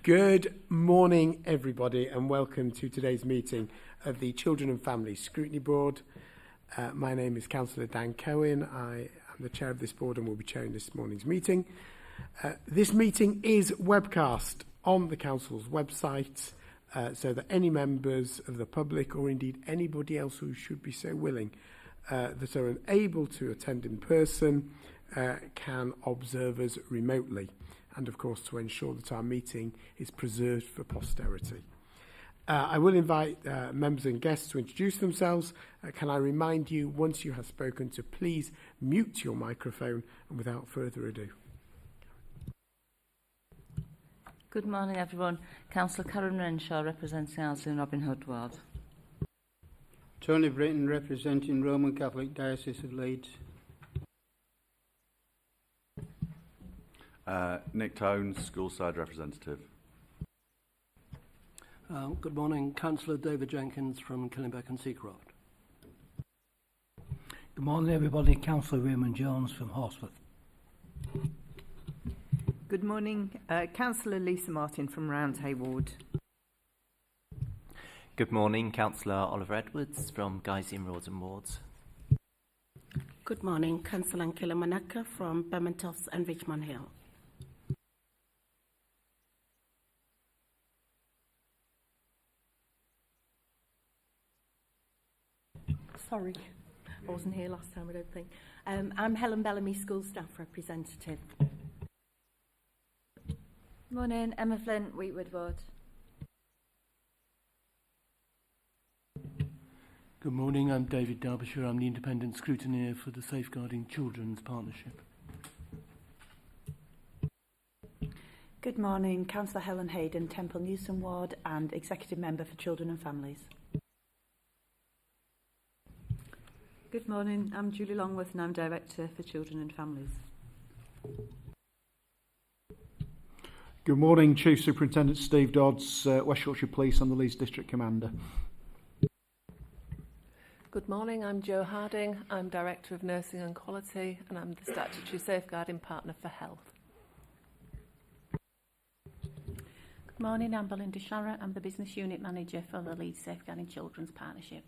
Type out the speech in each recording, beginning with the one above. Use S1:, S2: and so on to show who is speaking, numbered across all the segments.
S1: Good morning, everybody, and welcome to today's meeting of the Children and Families Scrutiny Board. My name is Councillor Dan Cohen. I am the chair of this board and will be chairing this morning's meeting. This meeting is webcast on the council's website so that any members of the public, or indeed anybody else who should be so willing, that are unable to attend in person, can observe us remotely. And of course to ensure that our meeting is preserved for posterity. I will invite members and guests to introduce themselves. Can I remind you, once you have spoken, to please mute your microphone, and without further ado.
S2: Good morning, everyone. Councillor Karen Renshaw, representing Alison and Robin Hood Ward.
S3: Tony Britton, representing Roman Catholic Diocese of Leeds.
S4: Nick Tones, school side representative.
S5: Good morning, Councillor David Jenkins from Killingbeck and Seacroft.
S6: Good morning, everybody. Councillor Raymond Jones from Horsforth.
S7: Good morning, Councillor Lisa Martin from Roundhay Ward.
S8: Good morning, Councillor Oliver Edwards from Guysian Roads and Wards.
S9: Good morning, Councillor Ankela Manaka from Bermontoffs and Richmond Hill.
S10: Sorry, I wasn't here last time, I don't think. I'm Helen Bellamy, school staff representative.
S2: Morning, Emma Flint, Wheatwood Ward.
S5: Good morning, I'm David Derbyshire. I'm the independent scrutineer for the Safeguarding Children's Partnership.
S11: Good morning, Councillor Helen Hayden, Temple Newson Ward and Executive Member for Children and Families.
S12: Good morning, I'm Julie Longworth and I'm Director for Children and Families.
S13: Good morning, Chief Superintendent Steve Dodds, West Yorkshire Police and the Leeds District Commander.
S14: Good morning, I'm Jo Harding, I'm Director of Nursing and Quality and I'm the Statutory Safeguarding Partner for Health.
S15: Good morning, I'm Belinda Sharrett, I'm the Business Unit Manager for the Leeds Safeguarding Children's Partnership.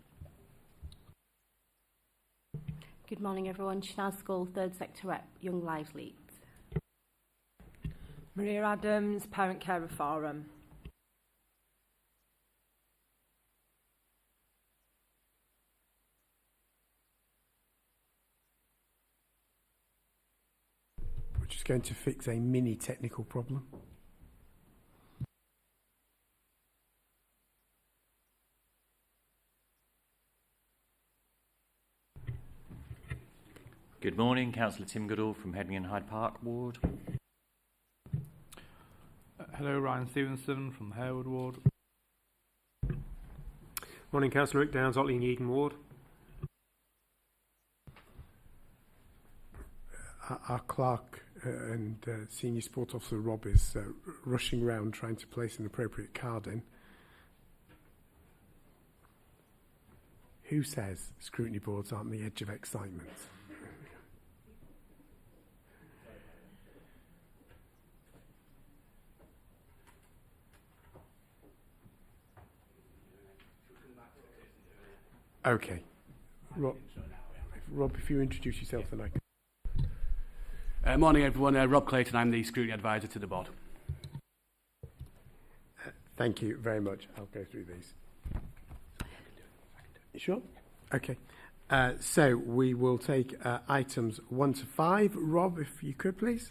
S16: Good morning, everyone. Shanaz Skull, Third Sector Rep, Young Lives Leeds.
S17: Maria Adams, Parent Carer Forum.
S1: We're just going to fix a mini technical problem.
S8: Good morning, Councillor Tim Goodall from Headingley and Hyde Park Ward.
S18: Hello, Ryan Stevenson from Harewood Ward.
S19: Morning, Councillor Rick Downs, Otley and Yeadon Ward.
S1: Our clerk and senior sport officer Rob is rushing around trying to place an appropriate card in. Who says scrutiny boards aren't the edge of excitement? Okay. Rob, if you introduce yourself, then I can.
S20: Morning, everyone. Rob Clayton. I'm the Scrutiny Advisor to the board.
S1: Thank you very much. I'll go through these. Sure? Okay. So we will take items 1 to 5. Rob, if you could, please.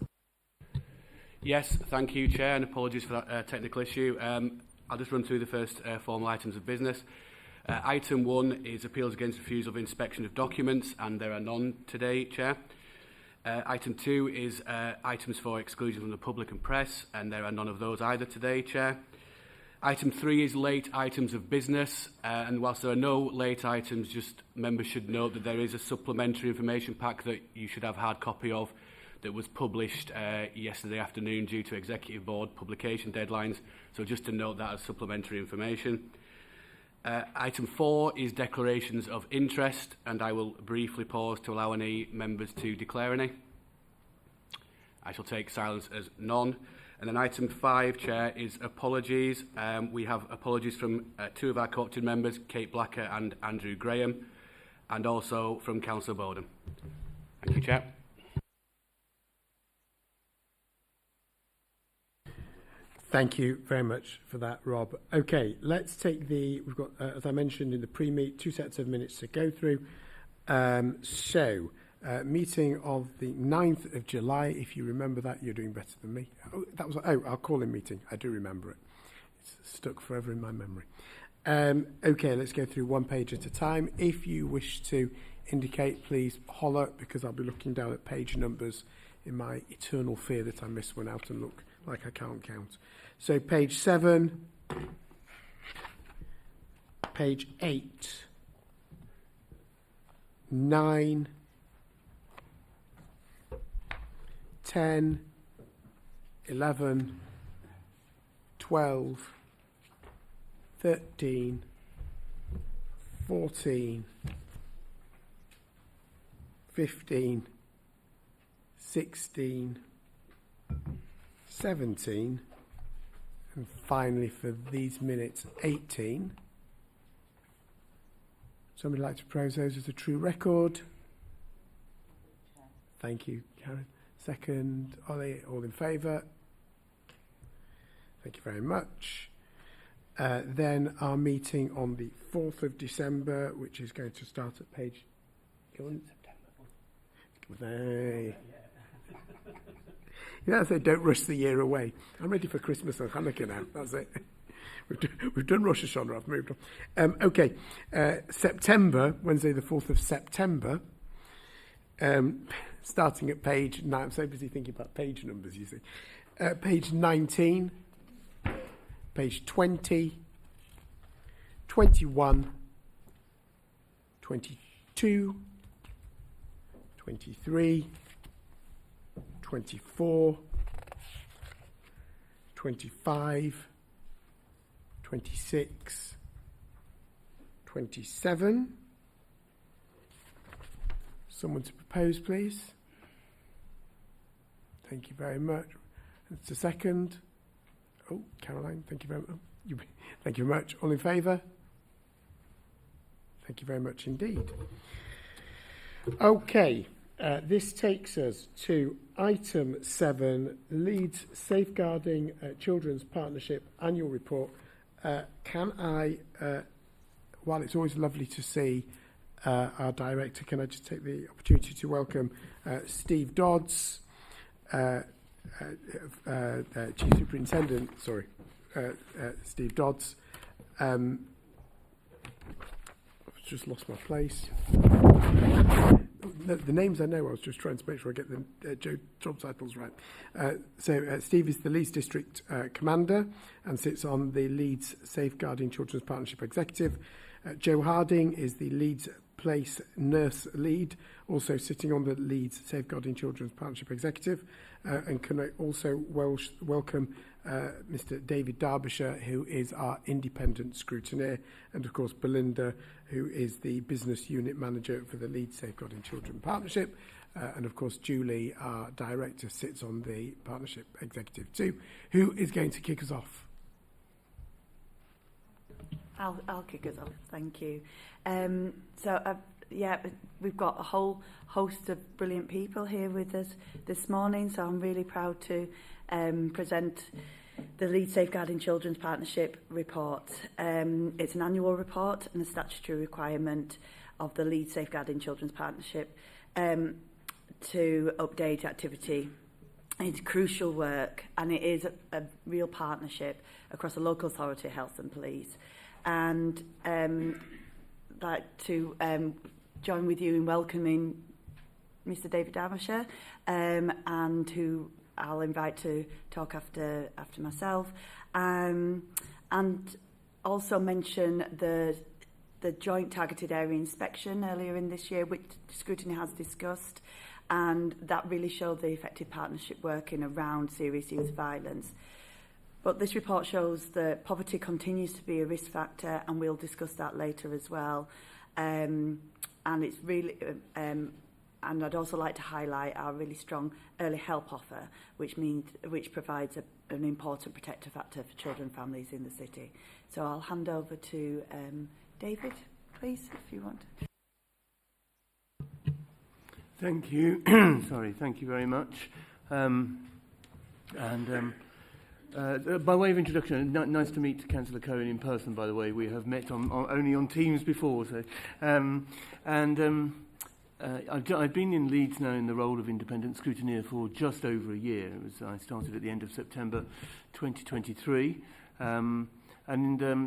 S20: Yes, thank you, Chair, and apologies for that technical issue. I'll just run through the first formal items of business. Item 1 is appeals against refusal of inspection of documents, and there are none today, Chair. Item 2 is items for exclusion from the public and press, and there are none of those either today, Chair. Item 3 is late items of business, and whilst there are no late items, just members should note that there is a supplementary information pack that you should have hard copy of that was published yesterday afternoon due to Executive Board publication deadlines, so just to note that as supplementary information. Item 4 is declarations of interest, and I will briefly pause to allow any members to declare any. I shall take silence as none. And then item 5, Chair, is apologies. We have apologies from 2 of our co-opted members, Kate Blacker and Andrew Graham, and also from Councillor Bowden. Thank you, Chair.
S1: Thank you very much for that, Rob. Okay, let's take we've got, as I mentioned in the pre-meet, 2 sets of minutes to go through. Meeting of the 9th of July. If you remember that, you're doing better than me. Our call-in meeting. I do remember it. It's stuck forever in my memory. Okay, let's go through one page at a time. If you wish to indicate, please holler, because I'll be looking down at page numbers in my eternal fear that I miss one out and look like I can't count. So page 7, page 8, 9, 10, 11, 12, 13, 14, 15, 16, 17, and finally for these minutes 18. Somebody like to propose those as a true record? Thank you, Karen. Second, Ollie, all in favour? Thank you very much. Then our meeting on the 4th of December, which is going to start at page... Go on, September. I say don't rush the year away. I'm ready for Christmas and Hanukkah now. That's it. We've done Rosh Hashanah. I've moved on. Okay. September, Wednesday the 4th of September, starting at page 9. I'm so busy thinking about page numbers, you see. Page 19, page 20, 21, 22, 23, 24, 25, 26, 27. Someone to propose, please. Thank you very much. It's a second. Oh, Caroline, thank you very much. Thank you very much. All in favour? Thank you very much indeed. Okay. This takes us to item 7, Leeds Safeguarding Children's Partnership Annual Report. Can I, while it's always lovely to see our director, can I just take the opportunity to welcome Steve Dodds, Chief Superintendent, Steve Dodds. I've just lost my place. The names I know, I was just trying to make sure I get the job titles right. Steve is the Leeds District Commander and sits on the Leeds Safeguarding Children's Partnership Executive. Joe Harding is the Leeds Place Nurse Lead, also sitting on the Leeds Safeguarding Children's Partnership Executive. And can I also welcome Mr. David Derbyshire, who is our independent scrutineer, and of course Belinda, who is the business unit manager for the Leeds Safeguarding Children Partnership, and of course Julie, our director, sits on the partnership executive too. Who is going to kick us off?
S11: I'll kick us off. Thank you. We've got a whole host of brilliant people here with us this morning, so I'm really proud to present the Leeds Safeguarding Children's Partnership report. It's an annual report and a statutory requirement of the Leeds Safeguarding Children's Partnership to update activity. It's crucial work, and it is a real partnership across the local authority, health and police. And like to join with you in welcoming Mr. David Derbyshire, and who I'll invite to talk after myself, and also mention the joint targeted area inspection earlier in this year, which Scrutiny has discussed, and that really showed the effective partnership working around serious youth violence. But this report shows that poverty continues to be a risk factor, and we'll discuss that later as well. And it's really, and I'd also like to highlight our really strong early help offer, which provides an important protective factor for children and families in the city. So I'll hand over to David, please, if you want.
S5: Thank you. Sorry, thank you very much. By way of introduction, nice to meet Councillor Cohen in person, by the way. We have met only on Teams before. So, I've been in Leeds now in the role of independent scrutineer for just over a year. I started at the end of September 2023.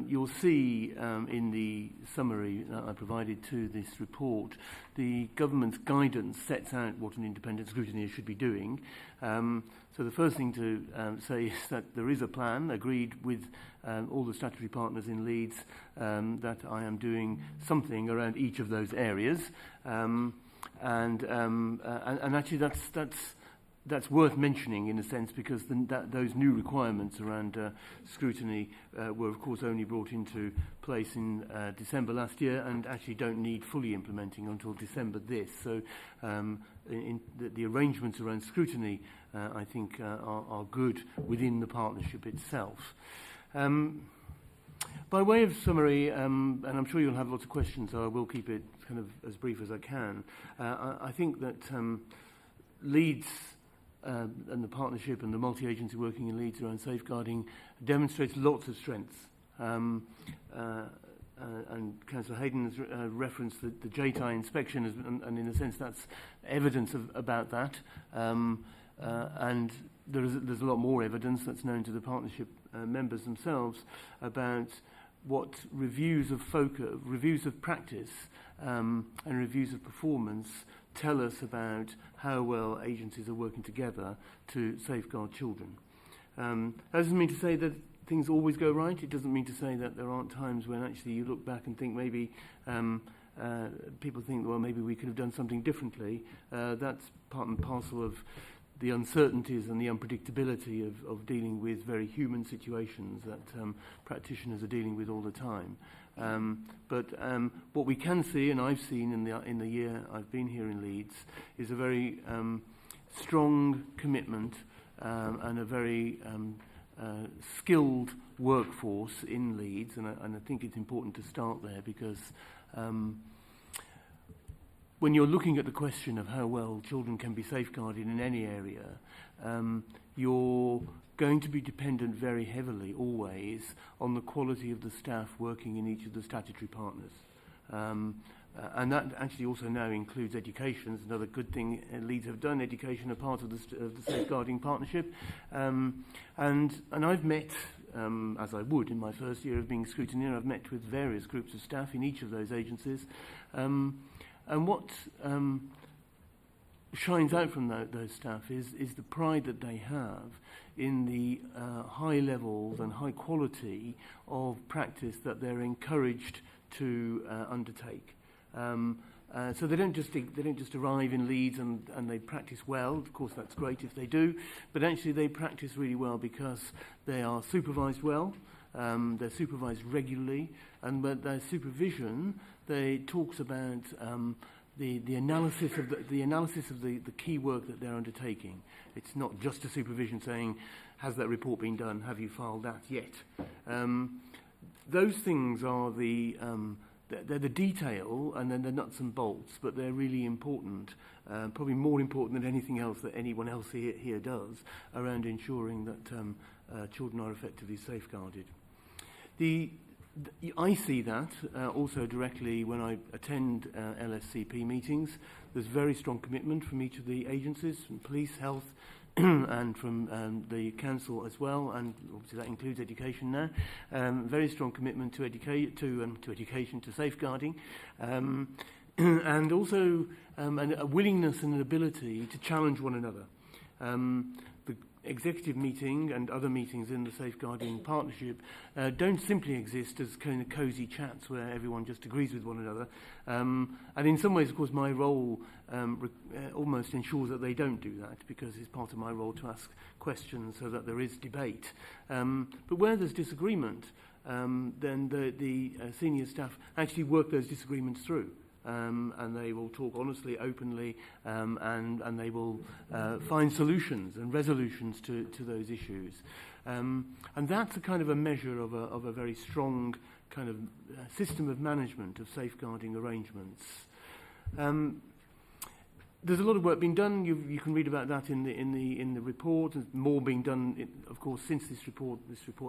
S5: You'll see in the summary that I provided to this report, the government's guidance sets out what an independent scrutineer should be doing. So the first thing to say is that there is a plan agreed with all the statutory partners in Leeds that I am doing something around each of those areas. Actually that's worth mentioning in a sense, because those new requirements around scrutiny were of course only brought into place in December last year and actually don't need fully implementing until December this. So the arrangements around scrutiny I think are good within the partnership itself. By way of summary, and I'm sure you'll have lots of questions, so I will keep it kind of as brief as I can. I think that Leeds and the partnership and the multi-agency working in Leeds around safeguarding demonstrates lots of strengths. And Councillor Hayden has referenced the JTI inspection, and in a sense that's evidence about that. And there's a lot more evidence that's known to the partnership members themselves about what reviews of practice and reviews of performance tell us about how well agencies are working together to safeguard children. That doesn't mean to say that things always go right. It doesn't mean to say that there aren't times when actually you look back and think maybe people think, well, maybe we could have done something differently. That's part and parcel of the uncertainties and the unpredictability of dealing with very human situations that practitioners are dealing with all the time. But what we can see, and I've seen in the year I've been here in Leeds, is a very strong commitment and a very skilled workforce in Leeds, and I think it's important to start there because when you're looking at the question of how well children can be safeguarded in any area, you're going to be dependent very heavily always on the quality of the staff working in each of the statutory partners. And that actually also now includes education. It's another good thing Leeds have done, education a part of the safeguarding partnership. And I've met, as I would in my first year of being scrutineer, I've met with various groups of staff in each of those agencies. And what shines out from those staff is the pride that they have in the high levels and high quality of practice that they're encouraged to undertake. So they don't just arrive in Leeds and they practice well. Of course, that's great if they do, but actually they practice really well because they are supervised well. They're supervised regularly, and but their supervision, they talks about the analysis of the key work that they're undertaking. It's not just a supervision saying, has that report been done? Have you filed that yet? Those things are they're the detail and then the nuts and bolts, but they're really important, probably more important than anything else that anyone else here does around ensuring that children are effectively safeguarded. I see that also directly when I attend LSCP meetings. There's very strong commitment from each of the agencies, from police, health, and from the council as well, and obviously that includes education now. Very strong commitment to education, to safeguarding, and also a willingness and an ability to challenge one another. The executive meeting and other meetings in the safeguarding partnership don't simply exist as kind of cosy chats where everyone just agrees with one another. And in some ways, of course, my role almost ensures that they don't do that, because it's part of my role to ask questions so that there is debate. But where there's disagreement, then the senior staff actually work those disagreements through. and they will talk honestly, openly, and they will find solutions and resolutions to those issues. And that's a kind of a measure of a very strong kind of system of management of safeguarding arrangements. There's a lot of work being done. You can read about that in the report. There's more being done, of course, since this report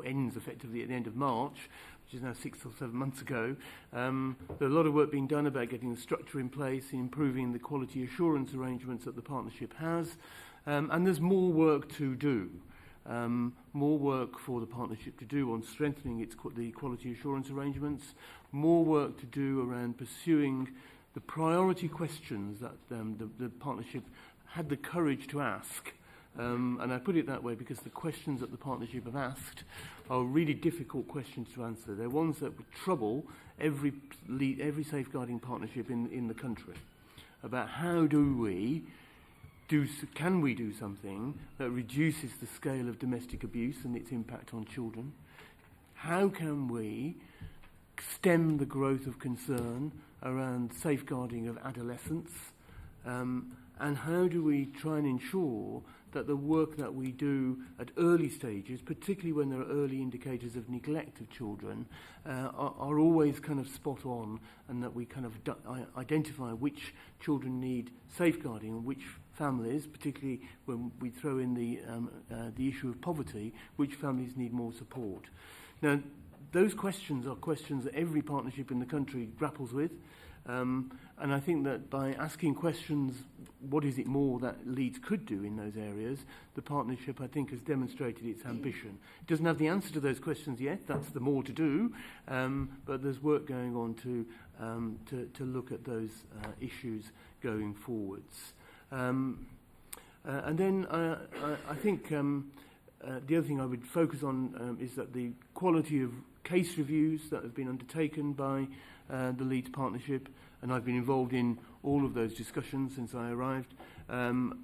S5: ends effectively at the end of March, which is now 6 or 7 months ago. There's a lot of work being done about getting the structure in place, improving the quality assurance arrangements that the partnership has, and there's more work to do. More work for the partnership to do on strengthening the quality assurance arrangements, more work to do around pursuing the priority questions that the partnership had the courage to ask. And I put it that way because the questions that the partnership have asked are really difficult questions to answer. They're ones that would trouble every safeguarding partnership in the country, about how can we do something that reduces the scale of domestic abuse and its impact on children? How can we stem the growth of concern around safeguarding of adolescents? And how do we try and ensure that the work that we do at early stages, particularly when there are early indicators of neglect of children, are always kind of spot on, and that we kind of identify which children need safeguarding and which families, particularly when we throw in the issue of poverty, which families need more support. Now, those questions are questions that every partnership in the country grapples with. And I think that by asking questions, what is it more that Leeds could do in those areas, the partnership, I think, has demonstrated its ambition. It doesn't have the answer to those questions yet. That's the more to do. But there's work going on to look at those issues going forwards. And then I think the other thing I would focus on is that the quality of case reviews that have been undertaken by the Leeds Partnership, and I've been involved in all of those discussions since I arrived,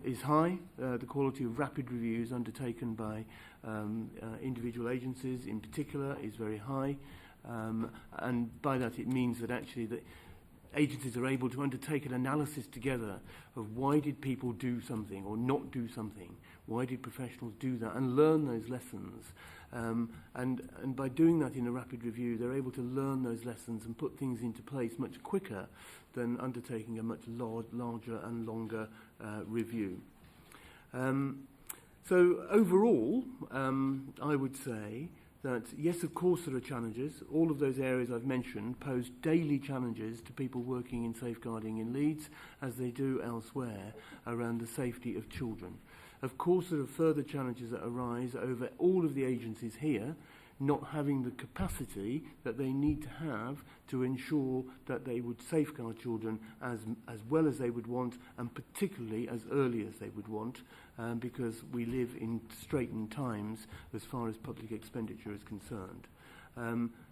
S5: is high. The quality of rapid reviews undertaken by individual agencies in particular is very high. And by that it means that actually the agencies are able to undertake an analysis together of why did people do something or not do something, why did professionals do that, and learn those lessons. And by doing that in a rapid review, they're able to learn those lessons and put things into place much quicker than undertaking a much larger and longer review. So overall, I would say that, yes, of course there are challenges. All of those areas I've mentioned pose daily challenges to people working in safeguarding in Leeds, as they do elsewhere, around the safety of children. Of course, there are further challenges that arise over all of the agencies here not having the capacity that they need to have to ensure that they would safeguard children as well as they would want, and particularly as early as they would want, because we live in straitened times as far as public expenditure is concerned.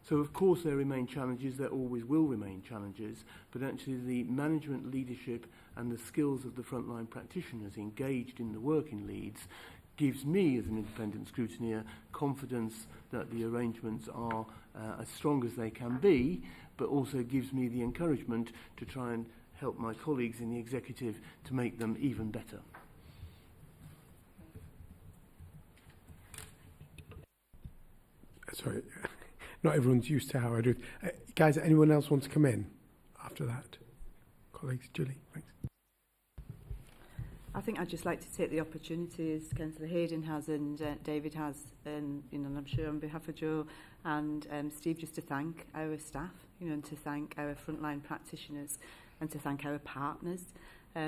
S5: So, of course, there remain challenges. There always will remain challenges. But actually the management leadership and the skills of the frontline practitioners engaged in the work in Leeds gives me, as an independent scrutineer, confidence that the arrangements are as strong as they can be, but also gives me the encouragement to try and help my colleagues in the executive to make them even better.
S1: Sorry, not everyone's used to how I do it. Guys, anyone else want to come in after that? Colleagues, Julie, thanks.
S12: I think I'd just like to take the opportunity, as Councillor Hayden has and David has, and I'm sure on behalf of Joe and Steve, just to thank our staff, and to thank our frontline practitioners, and to thank our partners,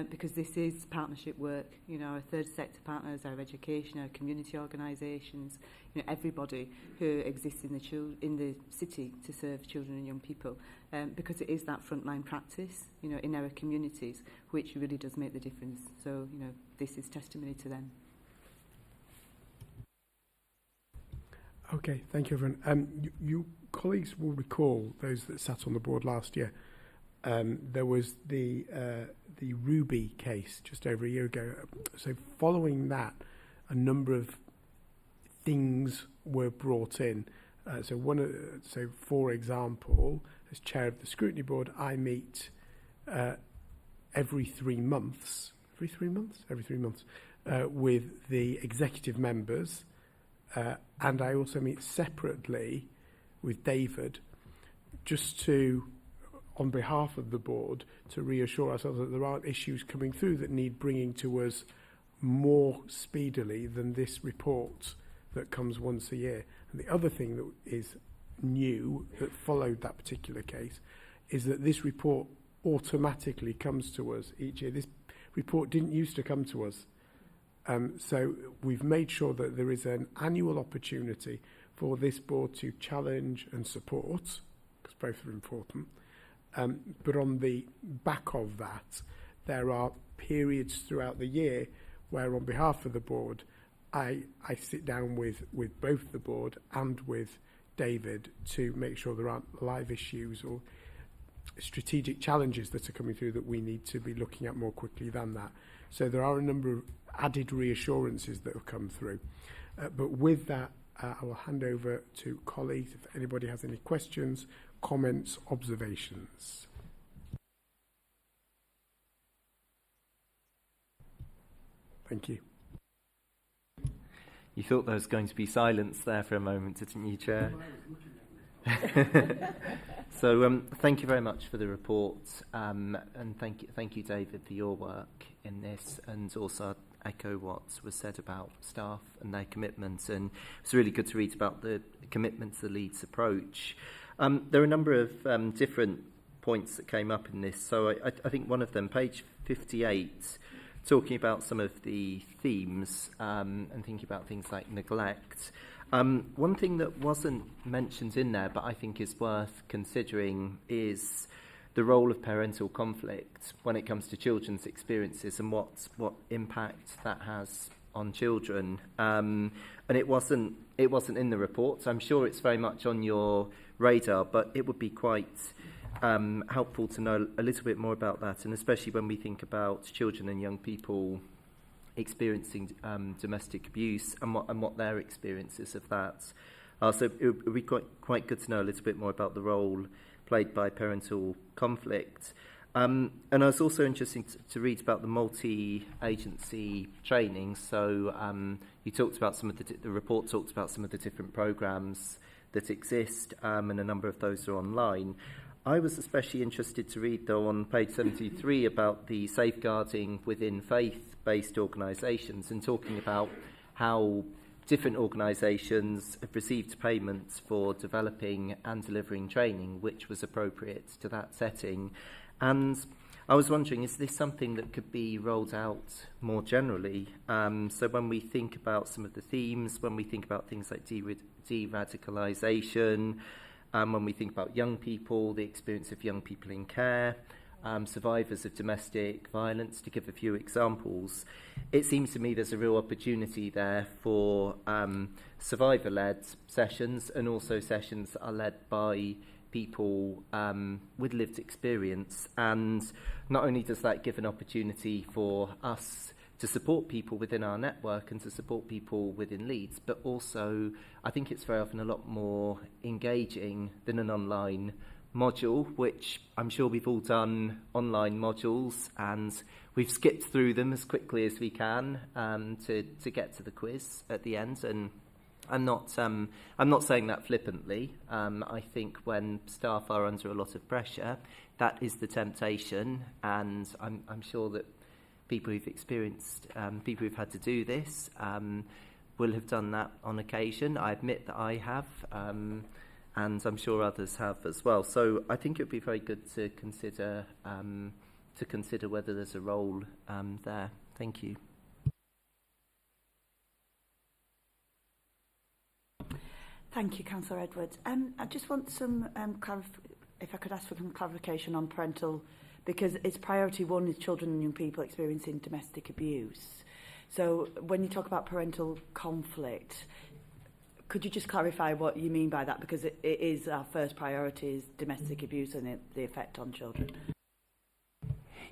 S12: because this is partnership work. Our third sector partners, our education, our community organisations, everybody who exists in the city to serve children and young people, because it is that frontline practice, in our communities, which really does make the difference. So, this is testimony to them.
S1: Okay, thank you, everyone. You colleagues will recall, those that sat on the board last year, there was the Ruby case just over a year ago. So following that, a number of things were brought in. So for example, as chair of the Scrutiny Board, I meet every 3 months, with the executive members, and I also meet separately with David, just to, on behalf of the board, to reassure ourselves that there aren't issues coming through that need bringing to us more speedily than this report that comes once a year. And the other thing that is new that followed that particular case is that this report automatically comes to us each year. This report didn't used to come to us. So we've made sure that there is an annual opportunity for this board to challenge and support, because both are important. But on the back of that, there are periods throughout the year where, on behalf of the board, I sit down with both the board and with David to make sure there aren't live issues or strategic challenges that are coming through that we need to be looking at more quickly than that. So there are a number of added reassurances that have come through. But with that, I will hand over to colleagues if anybody has any questions, comments, observations. Thank you.
S8: You thought there was going to be silence there for a moment, didn't you, Chair? So thank you very much for the report, and thank you, David, for your work in this, and also echo what was said about staff and their commitments. And it's really good to read about the commitment to the Leeds approach. There are a number of different points that came up in this. So I think one of them, page 58, talking about some of the themes and thinking about things like neglect. One thing that wasn't mentioned in there, but I think is worth considering, is the role of parental conflict when it comes to children's experiences and what impact that has on children. And it wasn't in the report, so I'm sure it's very much on your radar, but it would be quite helpful to know a little bit more about that, and especially when we think about children and young people experiencing domestic abuse and what their experiences of that are. So it would be quite good to know a little bit more about the role played by parental conflict. And I was also interested to read about the multi-agency training. So you talked about some of the report talks about some of the different programmes that exist, and a number of those are online. I was especially interested to read, though, on page 73 about the safeguarding within faith-based organisations, and talking about how different organisations have received payments for developing and delivering training which was appropriate to that setting. And I was wondering, is this something that could be rolled out more generally? So when we think about some of the themes, when we think about things like de-radicalisation, when we think about young people, the experience of young people in care, survivors of domestic violence, to give a few examples, it seems to me there's a real opportunity there for survivor-led sessions, and also sessions that are led by people with lived experience. And not only does that give an opportunity for us to support people within our network and to support people within Leeds, but also I think it's very often a lot more engaging than an online module, which I'm sure we've all done online modules and we've skipped through them as quickly as we can to get to the quiz at the end. And I'm not saying that flippantly. I think when staff are under a lot of pressure, that is the temptation, and I'm sure that people who've experienced, people who've had to do this, will have done that on occasion. I admit that I have, and I'm sure others have as well. So I think it would be very good to consider whether there's a role there. Thank you.
S11: Thank you, Councillor Edwards. I just want some if I could ask for some clarification on parental, because it's priority one is children and young people experiencing domestic abuse. So when you talk about parental conflict, could you just clarify what you mean by that? Because it is our first priority is domestic abuse and the effect on children.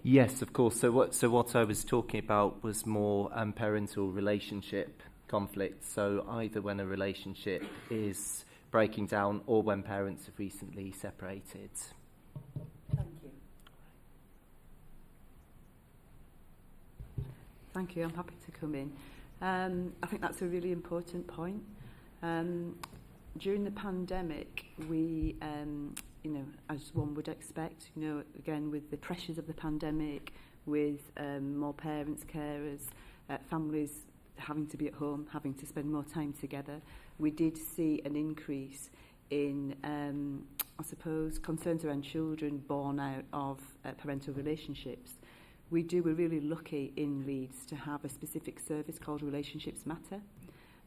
S8: Yes, of course. So what I was talking about was more parental relationship conflict. So either when a relationship is breaking down, or when parents have recently separated.
S11: Thank you.
S12: Thank you. I'm happy to come in. I think that's a really important point. During the pandemic, we, as one would expect, again, with the pressures of the pandemic, with more parents, carers, families having to be at home, having to spend more time together, we did see an increase in, I suppose, concerns around children born out of parental relationships. We're really lucky in Leeds to have a specific service called Relationships Matter.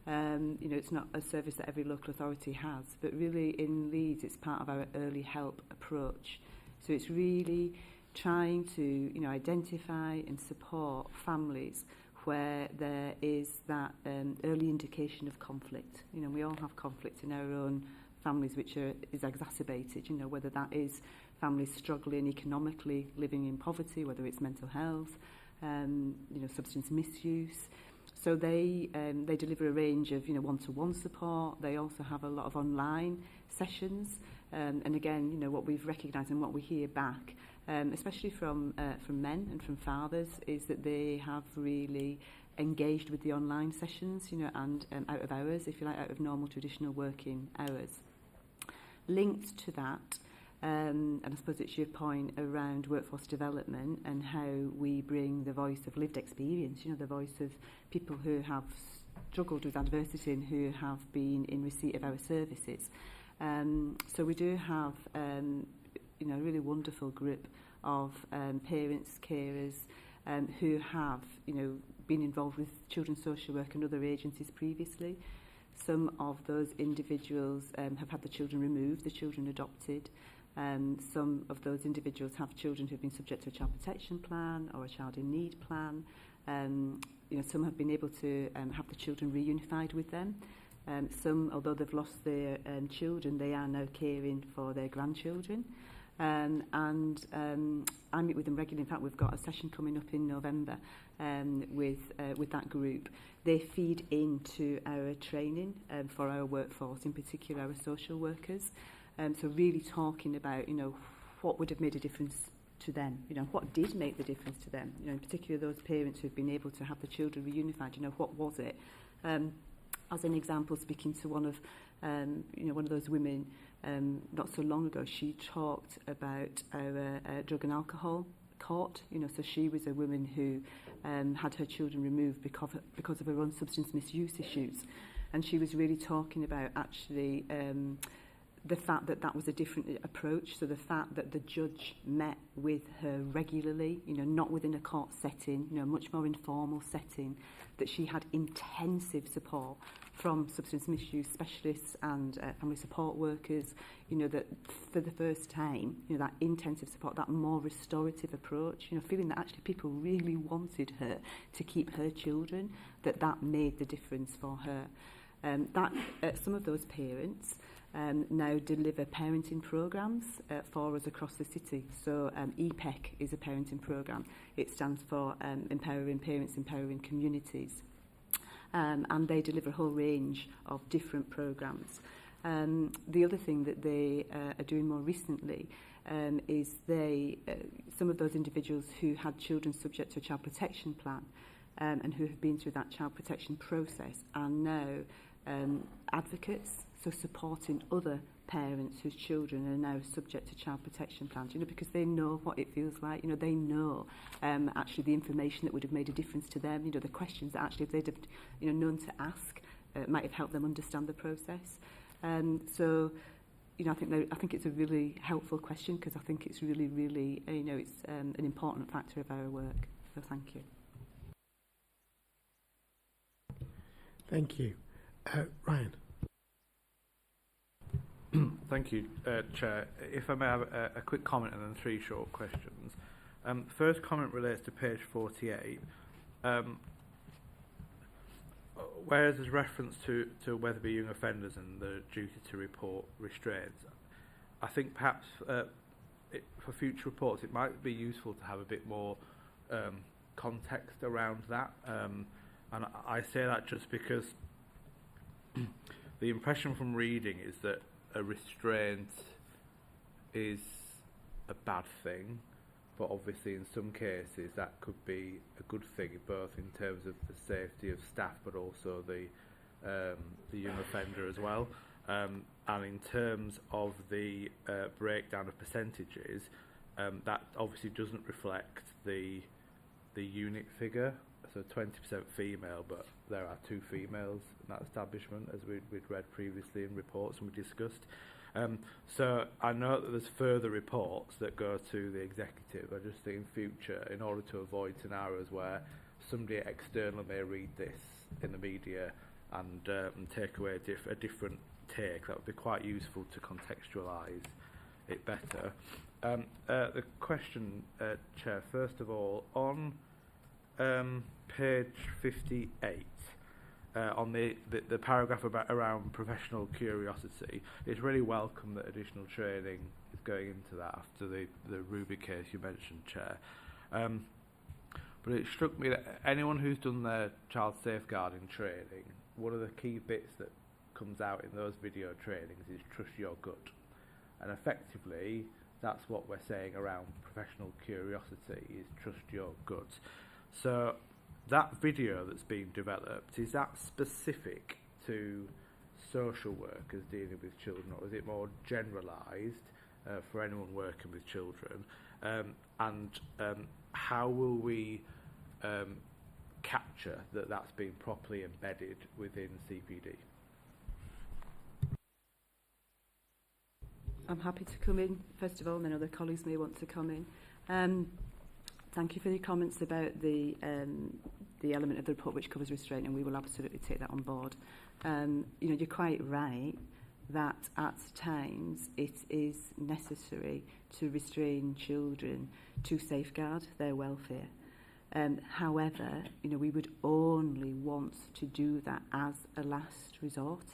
S12: It's not a service that every local authority has, but really in Leeds it's part of our early help approach. So it's really trying to identify and support families where there is that early indication of conflict. We all have conflict in our own families which is exacerbated, whether that is families struggling economically, living in poverty, whether it's mental health, substance misuse. So they deliver a range of one-to-one support. They also have a lot of online sessions, and again, what we've recognised and what we hear back, especially from men and from fathers, is that they have really engaged with the online sessions, and out of hours, if you like, out of normal traditional working hours. Linked to that, and I suppose it's your point around workforce development and how we bring the voice of lived experience, the voice of people who have struggled with adversity and who have been in receipt of our services. So we do have, a really wonderful group of parents, carers, who have, been involved with children's social work and other agencies previously. Some of those individuals have had the children removed, the children adopted. Some of those individuals have children who have been subject to a child protection plan or a child in need plan. Some have been able to have the children reunified with them. Some, although they've lost their children, they are now caring for their grandchildren. I meet with them regularly. In fact, we've got a session coming up in November with that group. They feed into our training for our workforce, in particular our social workers. So really talking about, what would have made a difference to them, what did make the difference to them, in particular those parents who've been able to have the children reunified, what was it? As an example, speaking to one of those women not so long ago, she talked about our drug and alcohol court. So she was a woman who had her children removed because of her own substance misuse issues, and she was really talking about actually the fact that that was a different approach. So the fact that the judge met with her regularly, not within a court setting, a much more informal setting, that she had intensive support from substance misuse specialists and family support workers, that for the first time, that intensive support, that more restorative approach, feeling that actually people really wanted her to keep her children, that made the difference for her. Some of those parents now deliver parenting programs for us across the city. So EPEC is a parenting program. It stands for Empowering Parents, Empowering Communities. And they deliver a whole range of different programs. The other thing that they are doing more recently is some of those individuals who had children subject to a child protection plan and who have been through that child protection process are now advocates, so supporting other parents whose children are now subject to child protection plans, because they know what it feels like, they know actually the information that would have made a difference to them, the questions that actually if they'd have known to ask might have helped them understand the process. So I think it's a really helpful question, because I think it's really, really, it's an important factor of our work. So thank you.
S1: Thank you. Ryan.
S18: Thank you, Chair. If I may have a quick comment and then 3 short questions. First comment relates to page 48. Whereas there's reference to Wetherby young offenders and the duty to report restraints, I think perhaps for future reports it might be useful to have a bit more context around that. And I say that just because the impression from reading is that a restraint is a bad thing, but obviously in some cases that could be a good thing, both in terms of the safety of staff but also the young offender as well. And in terms of the breakdown of percentages, that obviously doesn't reflect the unit figure, so 20% female, but there are 2 females in that establishment, as we'd read previously in reports and we discussed. So I know that there's further reports that go to the executive. I just think in future, in order to avoid scenarios where somebody external may read this in the media and take away a different take, that would be quite useful to contextualise it better. The question, Chair, first of all, on page 58, on the paragraph around professional curiosity, it's really welcome that additional training is going into that after the Ruby case you mentioned, Chair. But it struck me that anyone who's done their child safeguarding training, one of the key bits that comes out in those video trainings is trust your gut. And effectively, that's what we're saying around professional curiosity, is trust your gut. So that video that's being developed, is that specific to social workers dealing with children, or is it more generalised for anyone working with children? And how will we capture that that's been properly embedded within CPD?
S12: I'm happy to come in, first of all, and then other colleagues may want to come in. Thank you for your comments about the element of the report which covers restraint, and we will absolutely take that on board. You know, you're quite right that at times it is necessary to restrain children to safeguard their welfare. However, you know, we would only want to do that as a last resort.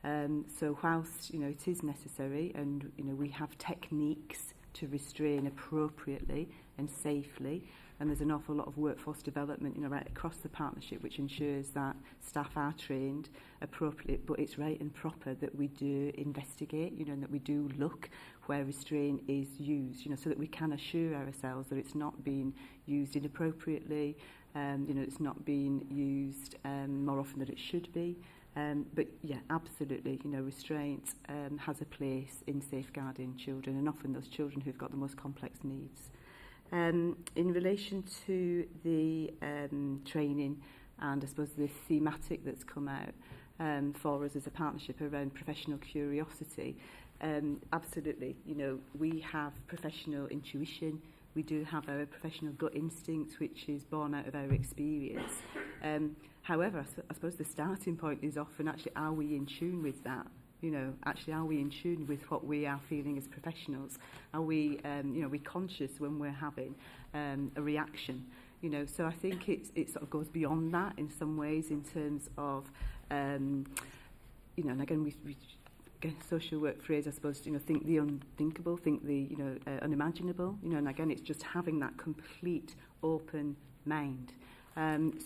S12: So whilst, you know, it is necessary, and, you know, we have techniques to restrain appropriately and safely, and there's an awful lot of workforce development, you know, right across the partnership, which ensures that staff are trained appropriately, but it's right and proper that we do investigate, you know, and that we do look where restraint is used, you know, so that we can assure ourselves that it's not being used inappropriately, you know, it's not being used more often than it should be. But yeah, absolutely, you know, restraint has a place in safeguarding children, and often those children who've got the most complex needs. In relation to the training and I suppose the thematic that's come out for us as a partnership around professional curiosity, absolutely, you know, we have professional intuition, we do have our professional gut instinct, which is born out of our experience. However, I suppose the starting point is often actually, are we in tune with that? You know, actually, are we in tune with what we are feeling as professionals? Are we, you know, are we conscious when we're having a reaction? You know, so I think it sort of goes beyond that in some ways in terms of, you know, and again, we social work phrase, I suppose, you know, think the unthinkable, think the, you know, unimaginable, you know, and again, it's just having that complete open mind.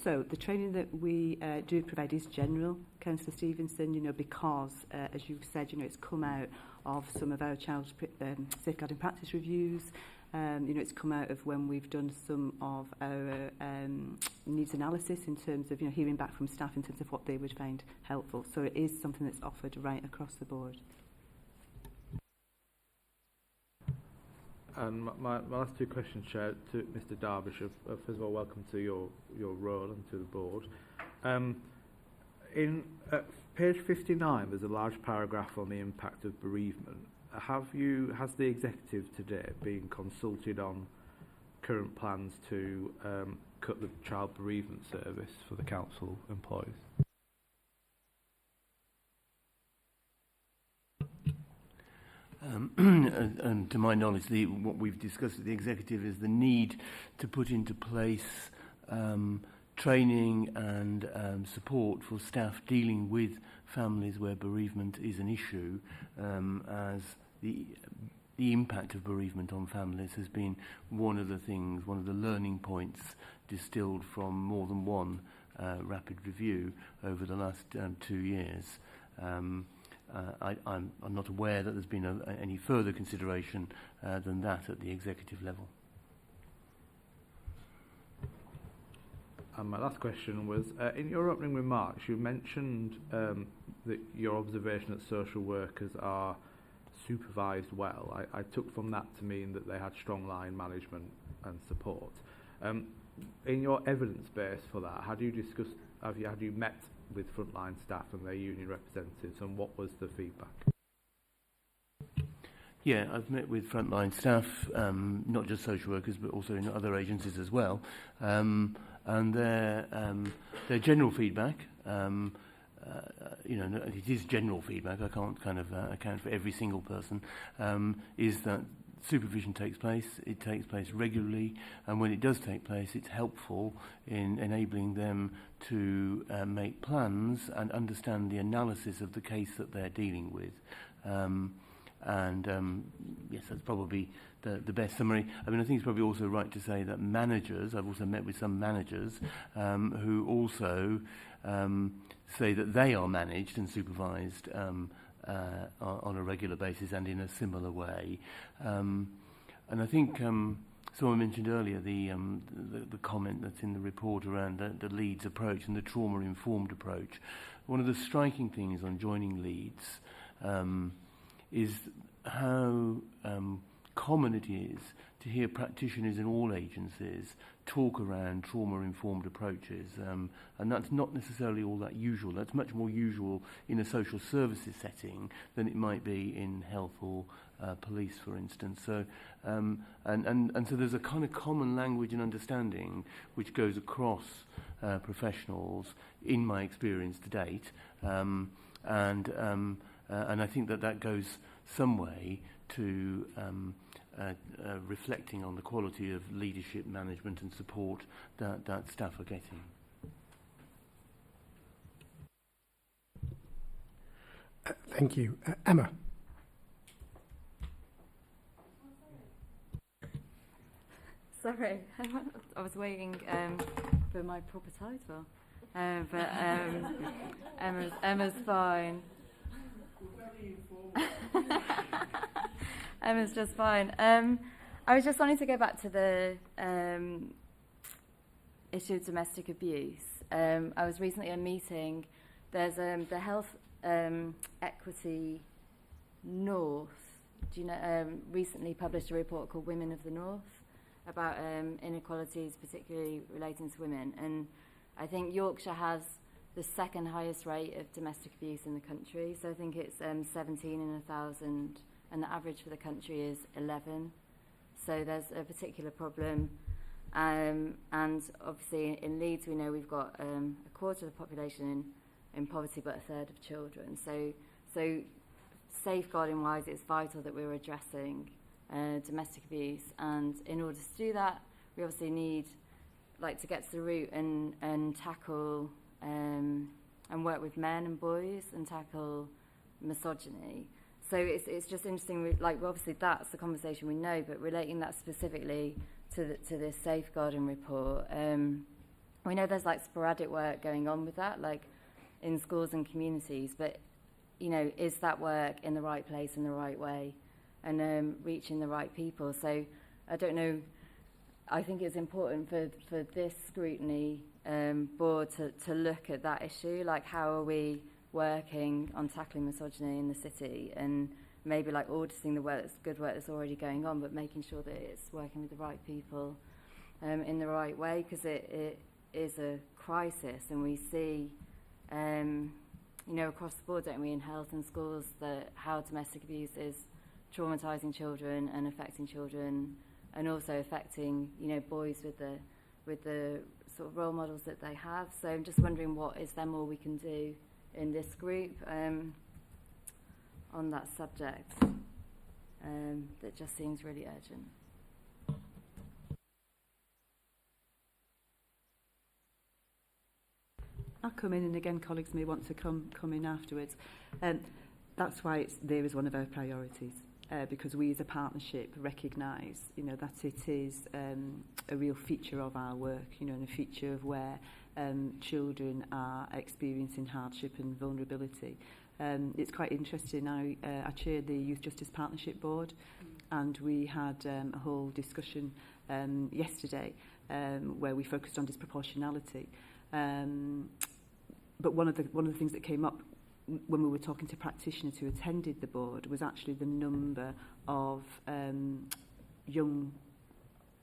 S12: So the training that we do provide is general, Councillor Stevenson, you know, because, as you've said, you know, it's come out of some of our child safeguarding practice reviews. You know, it's come out of when we've done some of our needs analysis in terms of, you know, hearing back from staff in terms of what they would find helpful. So it is something that's offered right across the board.
S18: And my last two questions, Chair, to Mr Derbyshire. First of all, welcome to your role and to the board. In page 59, there's a large paragraph on the impact of bereavement. Has the executive today been consulted on current plans to cut the child bereavement service for the council employees?
S5: And to my knowledge, what we've discussed with the executive is the need to put into place training and support for staff dealing with families where bereavement is an issue, as the impact of bereavement on families has been one of the learning points distilled from more than one rapid review over the last 2 years. I'm not aware that there's been any further consideration than that at the executive level.
S18: And my last question was, in your opening remarks, you mentioned that your observation that social workers are supervised well. I took from that to mean that they had strong line management and support. In your evidence base for that, have you met with frontline staff and their union representatives, and what was the feedback?
S5: Yeah, I've met with frontline staff, not just social workers, but also in other agencies as well. And their general feedback, it is general feedback, I can't kind of account for every single person, is that supervision takes place, it takes place regularly, and when it does take place, it's helpful in enabling them to make plans and understand the analysis of the case that they're dealing with. Yes, that's probably the best summary. I mean, I think it's probably also right to say that managers, I've also met with some managers who also say that they are managed and supervised on a regular basis and in a similar way. And I think someone mentioned earlier the comment that's in the report around the Leeds approach and the trauma-informed approach. One of the striking things on joining Leeds is how common it is to hear practitioners in all agencies talk around trauma-informed approaches, and that's not necessarily all that usual. That's much more usual in a social services setting than it might be in health or police, for instance. So, and so there's a kind of common language and understanding which goes across professionals, in my experience to date, and I think that goes some way to reflecting on the quality of leadership, management and support that staff are getting.
S1: Thank you. Emma.
S21: Sorry, I was waiting for my proper title, but Emma's fine. Emma's just fine. I was just wanting to go back to the issue of domestic abuse. I was recently at a meeting. There's the Health Equity North, recently published a report called Women of the North about inequalities, particularly relating to women. And I think Yorkshire has the second highest rate of domestic abuse in the country. So I think it's 17 in 1,000, and the average for the country is 11. So there's a particular problem. And obviously in Leeds, we know we've got a quarter of the population in poverty, but a third of children. So safeguarding-wise, it's vital that we're addressing domestic abuse. And in order to do that, we obviously need to get to the root and tackle and work with men and boys and tackle misogyny. So it's just interesting. Obviously that's the conversation we know, but relating that specifically to this safeguarding report, we know there's sporadic work going on with that, in schools and communities. But is that work in the right place in the right way, and reaching the right people? So I don't know. I think it's important for this scrutiny board to look at that issue, how are we working on tackling misogyny in the city, and maybe auditing the good work that's already going on, but making sure that it's working with the right people in the right way, because it is a crisis, and we see across the board, don't we, in health and schools, that how domestic abuse is traumatising children and affecting children, and also affecting boys with the sort of role models that they have. So I'm just wondering, what is there more we can do in this group on that subject that just seems really urgent.
S12: I'll come in, and again, colleagues may want to come in afterwards. That's why it's there as one of our priorities, because we as a partnership recognise, that it is a real feature of our work, and a feature of where children are experiencing hardship and vulnerability. It's quite interesting. I chair the Youth Justice Partnership Board, and we had a whole discussion yesterday where we focused on disproportionality. But one of the things that came up when we were talking to practitioners who attended the board was actually the number of young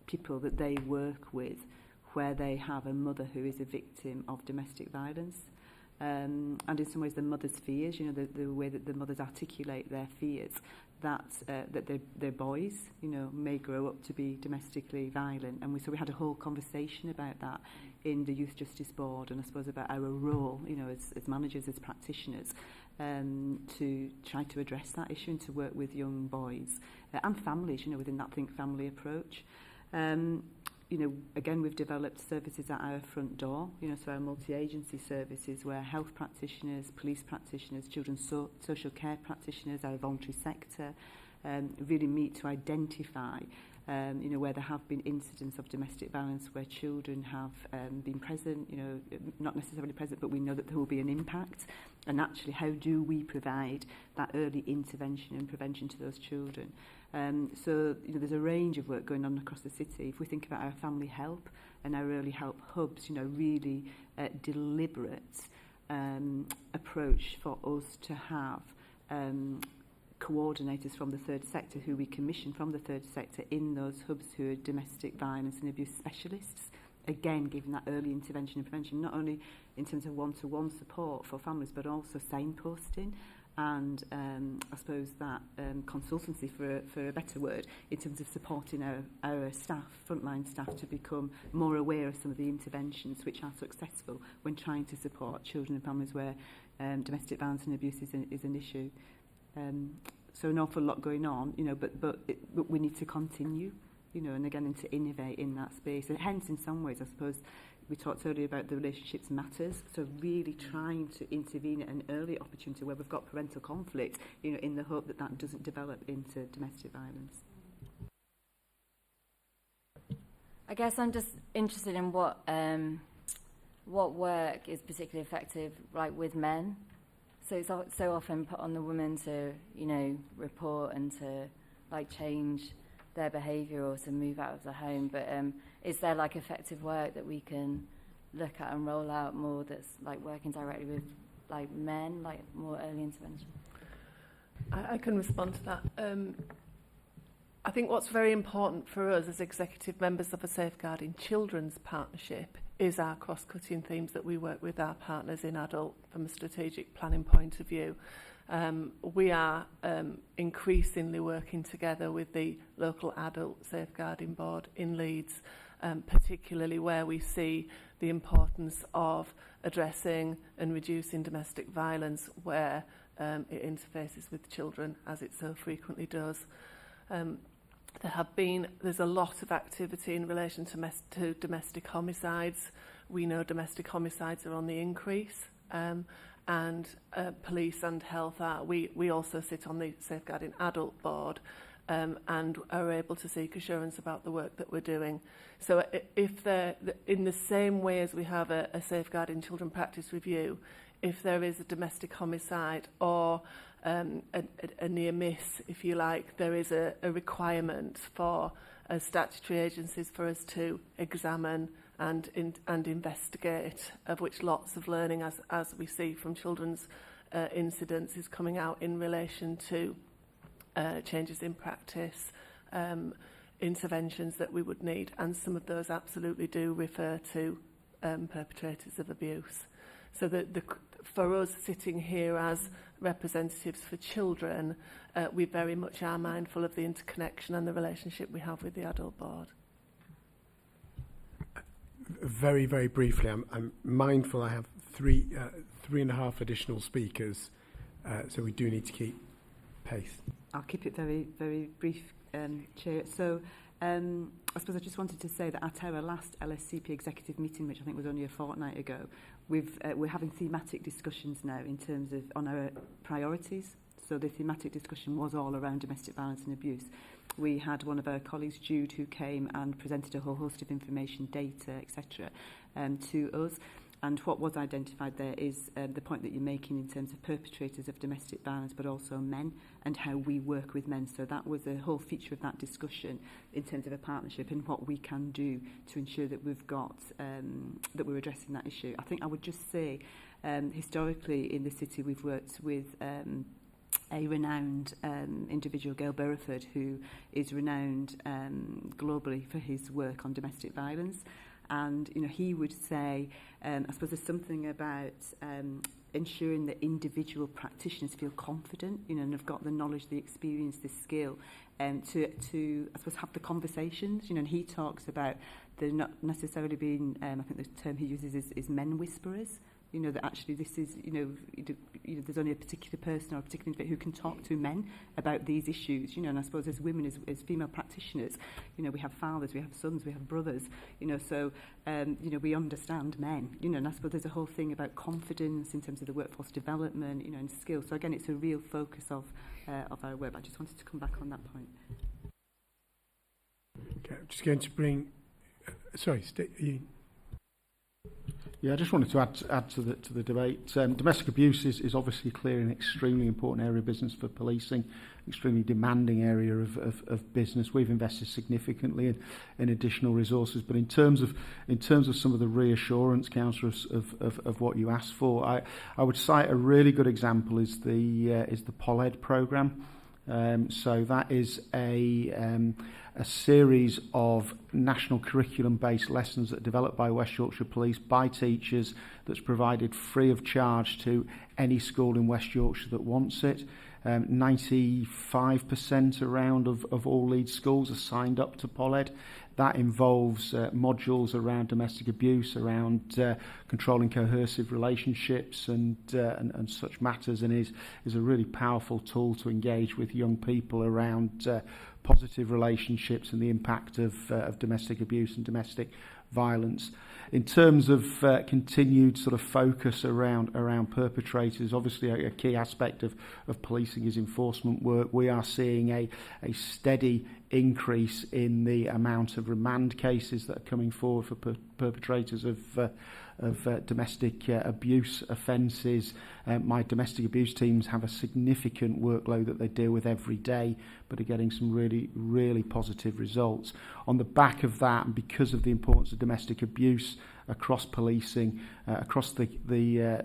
S12: people that they work with where they have a mother who is a victim of domestic violence. And in some ways the mother's fears, the way that the mothers articulate their fears, that their boys, may grow up to be domestically violent. And so we had a whole conversation about that in the Youth Justice Board, and I suppose about our role, as managers, as practitioners, to try to address that issue and to work with young boys and families, within that Think Family approach. Again, we've developed services at our front door, so our multi-agency services where health practitioners, police practitioners, children's social care practitioners, our voluntary sector really meet to identify where there have been incidents of domestic violence, where children have been present, not necessarily present, but we know that there will be an impact. And actually, how do we provide that early intervention and prevention to those children? So, there's a range of work going on across the city. If we think about our family help and our early help hubs, really deliberate approach for us to have coordinators from the third sector who we commission from the third sector in those hubs who are domestic violence and abuse specialists. Again, giving that early intervention and prevention, not only in terms of one-to-one support for families, but also signposting and I suppose that consultancy, for a better word, in terms of supporting our staff, frontline staff, to become more aware of some of the interventions which are successful when trying to support children and families where domestic violence and abuse is an issue. So an awful lot going on, but we need to continue, and again, and to innovate in that space. And hence, in some ways, I suppose, we talked earlier about the relationships matters, so really trying to intervene at an early opportunity where we've got parental conflict, in the hope that that doesn't develop into domestic violence.
S21: I guess I'm just interested in what work is particularly effective, like with men. So it's so often put on the woman to, report and to change their behaviour or to move out of the home. But is there effective work that we can look at and roll out more that's working directly with men, more early intervention?
S14: I can respond to that. I think what's very important for us as executive members of a Safeguarding Children's Partnership is our cross-cutting themes that we work with our partners in adult from a strategic planning point of view. We are increasingly working together with the local adult safeguarding board in Leeds, particularly where we see the importance of addressing and reducing domestic violence where it interfaces with children, as it so frequently does. There's a lot of activity in relation to domestic homicides. We know domestic homicides are on the increase, and police and health are. We also sit on the Safeguarding Adult Board and are able to seek assurance about the work that we're doing. So if in the same way as we have a Safeguarding Children Practice Review, if there is a domestic homicide or a near miss, if you like, there is a requirement for statutory agencies for us to examine and investigate, of which lots of learning, as we see from children's incidents, is coming out in relation to changes in practice, interventions that we would need, and some of those absolutely do refer to perpetrators of abuse. So for us sitting here as representatives for children, we very much are mindful of the interconnection and the relationship we have with the adult board.
S1: Very, very briefly, I'm mindful I have three and a half additional speakers, so we do need to keep pace.
S12: I'll keep it very, very brief, Chair. So I suppose I just wanted to say that at our last LSCP executive meeting, which I think was only a fortnight ago, we're having thematic discussions now in terms of on our priorities. So the thematic discussion was all around domestic violence and abuse. We had one of our colleagues, Jude, who came and presented a whole host of information, data, etc., to us. And what was identified there is the point that you're making in terms of perpetrators of domestic violence, but also men, and how we work with men. So that was a whole feature of that discussion in terms of a partnership and what we can do to ensure that we've got, that we're addressing that issue. I think I would just say, historically in the city we've worked with a renowned individual, Gail Burrowford, who is renowned globally for his work on domestic violence. And, you know, he would say, I suppose there's something about ensuring that individual practitioners feel confident, you know, and have got the knowledge, the experience, the skill, to I suppose, have the conversations, you know. And he talks about there not necessarily being, I think the term he uses is men whisperers. You know, that actually this is, you know, there's only a particular person or a particular individual who can talk to men about these issues, you know. And I suppose as women, as female practitioners, you know, we have fathers, we have sons, we have brothers, you know, so, you know, we understand men, you know. And I suppose there's a whole thing about confidence in terms of the workforce development, you know, and skills. So again, it's a real focus of our work. I just wanted to come back on that point.
S1: Okay, I'm just going to bring, sorry,
S13: Yeah, I just wanted to add to the debate. Domestic abuse is obviously clearly an extremely important area of business for policing, extremely demanding area of business. We've invested significantly in additional resources, but in terms of some of the reassurance, Councillor, of what you asked for, I would cite a really good example is the POLED programme. So that is a series of national curriculum-based lessons that are developed by West Yorkshire Police, by teachers, that's provided free of charge to any school in West Yorkshire that wants it. 95% around of all Leeds schools are signed up to POLED. That involves modules around domestic abuse, around controlling coercive relationships and such matters, and is a really powerful tool to engage with young people around positive relationships and the impact of domestic abuse and domestic violence. In terms of continued sort of focus around perpetrators, obviously a key aspect of policing is enforcement work. We are seeing a steady increase in the amount of remand cases that are coming forward for perpetrators of domestic abuse offences. My domestic abuse teams have a significant workload that they deal with every day, but are getting some really, really positive results. On the back of that, and because of the importance of domestic abuse across policing, across the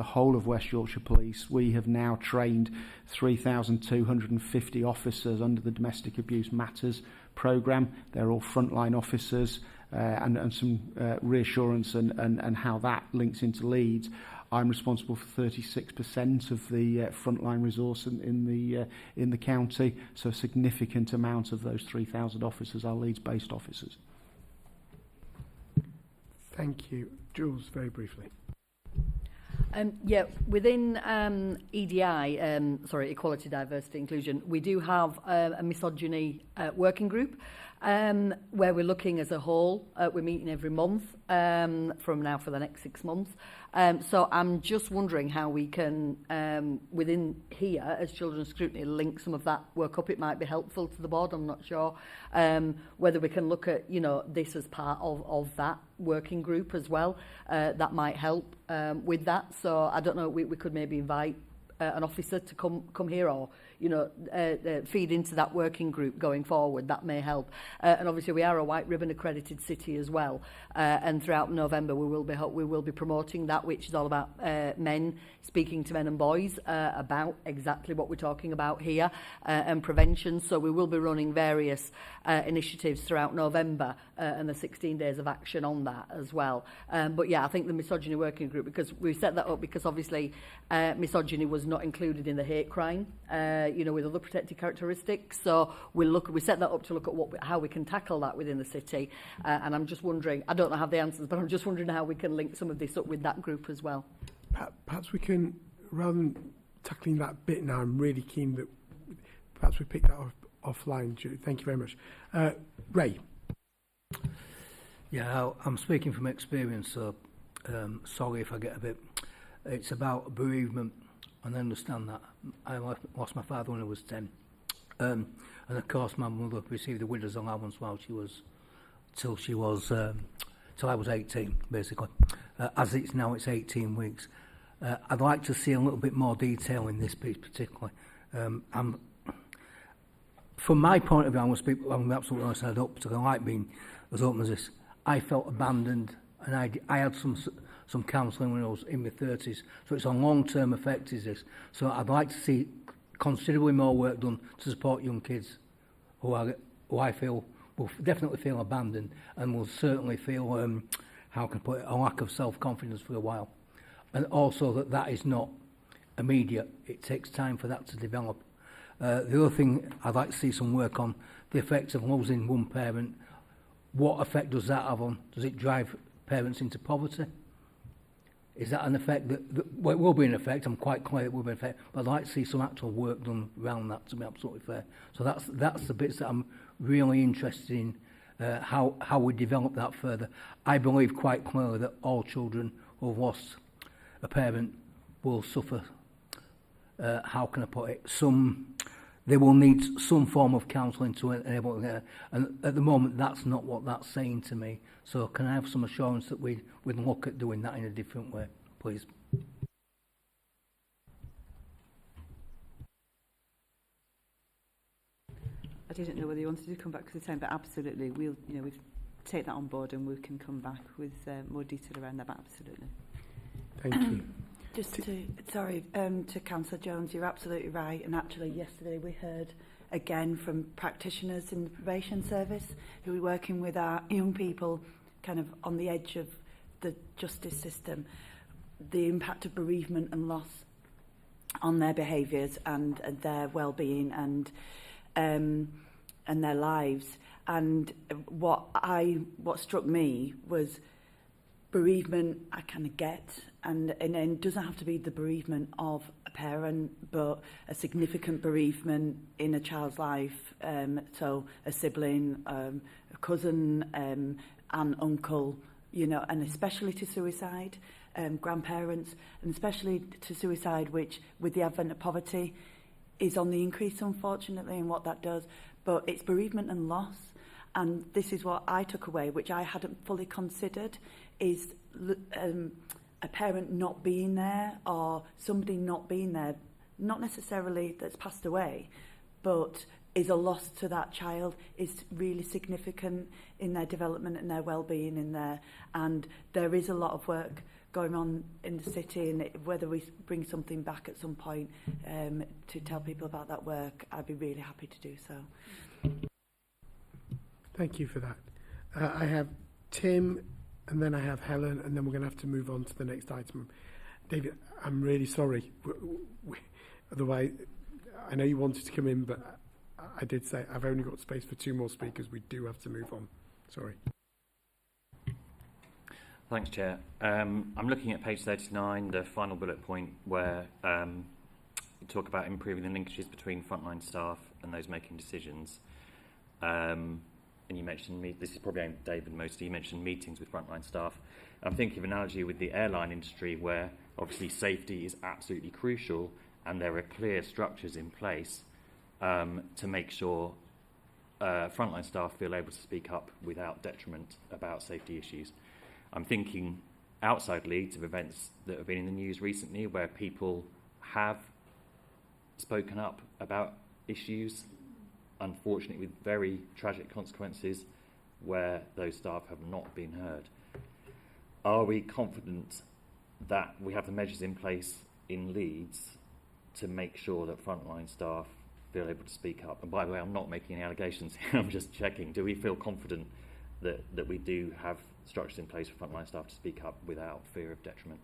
S13: whole of West Yorkshire Police, we have now trained 3,250 officers under the Domestic Abuse Matters programme. They're all frontline officers. And some reassurance and how that links into Leeds. I'm responsible for 36% of the frontline resource in the county, so a significant amount of those 3,000 officers are Leeds-based officers.
S1: Thank you. Jules, very briefly.
S3: Yeah, within EDI, Equality, Diversity, Inclusion, we do have a misogyny working group where we're looking as a whole. We're meeting every month from now for the next 6 months. So I'm just wondering how we can, within here, as Children's Scrutiny, link some of that work up. It might be helpful to the board, I'm not sure. Whether we can look at, you know, this as part of that working group as well. That might help with that. So I don't know, we could maybe invite an officer to come here, or you know, feed into that working group going forward. That may help. And obviously we are a white ribbon accredited city as well. And throughout November we will be promoting that, which is all about men speaking to men and boys about exactly what we're talking about here, and prevention. So we will be running various initiatives throughout November and the 16 days of action on that as well. But yeah, I think the misogyny working group, because we set that up because obviously misogyny was not included in the hate crime, you know, with other protected characteristics. So we set that up to look at how we can tackle that within the city. And I'm just wondering, I don't have the answers, but I'm just wondering how we can link some of this up with that group as well.
S1: Perhaps we can, rather than tackling that bit now, I'm really keen that perhaps we pick that up offline, Julie. Thank you very much. Ray.
S6: Yeah, I'm speaking from experience, so sorry if I get a bit... It's about bereavement, and I understand that. I lost my father when I was 10. And of course my mother received a widow's allowance till I was 18, basically. as it's now, it's 18 weeks. I'd like to see a little bit more detail in this piece particularly. From my point of view, I'm absolutely honest, I don't particularly like being as open as this. I felt abandoned, and I had some counselling when I was in my 30s, so it's a long-term effect, is this. So I'd like to see considerably more work done to support young kids who I feel will definitely feel abandoned and will certainly feel, how can I put it, a lack of self-confidence for a while. And also that is not immediate. It takes time for that to develop. The other thing, I'd like to see some work on the effects of losing one parent. What effect does that have on? Does it drive parents into poverty? Is that an effect well, it will be an effect, I'm quite clear it will be an effect, but I'd like to see some actual work done around that, to be absolutely fair. So that's the bits that I'm really interested in, how we develop that further. I believe quite clearly that all children who have lost a parent will suffer, how can I put it, they will need some form of counselling to enable them. And at the moment, that's not what that's saying to me. So can I have some assurance that we'd look at doing that in a different way, please?
S12: I didn't know whether you wanted to come back to the time, but absolutely, we'll take that on board and we can come back with more detail around that, but absolutely.
S1: Thank you.
S11: To Councillor Jones, you're absolutely right. And actually, yesterday we heard again from practitioners in the probation service who are working with our young people kind of on the edge of the justice system, the impact of bereavement and loss on their behaviours and their well-being and their lives. And what struck me was bereavement I kind of get, and it doesn't have to be the bereavement of a parent, but a significant bereavement in a child's life. So a sibling, a cousin, aunt, uncle, and especially to suicide, grandparents, and especially to suicide, which with the advent of poverty is on the increase, unfortunately, and what that does. But it's bereavement and loss. And this is what I took away, which I hadn't fully considered, is a parent not being there or somebody not being there, not necessarily that's passed away, but is a loss to that child, is really significant in their development and their well-being in there. And there is a lot of work going on in the city, and whether we bring something back at some point to tell people about that work, I'd be really happy to do so.
S1: Thank you for that. I have Tim, and then I have Helen, and then we're going to have to move on to the next item. David, I'm really sorry. Otherwise, I know you wanted to come in, but I did say I've only got space for 2 more speakers. We do have to move on. Sorry.
S4: Thanks, Chair. I'm looking at page 39, the final bullet point, where you talk about improving the linkages between frontline staff and those making decisions. And you mentioned, this is probably aimed at David mostly, you mentioned meetings with frontline staff. I'm thinking of an analogy with the airline industry where obviously safety is absolutely crucial and there are clear structures in place to make sure frontline staff feel able to speak up without detriment about safety issues. I'm thinking outside Leeds of events that have been in the news recently where people have spoken up about issues, unfortunately with very tragic consequences, where those staff have not been heard. Are we confident that we have the measures in place in Leeds to make sure that frontline staff feel able to speak up? And by the way, I'm not making any allegations here, I'm just checking. Do we feel confident that we do have structures in place for frontline staff to speak up without fear of detriment?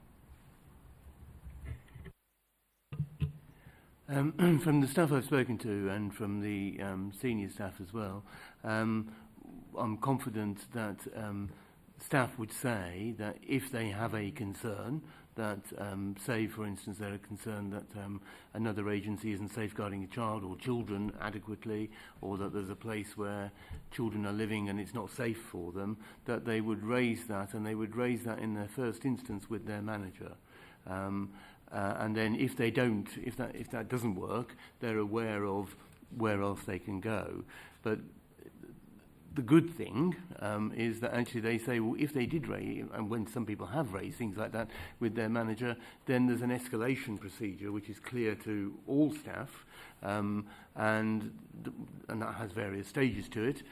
S5: From the staff I've spoken to and from the senior staff as well, I'm confident that staff would say that if they have a concern, that say for instance they're concerned that another agency isn't safeguarding a child or children adequately, or that there's a place where children are living and it's not safe for them, that they would raise that, and they would raise that in their first instance with their manager. And then if that doesn't work, they're aware of where else they can go. But the good thing is that actually they say, well, if they did raise, and when some people have raised things like that with their manager, then there's an escalation procedure which is clear to all staff, and that has various stages to it.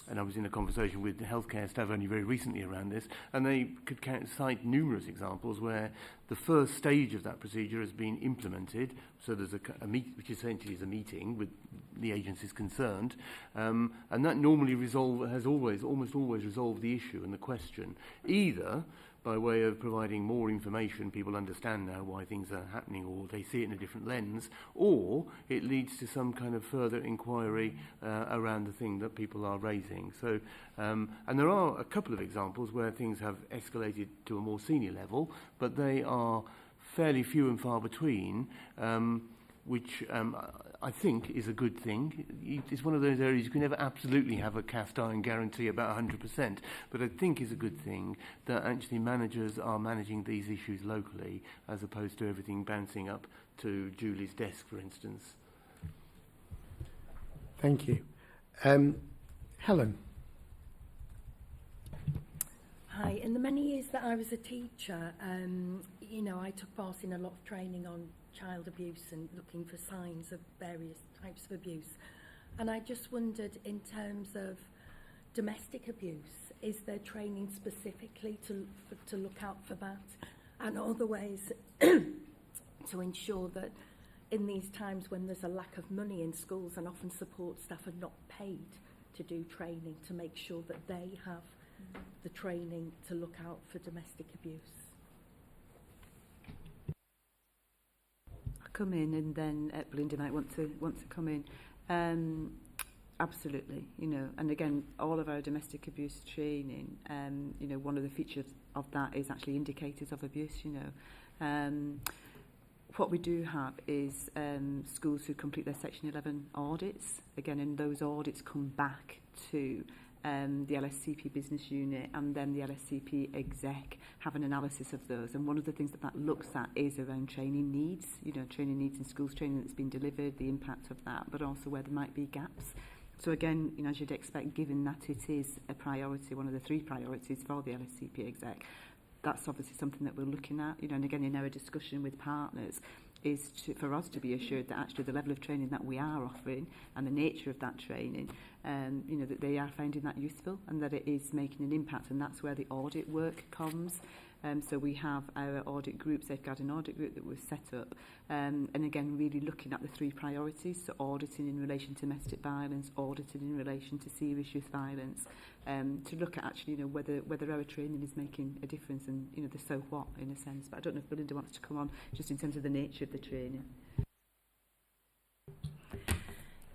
S5: And I was in a conversation with the healthcare staff only very recently around this, and they could cite numerous examples where the first stage of that procedure has been implemented. So there's a meet, which essentially is a meeting with the agencies concerned, and that normally almost always resolved the issue and the question, either by way of providing more information, people understand now why things are happening, or they see it in a different lens, or it leads to some kind of further inquiry around the thing that people are raising. So, and there are a couple of examples where things have escalated to a more senior level, but they are fairly few and far between, which I think is a good thing. It's one of those areas you can never absolutely have a cast iron guarantee about 100%, but I think is a good thing that actually managers are managing these issues locally as opposed to everything bouncing up to Julie's desk, for instance.
S1: Thank you. Helen.
S10: Hi. In the many years that I was a teacher, I took part in a lot of training on child abuse and looking for signs of various types of abuse. And I just wondered, in terms of domestic abuse, is there training specifically to look out for that, and other ways to ensure that in these times when there's a lack of money in schools and often support staff are not paid to do training, to make sure that they have the training to look out for domestic abuse?
S12: Come in, and then Belinda might want to come in. Absolutely, and again, all of our domestic abuse training, one of the features of that is actually indicators of abuse. What we do have is schools who complete their Section 11 audits, again, and those audits come back to the LSCP business unit, and then the LSCP exec have an analysis of those. And one of the things that looks at is around training needs, training needs in schools, training that's been delivered, the impact of that, but also where there might be gaps. So again, as you'd expect, given that it is a priority, one of the 3 priorities for the LSCP exec, that's obviously something that we're looking at, and again, in our discussion with partners, is for us to be assured that actually the level of training that we are offering and the nature of that training, that they are finding that useful and that it is making an impact, and that's where the audit work comes. So we have our audit group, safeguarding audit group, that was set up, and again, really looking at the 3 priorities, so auditing in relation to domestic violence, auditing in relation to serious youth violence, to look at actually, whether our training is making a difference, and the so what, in a sense. But I don't know if Belinda wants to come on just in terms of the nature of the training.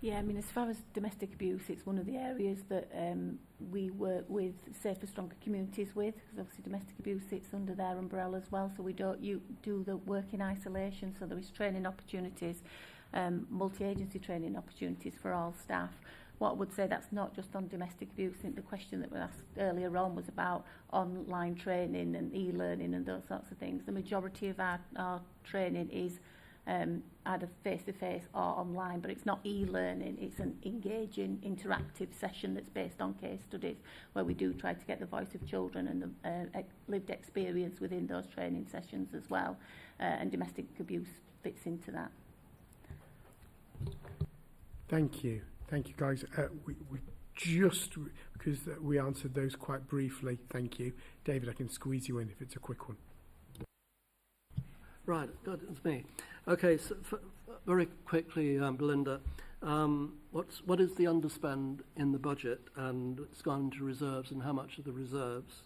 S15: Yeah, as far as domestic abuse, it's one of the areas that we work with Safer Stronger Communities with, because obviously domestic abuse sits under their umbrella as well, so we don't do the work in isolation, so there is training opportunities, multi-agency training opportunities for all staff. What I would say, that's not just on domestic abuse. I think the question that was asked earlier on was about online training and e-learning and those sorts of things. The majority of our training is either face-to-face or online, but it's not e-learning, it's an engaging, interactive session that's based on case studies, where we do try to get the voice of children and the lived experience within those training sessions as well, and domestic abuse fits into that.
S1: Thank you, guys. We just, because we answered those quite briefly, thank you. David, I can squeeze you in if it's a quick one.
S7: Right, good, it's me. Okay, so very quickly, Belinda, what is the underspend in the budget, and it's gone into reserves, and how much of the reserves?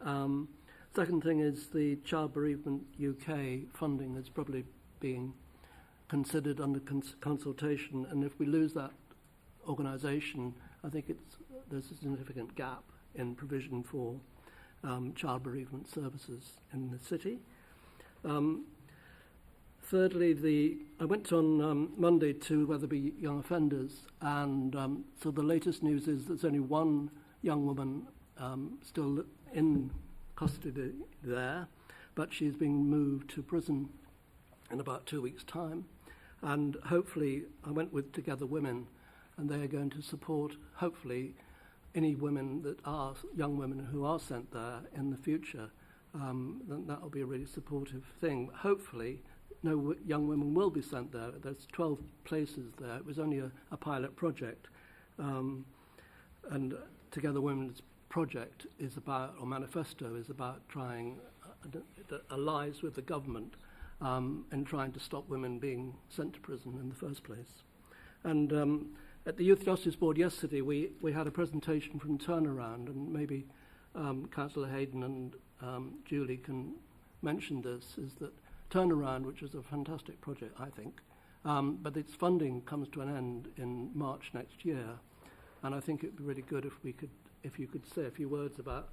S7: Second thing is the Child Bereavement UK funding is probably being considered under consultation, and if we lose that organisation, I think there's a significant gap in provision for child bereavement services in the city. Thirdly, I went on Monday to Wetherby Young Offenders, and so the latest news is there's only one young woman still in custody there, but she's being moved to prison in about 2 weeks' time. And hopefully, I went with Together Women, and they are going to support, hopefully, any women that are young women who are sent there in the future. Then that will be a really supportive thing. Hopefully, no young women will be sent there. There's 12 places there. It was only a pilot project. And Together Women's project is about, or manifesto is about trying a lies with the government and trying to stop women being sent to prison in the first place. And at the Youth Justice Board yesterday, we had a presentation from Turnaround, and maybe Councillor Hayden and Julie can mention this, is that Turnaround, which is a fantastic project, I think, but its funding comes to an end in March next year. And I think it would be really good if you could say a few words about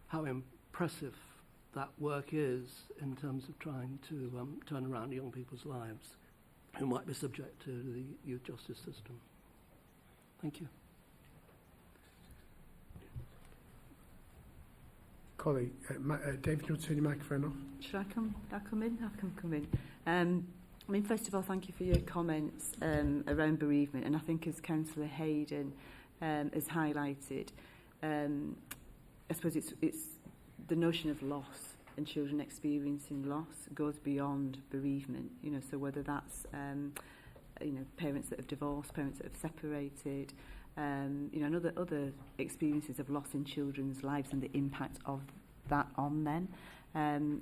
S7: how impressive that work is in terms of trying to turn around young people's lives who might be subject to the youth justice system. Thank you.
S1: Colleague, David, do you want to turn your microphone off?
S12: Should I come in? I can come in. I mean, first of all, thank you for your comments around bereavement. And I think as Councillor Hayden has highlighted, I suppose it's the notion of loss and children experiencing loss goes beyond bereavement. You know, so whether that's parents that have divorced, parents that have separated, and other experiences of loss in children's lives and the impact of that on them.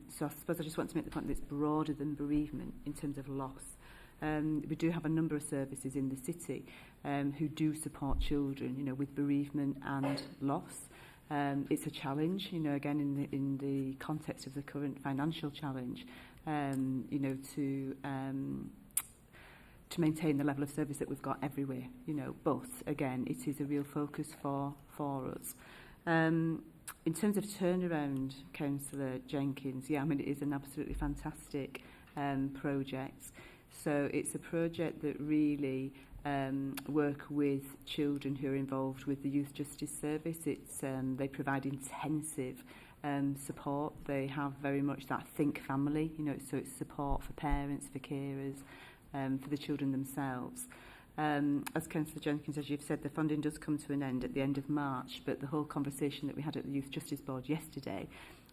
S12: So I suppose I just want to make the point that it's broader than bereavement in terms of loss. We do have a number of services in the city who do support children, with bereavement and loss. It's a challenge, again in the context of the current financial challenge, to maintain the level of service that we've got everywhere, but again, it is a real focus for us. In terms of Turnaround, Councillor Jenkins, yeah, I mean, it is an absolutely fantastic project. So it's a project that really work with children who are involved with the Youth Justice Service. They provide intensive support. They have very much that think family, so it's support for parents, for carers, for the children themselves. As Councillor Jenkins, as you've said, the funding does come to an end at the end of March, but the whole conversation that we had at the Youth Justice Board yesterday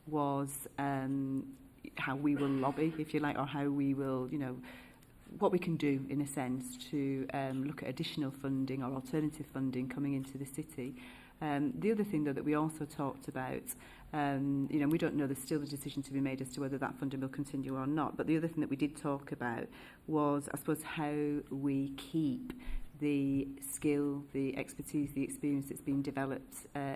S12: was how we will lobby, if you like, or how we will, what we can do, in a sense, to look at additional funding or alternative funding coming into the city. The other thing, though, that we also talked about, we don't know, there's still a decision to be made as to whether that funding will continue or not, but the other thing that we did talk about was, I suppose, how we keep the skill, the expertise, the experience that's been developed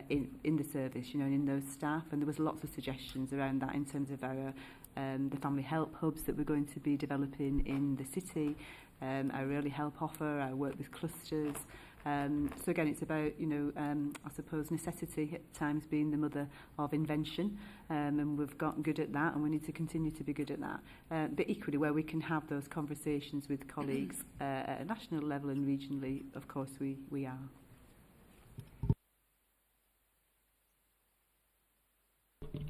S12: in the service, and in those staff. And there was lots of suggestions around that in terms of our the family help hubs that we're going to be developing in the city, our early help offer, our work with clusters. So again, it's about, I suppose necessity at times being the mother of invention, and we've gotten good at that, and we need to continue to be good at that. But equally, where we can have those conversations with colleagues at a national level and regionally, of course, we are.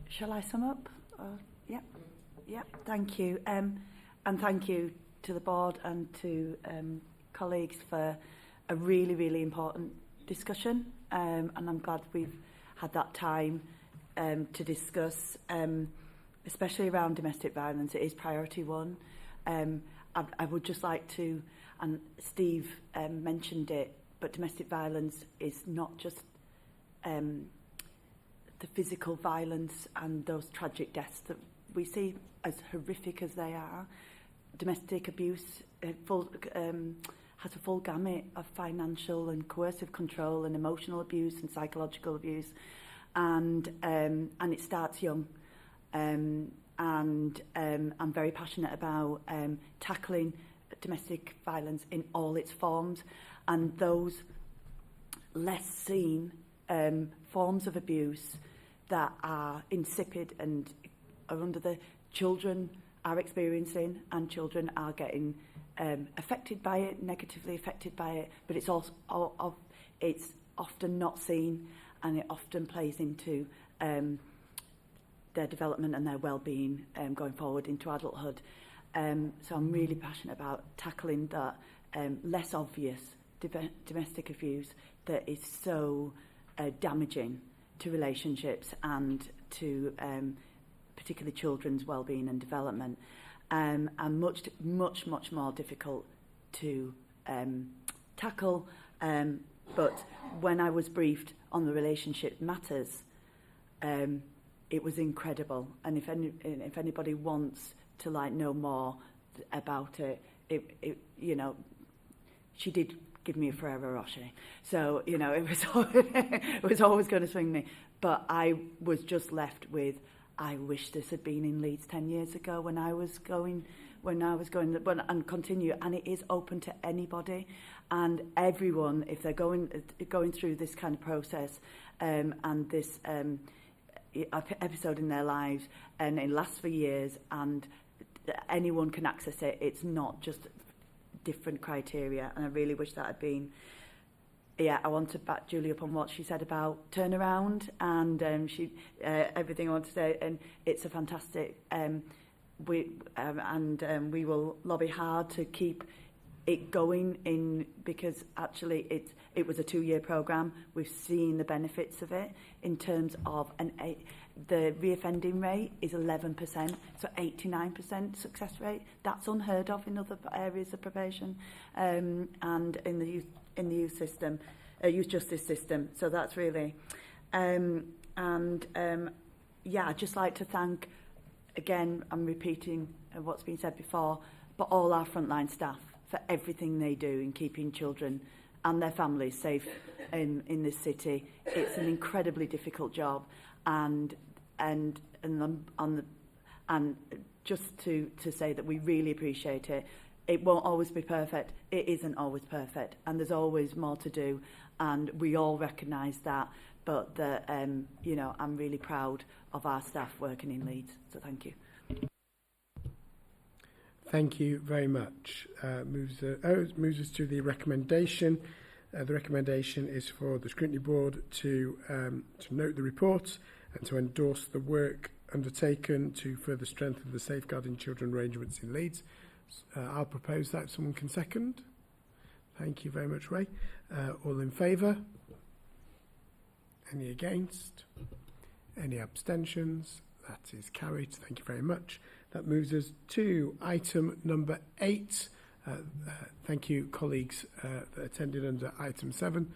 S11: Shall I sum up? Yeah, thank you. And thank you to the board and to colleagues for a really, really important discussion. And I'm glad we've had that time to discuss, especially around domestic violence. It is priority one. I would just like to, and Steve mentioned it, but domestic violence is not just the physical violence and those tragic deaths that we see, as horrific as they are. Domestic abuse has a full gamut of financial and coercive control and emotional abuse and psychological abuse, and it starts young. And I'm very passionate about tackling domestic violence in all its forms, and those less seen forms of abuse that are insipid and are under the children are experiencing, and children are getting affected by it, negatively affected by it, but it's also it's often not seen, and it often plays into their development and their well-being going forward into adulthood. So I'm really passionate about tackling that less obvious domestic abuse that is so damaging to relationships and to particularly children's well-being and development, and much more difficult to tackle. But when I was briefed on the relationship matters, it was incredible. And if anybody wants to know more about it, you know, she did give me a Ferrero Rocher. So, you know, it was always going to swing me. But I was just left with, I wish this had been in Leeds 10 years ago when I was going, and continue. And it is open to anybody and everyone, if they're going through this kind of process and this episode in their lives, and it lasts for years, and anyone can access it. It's not just different criteria, and I really wish that had been. Yeah, I want to back Julie up on what she said about turnaround, and everything I want to say, and it's a fantastic. We will lobby hard to keep it going in, because actually it was a 2-year programme. We've seen the benefits of it in terms of the reoffending rate is 11%, so 89% success rate. That's unheard of in other areas of probation, and in the youth system, youth justice system. So that's really, yeah, I'd just like to thank, again, I'm repeating what's been said before, but all our frontline staff for everything they do in keeping children and their families safe in this city. It's an incredibly difficult job, and just to say that we really appreciate it. It won't always be perfect. It isn't always perfect, and there's always more to do, and we all recognise that. But you know, I'm really proud of our staff working in Leeds. So thank you.
S1: Thank you very much. Moves us to the recommendation. The recommendation is for the Scrutiny Board to note the report and to endorse the work undertaken to further strengthen the safeguarding children arrangements in Leeds. I'll propose that if someone can second. Thank you very much, Ray. All in favour? Any against? Any abstentions? That is carried. Thank you very much. That moves us to item number 8. Thank you, colleagues, that attended under item 7.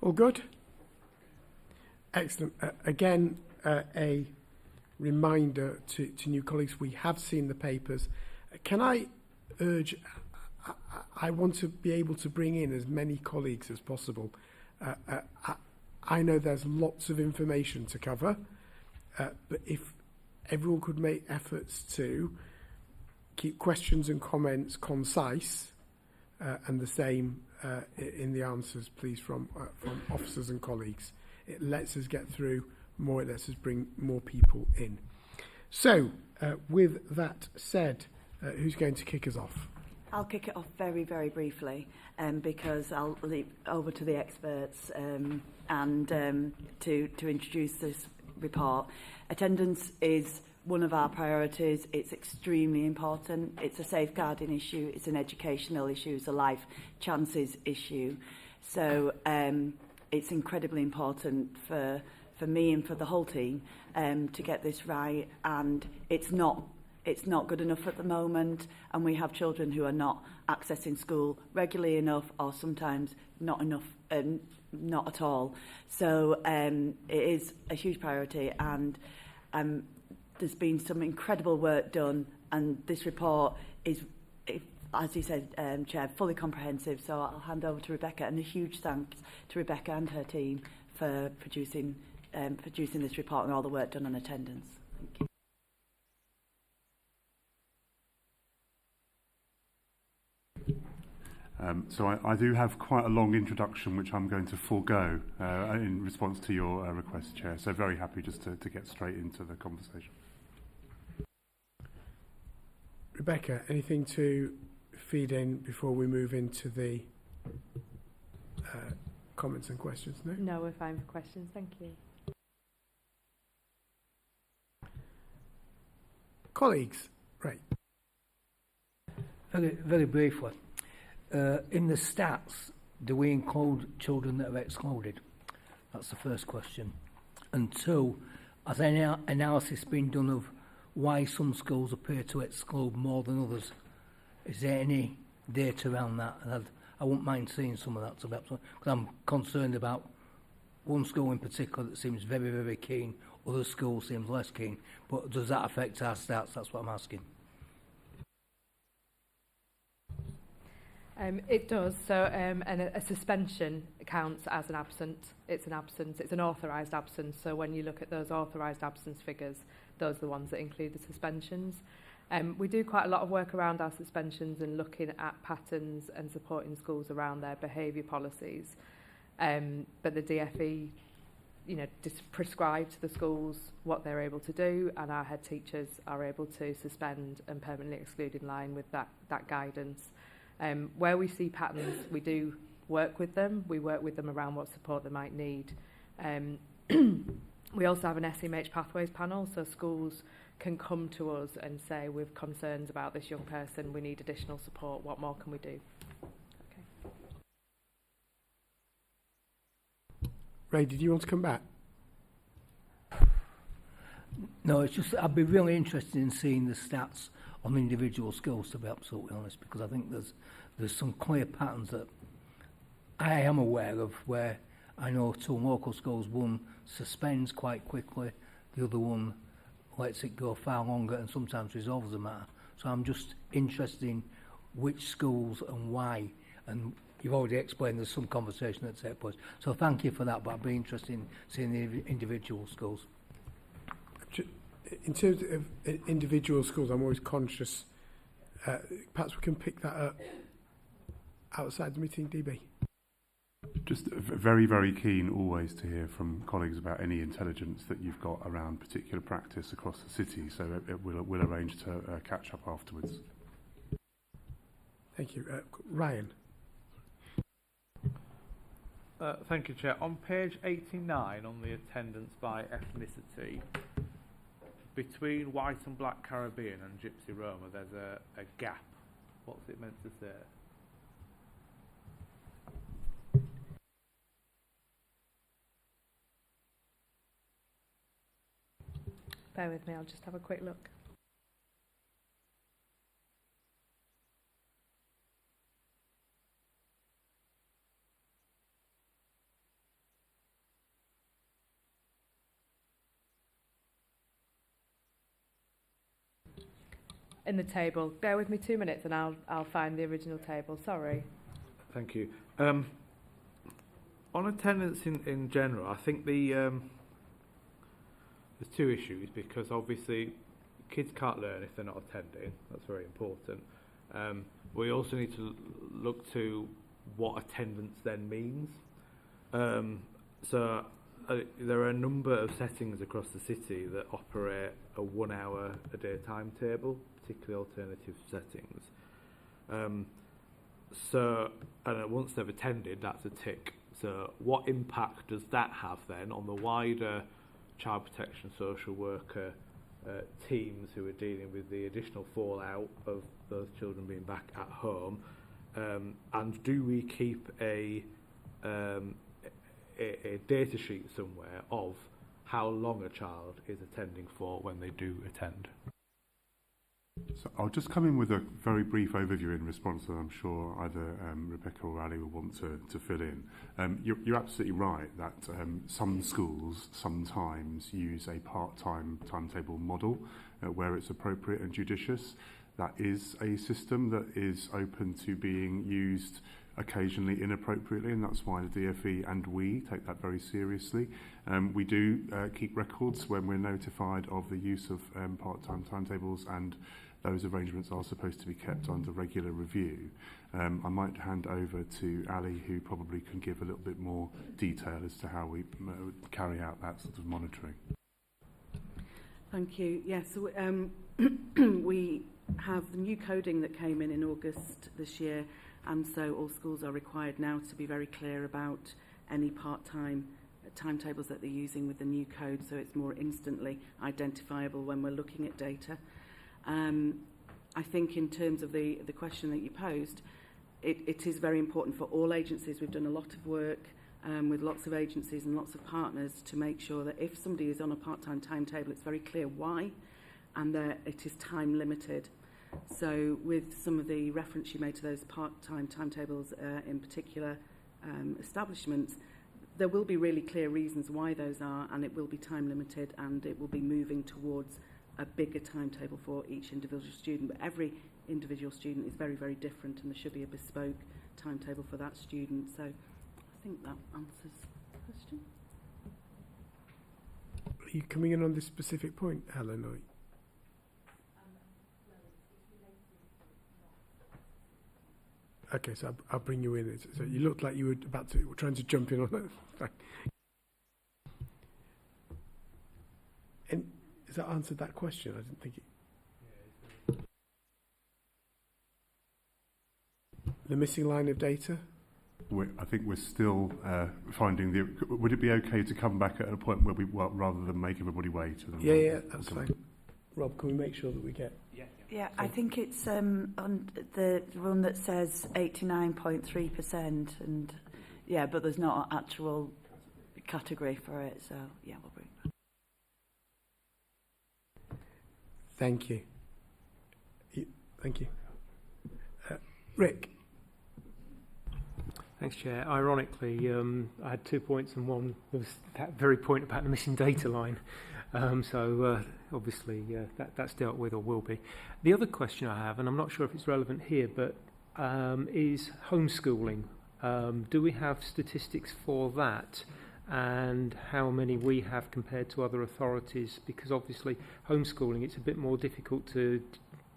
S1: All good? Excellent. Again, a reminder to new colleagues, we have seen the papers. Can I urge, I want to be able to bring in as many colleagues as possible. I know there's lots of information to cover, but if everyone could make efforts to keep questions and comments concise, and the same in the answers, please, from officers and colleagues. It lets us get through more, it lets us bring more people in. So, with that said, who's going to kick us off?
S11: I'll kick it off very, very briefly, because I'll leave over to the experts and to introduce this report. Attendance is one of our priorities. It's extremely important. It's a safeguarding issue. It's an educational issue. It's a life chances issue. So it's incredibly important for me and for the whole team to get this right. And it's not good enough at the moment. And we have children who are not accessing school regularly enough, or sometimes not enough, not at all. So it is a huge priority, and there's been some incredible work done, and this report is, as you said, Chair, fully comprehensive. So I'll hand over to Rebecca, and a huge thanks to Rebecca and her team for producing producing this report and all the work done on attendance. Thank you.
S9: So I do have quite a long introduction, which I'm going to forego in response to your request, Chair. So very happy just to get straight into the conversation.
S1: Rebecca, anything to feed in before we move into the comments and questions? No?
S22: No, we're fine for questions. Thank you.
S1: Colleagues, right.
S6: Very briefly. In the stats, do we include children that are excluded? That's the first question. And two, has any analysis been done of why some schools appear to exclude more than others? Is there any data around that? And I wouldn't mind seeing some of that, because I'm concerned about one school in particular that seems very, very keen, other schools seems less keen. But does that affect our stats? That's what I'm asking.
S22: It does. So a suspension counts as an absent. It's an absence. It's an authorised absence. So when you look at those authorised absence figures, those are the ones that include the suspensions. We do quite a lot of work around our suspensions and looking at patterns and supporting schools around their behaviour policies. But the DFE, prescribe to the schools what they're able to do, and our head teachers are able to suspend and permanently exclude in line with that guidance. Where we see patterns, we do work with them. We work with them around what support they might need. We also have an SMH Pathways panel, so schools can come to us and say, we've concerns about this young person, we need additional support, what more can we do? Okay.
S1: Ray, did you want to come back?
S6: No, it's just I'd be really interested in seeing the stats on individual schools, to be absolutely honest, because I think there's some clear patterns that I am aware of, where I know two local schools, one suspends quite quickly, the other one lets it go far longer and sometimes resolves the matter. So I'm just interested in which schools and why, and you've already explained there's some conversation that takes place. So thank you for that, but I'd be interested in seeing the individual schools.
S1: In terms of individual schools, I'm always conscious. Perhaps we can pick that up outside the meeting, DB.
S9: Just very, very keen always to hear from colleagues about any intelligence that you've got around particular practice across the city, so we'll arrange to catch up afterwards.
S1: Thank you. Ryan.
S18: Thank you, Chair. On page 89, on the attendance by ethnicity, between white and black Caribbean and Gypsy Roma, there's a gap. What's it meant to say?
S22: Bear with me, I'll just have a quick look. In the table. Bear with me 2 minutes and I'll find the original table. Sorry.
S18: Thank you. On attendance in general, I think there's two issues, because obviously kids can't learn if they're not attending. That's very important. We also need to look to what attendance then means. So there are a number of settings across the city that operate a 1 hour a day timetable, particularly alternative settings. And once they've attended, that's a tick. So what impact does that have then on the wider child protection social worker teams who are dealing with the additional fallout of those children being back at home? And do we keep a data sheet somewhere of how long a child is attending for when they do attend?
S9: So I'll just come in with a very brief overview in response that I'm sure either Rebecca or Ali will want to fill in. You're absolutely right that some schools sometimes use a part-time timetable model where it's appropriate and judicious. That is a system that is open to being used occasionally inappropriately, and that's why the DFE and we take that very seriously. We do keep records when we're notified of the use of part-time timetables, and those arrangements are supposed to be kept under regular review. I might hand over to Ali, who probably can give a little bit more detail as to how we carry out that sort of monitoring.
S2: Thank you. Yes, so, we have the new coding that came in August this year, and so all schools are required now to be very clear about any part-time timetables that they're using with the new code, so it's more instantly identifiable when we're looking at data. I think in terms of the question that you posed, it is very important for all agencies. We've done a lot of work with lots of agencies and lots of partners to make sure that if somebody is on a part-time timetable, it's very clear why, and that it is time limited. So with some of the reference you made to those part-time timetables in particular establishments, there will be really clear reasons why those are, and it will be time limited, and it will be moving towards a bigger timetable for each individual student. But every individual student is very, very different, and there should be a bespoke timetable for that student. So I think that answers the question.
S1: Are you coming in on this specific point, Helen? Or? Okay, so I'll bring you in. So you looked like you were trying to jump in on that. And has that answered that question? I didn't think it. The missing line of data?
S9: I think we're still finding the. Would it be okay to come back at a point where rather than make everybody wait?
S1: Yeah, that's fine. Rob, can we make sure that we get?
S11: Yeah, I think it's on the one that says 89.3%, and yeah, but there's not an actual category for it, so yeah, we'll bring it back.
S1: Thank you. Thank you. Rick.
S19: Thanks, Chair. Ironically, I had 2 points, and one was that very point about the missing data line. Obviously, that's dealt with or will be. The other question I have, and I'm not sure if it's relevant here, but is homeschooling. Do we have statistics for that, and how many we have compared to other authorities? Because obviously, homeschooling, it's a bit more difficult to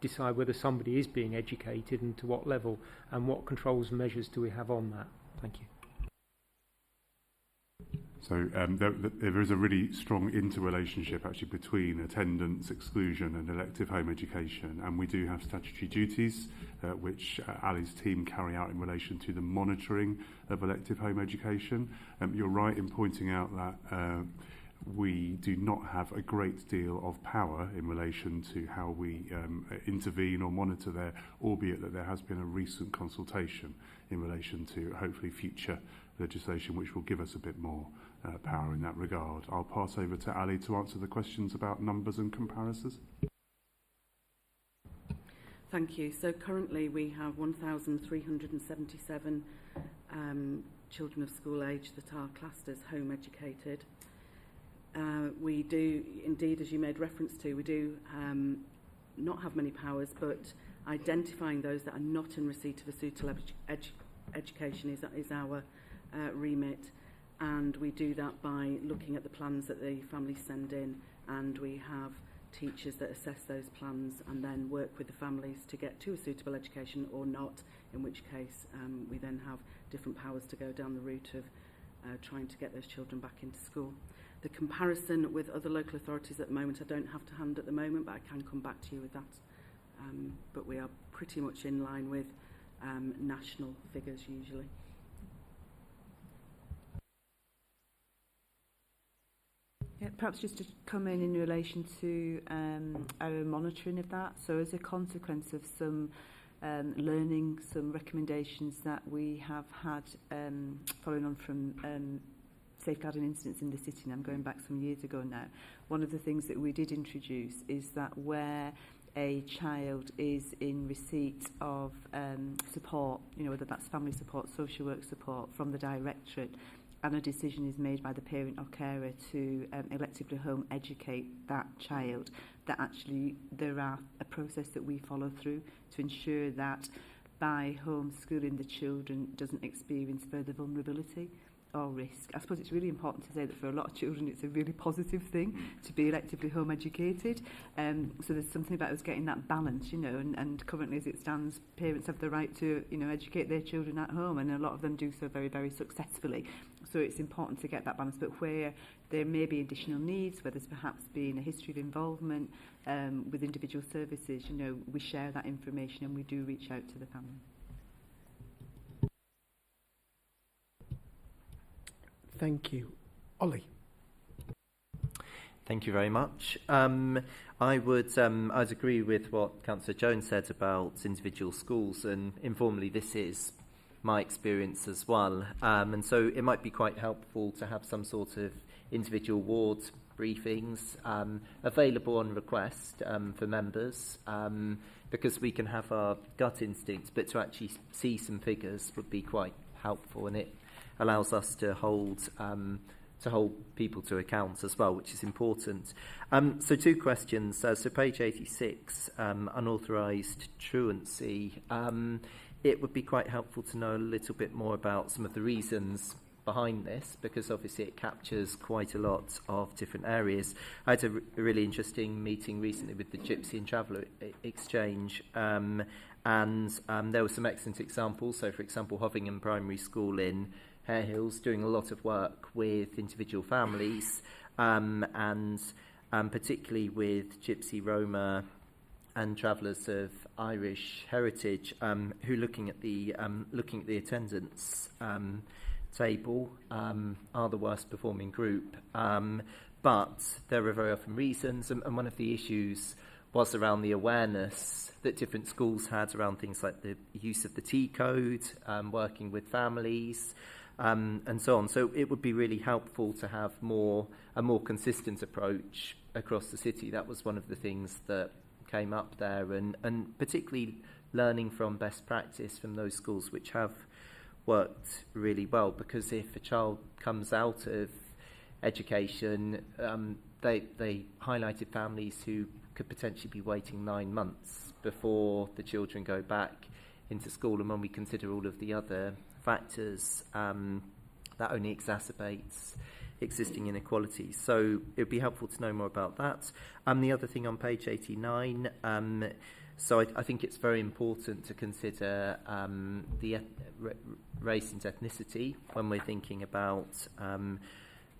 S19: decide whether somebody is being educated and to what level, and what controls and measures do we have on that? Thank you.
S9: So there is a really strong interrelationship actually between attendance, exclusion and elective home education, and we do have statutory duties which Ali's team carry out in relation to the monitoring of elective home education. You're right in pointing out that we do not have a great deal of power in relation to how we intervene or monitor there, albeit that there has been a recent consultation in relation to hopefully future legislation which will give us a bit more power in that regard. I'll pass over to Ali to answer the questions about numbers and comparisons.
S2: Thank you. So currently we have 1,377 children of school age that are classed as home educated. We do, indeed, as you made reference to, we do not have many powers, but identifying those that are not in receipt of a suitable education is our remit. And we do that by looking at the plans that the families send in, and we have teachers that assess those plans and then work with the families to get to a suitable education or not, in which case we then have different powers to go down the route of trying to get those children back into school. The comparison with other local authorities at the moment, I don't have to hand at the moment, but I can come back to you with that. But we are pretty much in line with national figures usually.
S12: Yeah, perhaps just to come in relation to our monitoring of that. So as a consequence of some learning, some recommendations that we have had following on from safeguarding incidents in the city, and I'm going back some years ago now, one of the things that we did introduce is that where a child is in receipt of support, you know, whether that's family support, social work support from the directorate, and a decision is made by the parent or carer to electively home educate that child, that actually there are a process that we follow through to ensure that by homeschooling the children doesn't experience further vulnerability or risk. I suppose it's really important to say that for a lot of children it's a really positive thing to be electively home educated. So there's something about us getting that balance, you know, and currently as it stands, parents have the right to, you know, educate their children at home, and a lot of them do so very, very successfully. So it's important to get that balance, but where there may be additional needs, where there's perhaps been a history of involvement with individual services, you know, we share that information and we do reach out to the family.
S1: Thank you. Ollie.
S8: Thank you very much. I'd agree with what Councillor Jones said about individual schools, and informally this is my experience as well. And so it might be quite helpful to have some sort of individual ward briefings available on request for members, because we can have our gut instincts, but to actually see some figures would be quite helpful, and it allows us to hold people to account as well, which is important. So 2 questions. So page 86, unauthorised truancy. It would be quite helpful to know a little bit more about some of the reasons behind this, because obviously it captures quite a lot of different areas. I had a really interesting meeting recently with the Gypsy and Traveller Exchange, and there were some excellent examples. So, for example, Hovingham Primary School in Hare Hills doing a lot of work with individual families, and particularly with Gypsy, Roma and travellers of Irish heritage, who looking at the attendance table are the worst performing group, but there are very often reasons, and one of the issues was around the awareness that different schools had around things like the use of the T code, working with families, and so on. So it would be really helpful to have a more consistent approach across the city. That was one of the things that came up there, and particularly learning from best practice from those schools which have worked really well, because if a child comes out of education, they highlighted families who could potentially be waiting 9 months before the children go back into school, and when we consider all of the other factors, that only exacerbates existing inequalities. So it would be helpful to know more about that. The other thing on page 89, so I think it's very important to consider the race and ethnicity when we're thinking about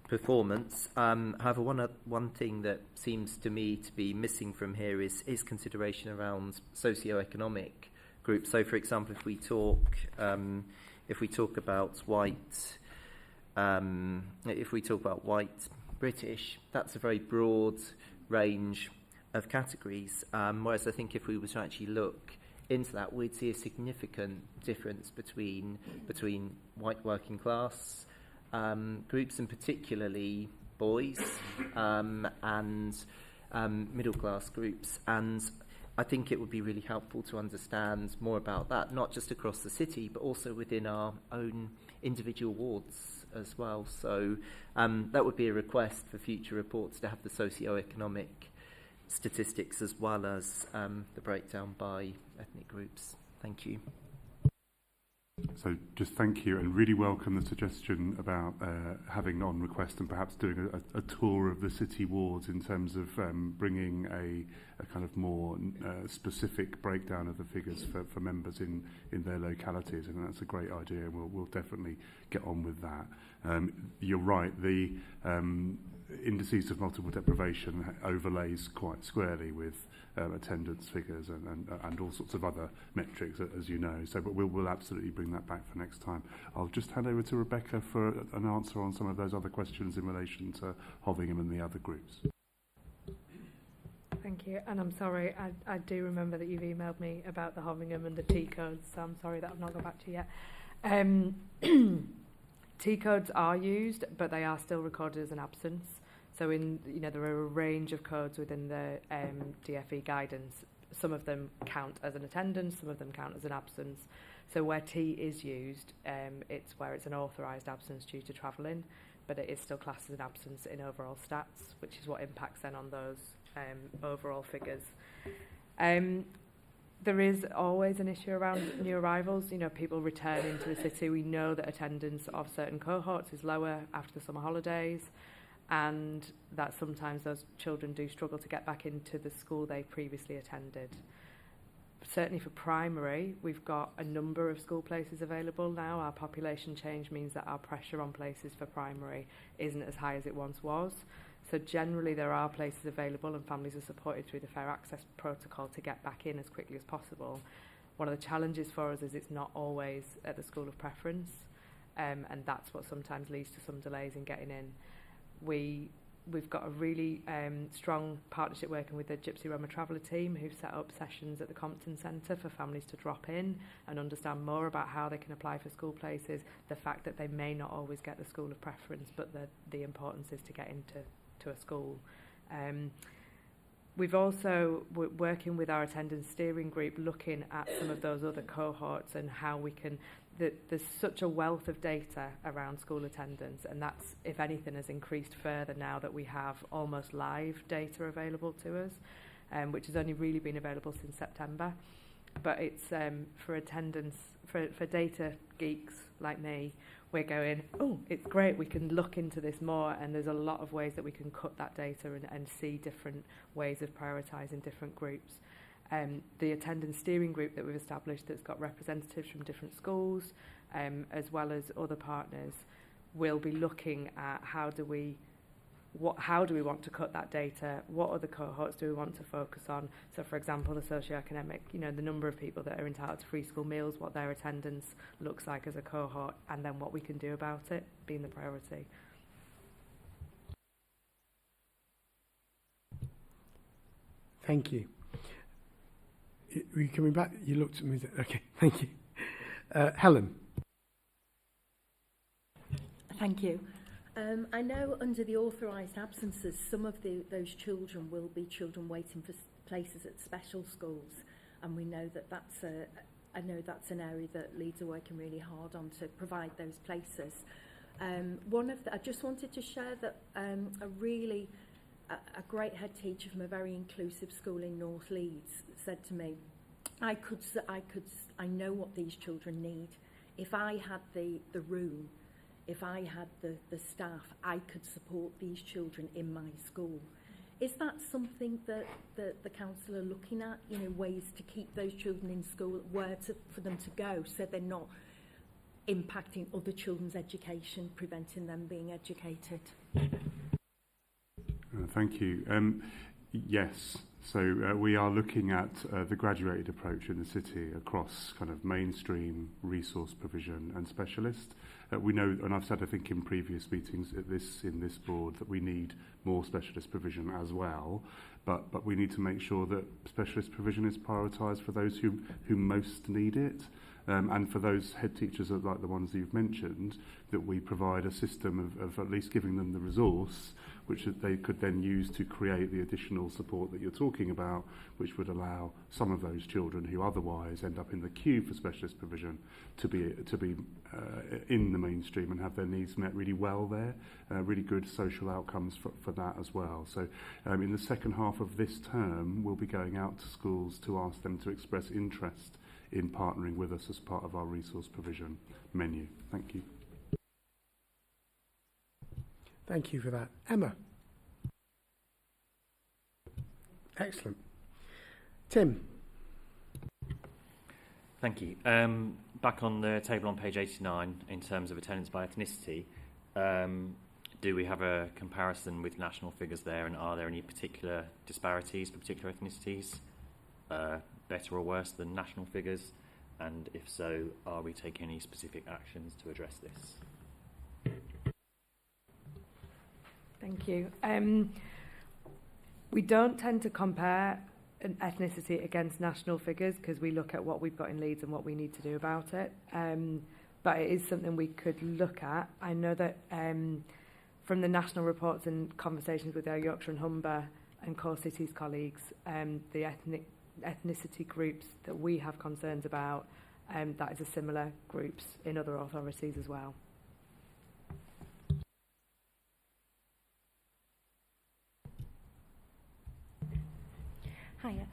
S8: performance. However, one thing that seems to me to be missing from here is consideration around socio-economic groups. So, for example, if we talk about white British, that's a very broad range of categories. Whereas I think if we were to actually look into that, we'd see a significant difference between white working class groups, and particularly boys, and middle class groups. And I think it would be really helpful to understand more about that, not just across the city, but also within our own individual wards as well. So that would be a request for future reports to have the socio-economic statistics as well as the breakdown by ethnic groups. Thank you.
S9: So just thank you, and really welcome the suggestion about having on request and perhaps doing a tour of the city wards in terms of bringing a kind of more specific breakdown of the figures for members in their localities. And that's a great idea, and we'll definitely get on with that. You're right, the indices of multiple deprivation overlays quite squarely with attendance figures and all sorts of other metrics, as you know. So, but we'll absolutely bring that back for next time. I'll just hand over to Rebecca for an answer on some of those other questions in relation to Hovingham and the other groups.
S22: Thank you, and I'm sorry, I do remember that you've emailed me about the Hovingham and the T codes, so I'm sorry that I've not got back to you yet. T codes are used, but they are still recorded as an absence. So there are a range of codes within the DFE guidance. Some of them count as an attendance, some of them count as an absence. So where T is used, it's where it's an authorised absence due to travelling, but it is still classed as an absence in overall stats, which is what impacts then on those overall figures. There is always an issue around new arrivals. You know, people returning to the city. We know that attendance of certain cohorts is lower after the summer holidays, and that sometimes those children do struggle to get back into the school they previously attended. Certainly for primary, we've got a number of school places available now. Our population change means that our pressure on places for primary isn't as high as it once was. So generally there are places available and families are supported through the Fair Access Protocol to get back in as quickly as possible. One of the challenges for us is it's not always at the school of preference, and that's what sometimes leads to some delays in getting in. We've got a really strong partnership working with the Gypsy Roma Traveller team, who've set up sessions at the Compton Centre for families to drop in and understand more about how they can apply for school places, the fact that they may not always get the school of preference, but the importance is to get into a school. We've also working with our attendance steering group, looking at some of those other cohorts and how we can. There's such a wealth of data around school attendance, and that's, if anything, has increased further now that we have almost live data available to us, which has only really been available since September. But it's for attendance, for data geeks like me, we're going, oh, it's great, we can look into this more, and there's a lot of ways that we can cut that data and see different ways of prioritising different groups. The attendance steering group that we've established that's got representatives from different schools, as well as other partners, will be looking at how do we want to cut that data, what other cohorts do we want to focus on. So for example, the socioeconomic, the number of people that are entitled to free school meals, what their attendance looks like as a cohort, and then what we can do about it being the priority.
S1: Thank you. Were you coming back? You looked at me. Okay, thank you. Helen.
S10: Thank you. I know under the authorised absences, some of those children will be children waiting for places at special schools, and we know that that's an area that Leeds are working really hard on to provide those places. I just wanted to share that a great head teacher from a very inclusive school in North Leeds said to me, I know what these children need. If I had the room, if I had the staff, I could support these children in my school. Is that something that the council are looking at, ways to keep those children in school, for them to go, so they're not impacting other children's education, preventing them being educated?
S9: Thank you. Yes, so we are looking at the graduated approach in the city across kind of mainstream resource provision and specialist. We know, and I've said I think in previous meetings in this board, that we need more specialist provision as well, but we need to make sure that specialist provision is prioritised for those who most need it. And for those head teachers like the ones that you've mentioned, that we provide a system of at least giving them the resource which they could then use to create the additional support that you're talking about, which would allow some of those children who otherwise end up in the queue for specialist provision to be in the mainstream and have their needs met really well there. Really good social outcomes for that as well. So in the second half of this term, we'll be going out to schools to ask them to express interest in partnering with us as part of our resource provision menu. Thank you.
S1: Thank you for that. Emma. Excellent. Tim.
S4: Thank you. Back on the table on page 89, in terms of attendance by ethnicity, do we have a comparison with national figures there, and are there any particular disparities for particular ethnicities? Better or worse than national figures, and if so, are we taking any specific actions to address this?
S22: Thank you. We don't tend to compare an ethnicity against national figures because we look at what we've got in Leeds and what we need to do about it. But it is something we could look at. I know that from the national reports and conversations with our Yorkshire and Humber and Core Cities colleagues, the ethnicity groups that we have concerns about, that is a similar groups in other authorities as well.
S16: Hiya.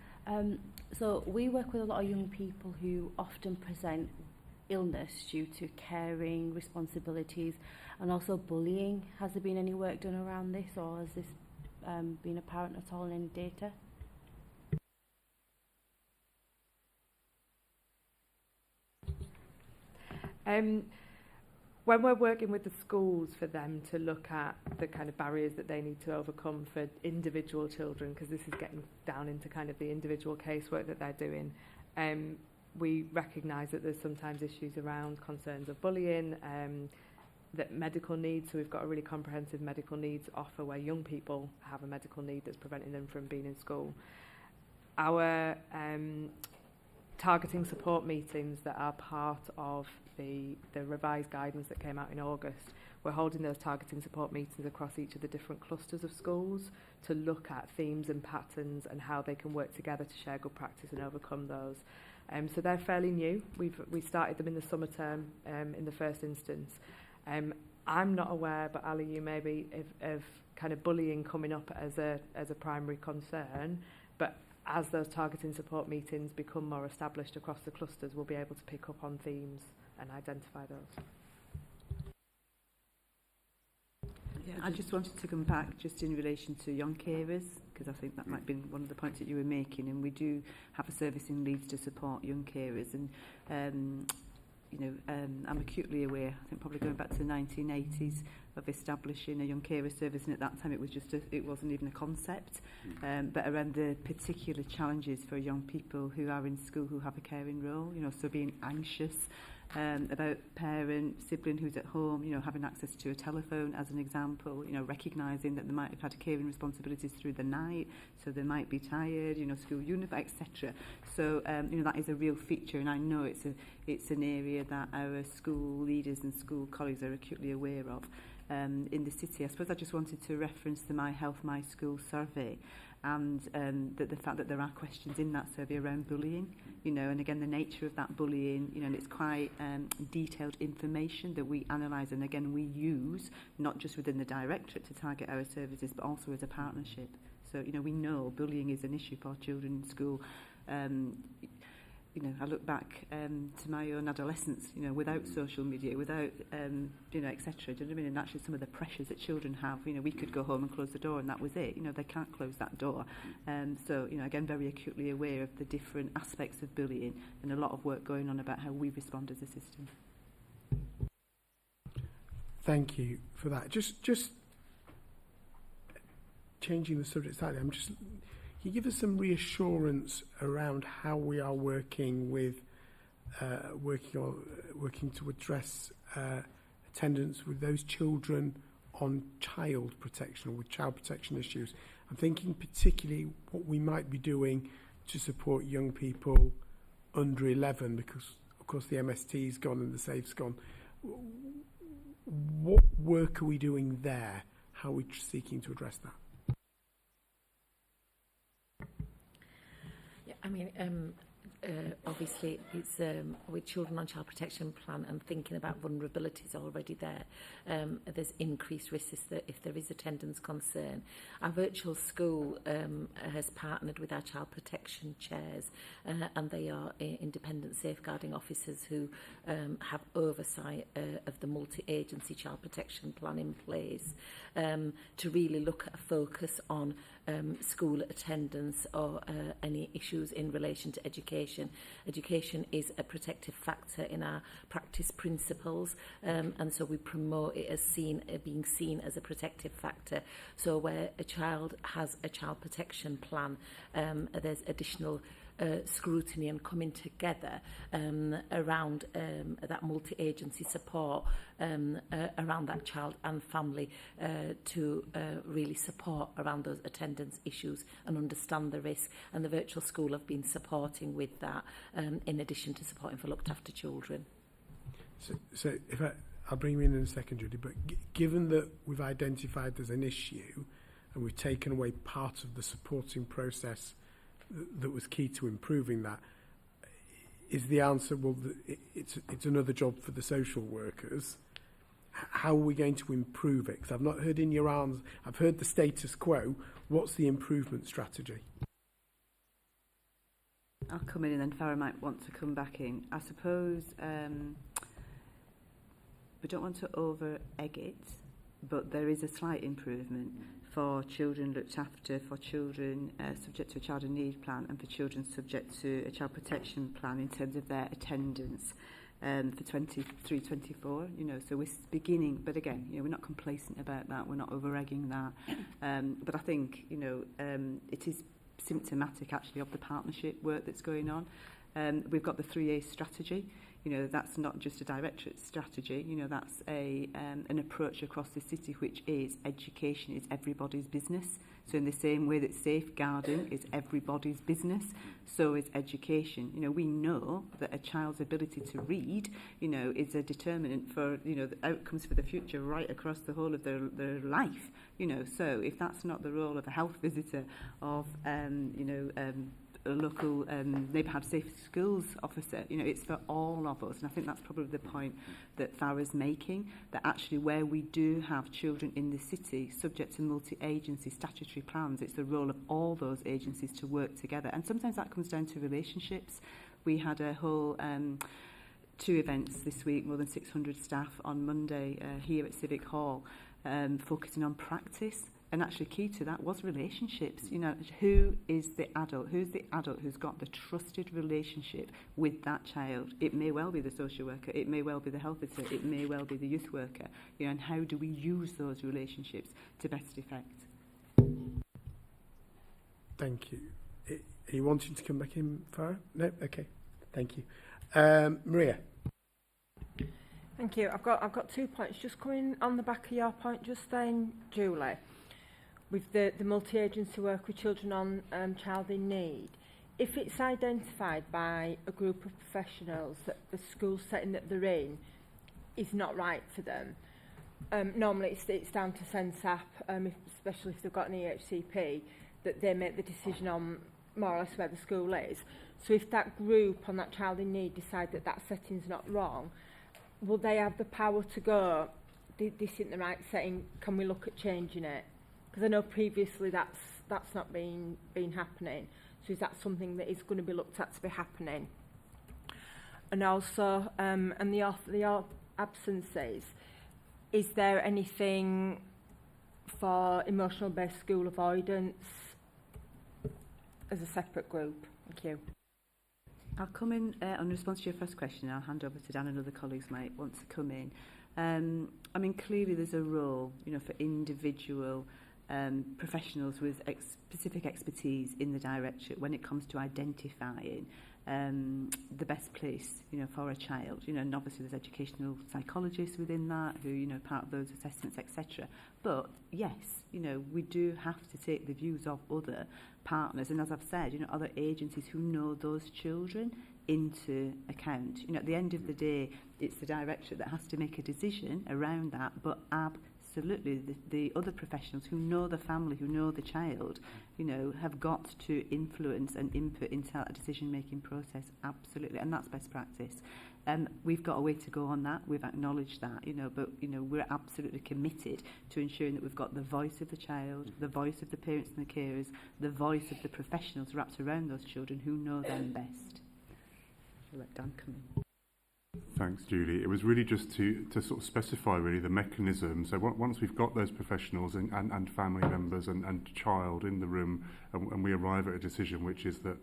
S15: So we work with a lot of young people who often present illness due to caring, responsibilities, and also bullying. Has there been any work done around this, or has this been apparent at all in any data?
S22: When we're working with the schools for them to look at the kind of barriers that they need to overcome for individual children, because this is getting down into kind of the individual casework that they're doing, we recognise that there's sometimes issues around concerns of bullying, that medical needs. So we've got a really comprehensive medical needs offer where young people have a medical need that's preventing them from being in school. Our targeting support meetings that are part of the revised guidance that came out in August, we're holding those targeting support meetings across each of the different clusters of schools to look at themes and patterns and how they can work together to share good practice and overcome those. So they're fairly new. We started them in the summer term in the first instance. I'm not aware, but Ali, you may be, of kind of bullying coming up as a primary concern, but as those targeting support meetings become more established across the clusters, we'll be able to pick up on themes and identify those.
S12: Yeah, I just wanted to come back just in relation to young carers, because I think that might be one of the points that you were making, and we do have a service in Leeds to support young carers, and I'm acutely aware, I think probably going back to the 1980s, of establishing a young carer service, and at that time it wasn't even a concept, but around the particular challenges for young people who are in school who have a caring role, so being anxious about parent, sibling who's at home, having access to a telephone as an example, recognising that they might have had caring responsibilities through the night, so they might be tired, school uniform, etc. So, that is a real feature, and I know it's an area that our school leaders and school colleagues are acutely aware of. In the city, I suppose I just wanted to reference the My Health, My School survey, and the fact that there are questions in that survey around bullying, and again the nature of that bullying, and it's quite detailed information that we analyse and again we use, not just within the directorate to target our services, but also as a partnership. So, we know bullying is an issue for children in school. I look back to my own adolescence, without social media, without, etc. Do you know what I mean? And actually some of the pressures that children have, we could go home and close the door and that was it. They can't close that door. So, again, very acutely aware of the different aspects of bullying and a lot of work going on about how we respond as a system.
S1: Thank you for that. Just changing the subject slightly, can you give us some reassurance around how we are working with working to address attendance with those children on child protection or with child protection issues? I'm thinking particularly what we might be doing to support young people under 11, because of course the MST's gone and the SAFE's gone. What work are we doing there? How are we seeking to address that?
S16: Obviously it's with children on child protection plan and thinking about vulnerabilities already there. There's increased risks if there is attendance concern. Our virtual school has partnered with our child protection chairs, and they are independent safeguarding officers who have oversight of the multi-agency child protection plan in place, to really look at a focus on school attendance or any issues in relation to education. Education is a protective factor in our practice principles, and so we promote it as being seen as a protective factor. So where a child has a child protection plan, there's additional scrutiny and coming together around that multi-agency support around that child and family to really support around those attendance issues and understand the risk. And the virtual school have been supporting with that in addition to supporting for looked after children.
S1: So if I'll bring you in a second, Judy, but given that we've identified there's an issue and we've taken away part of the supporting process that was key to improving that, is the answer, well, it's another job for the social workers? How are we going to improve it? Because I've not heard in your answer, I've heard the status quo. What's the improvement strategy?
S12: I'll come in and then Farah might want to come back in. I suppose we don't want to over-egg it, but there is a slight improvement for children looked after, for children subject to a child in need plan, and for children subject to a child protection plan in terms of their attendance for 23-24. You know, so we're beginning, but again, you know, we're not complacent about that. We're not over-egging that. But I think, you know, it is symptomatic actually of the partnership work that's going on. We've got the 3A strategy. You know, that's not just a directorate strategy. You know, that's an approach across the city, which is education is everybody's business. So in the same way that safeguarding is everybody's business, so is education. You know, we know that a child's ability to read, you know, is a determinant for, you know, the outcomes for the future right across the whole of their life. You know, so if that's not the role of a health visitor, of, a local neighbourhood safe schools officer, you know, it's for all of us. And I think that's probably the point that Farah's making, that actually where we do have children in the city subject to multi-agency statutory plans, it's the role of all those agencies to work together. And sometimes that comes down to relationships. We had a whole 2 events this week, more than 600 staff on Monday here at Civic Hall, focusing on practice. And actually key to that was relationships. You know, who is the adult? Who's the adult who's got the trusted relationship with that child? It may well be the social worker. It may well be the health visitor. It may well be the youth worker. You know, and how do we use those relationships to best effect?
S1: Thank you. Are you wanting to come back in, Farah? No? Okay. Thank you. Maria.
S17: Thank you. I've got 2 points. Just coming on the back of your point just then, Julie. With the multi-agency work with children on child in need, if it's identified by a group of professionals that the school setting that they're in is not right for them, normally it's down to SENSAP, especially if they've got an EHCP, that they make the decision on more or less where the school is. So if that group on that child in need decide that that setting's not wrong, will they have the power to go, this isn't the right setting, can we look at changing it? Because I know previously that's not been happening. So is that something that is going to be looked at to be happening? And also, and the absences, is there anything for emotional-based school avoidance as a separate group? Thank you.
S12: I'll come in on response to your first question. I'll hand over to Dan and other colleagues might want to come in. I mean, clearly there's a role, you know, for individual professionals with specific expertise in the directorate when it comes to identifying the best place, you know, for a child. You know, and obviously there's educational psychologists within that who, you know, part of those assessments, etc. But yes, you know, we do have to take the views of other partners, and as I've said, you know, other agencies who know those children into account. You know, at the end of the day, it's the directorate that has to make a decision around that, but absolutely the other professionals who know the family, who know the child, you know, have got to influence and input into that decision-making process, absolutely, and that's best practice. We've got a way to go on that, we've acknowledged that, you know, but, you know, we're absolutely committed to ensuring that we've got the voice of the child, the voice of the parents and the carers, the voice of the professionals wrapped around those children who know them best. I'll let Dan come in.
S9: Thanks, Julie. It was really just to sort of specify really the mechanism. So once we've got those professionals and family members and child in the room, and we arrive at a decision which is that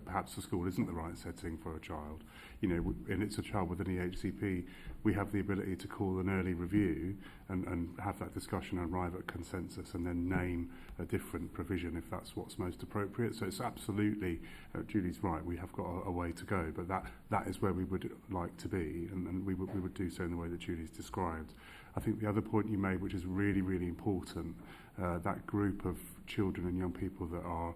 S9: perhaps the school isn't the right setting for a child, you know, and it's a child with an EHCP, we have the ability to call an early review and have that discussion and arrive at consensus and then name a different provision if that's what's most appropriate. So it's absolutely, Julie's right, we have got a way to go, but that is where we would like to be, and we would do so in the way that Julie's described. I think the other point you made, which is really, really important, that group of children and young people that are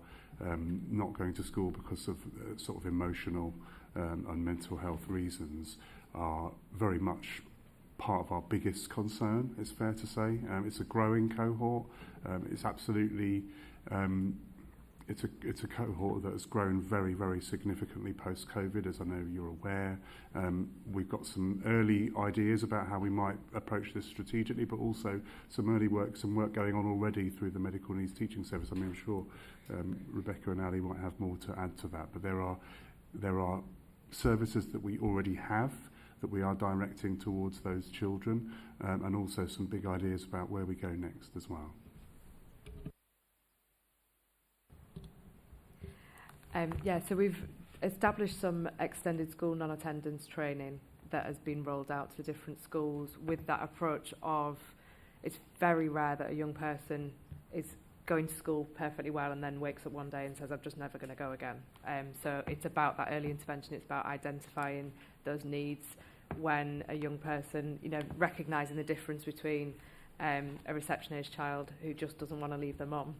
S9: not going to school because of sort of emotional and mental health reasons are very much part of our biggest concern, it's fair to say. It's a growing cohort. It's absolutely it's a cohort that has grown very, very significantly post-COVID, as I know you're aware. We've got some early ideas about how we might approach this strategically, but also some work going on already through the Medical Needs Teaching Service. I mean, I'm sure Rebecca and Ali might have more to add to that, but there are services that we already have that we are directing towards those children, and also some big ideas about where we go next as well.
S22: So we've established some extended school non-attendance training that has been rolled out to different schools with that approach of it's very rare that a young person is going to school perfectly well and then wakes up one day and says, I'm just never going to go again. So it's about that early intervention. It's about identifying those needs when a young person, recognising the difference between a reception-age child who just doesn't want to leave their mum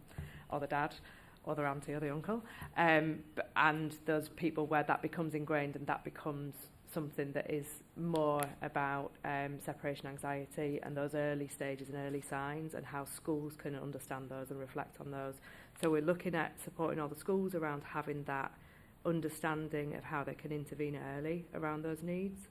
S22: or the dad or their auntie or the uncle, and those people where that becomes ingrained and that becomes something that is more about separation anxiety and those early stages and early signs and how schools can understand those and reflect on those. So we're looking at supporting all the schools around having that understanding of how they can intervene early around those needs.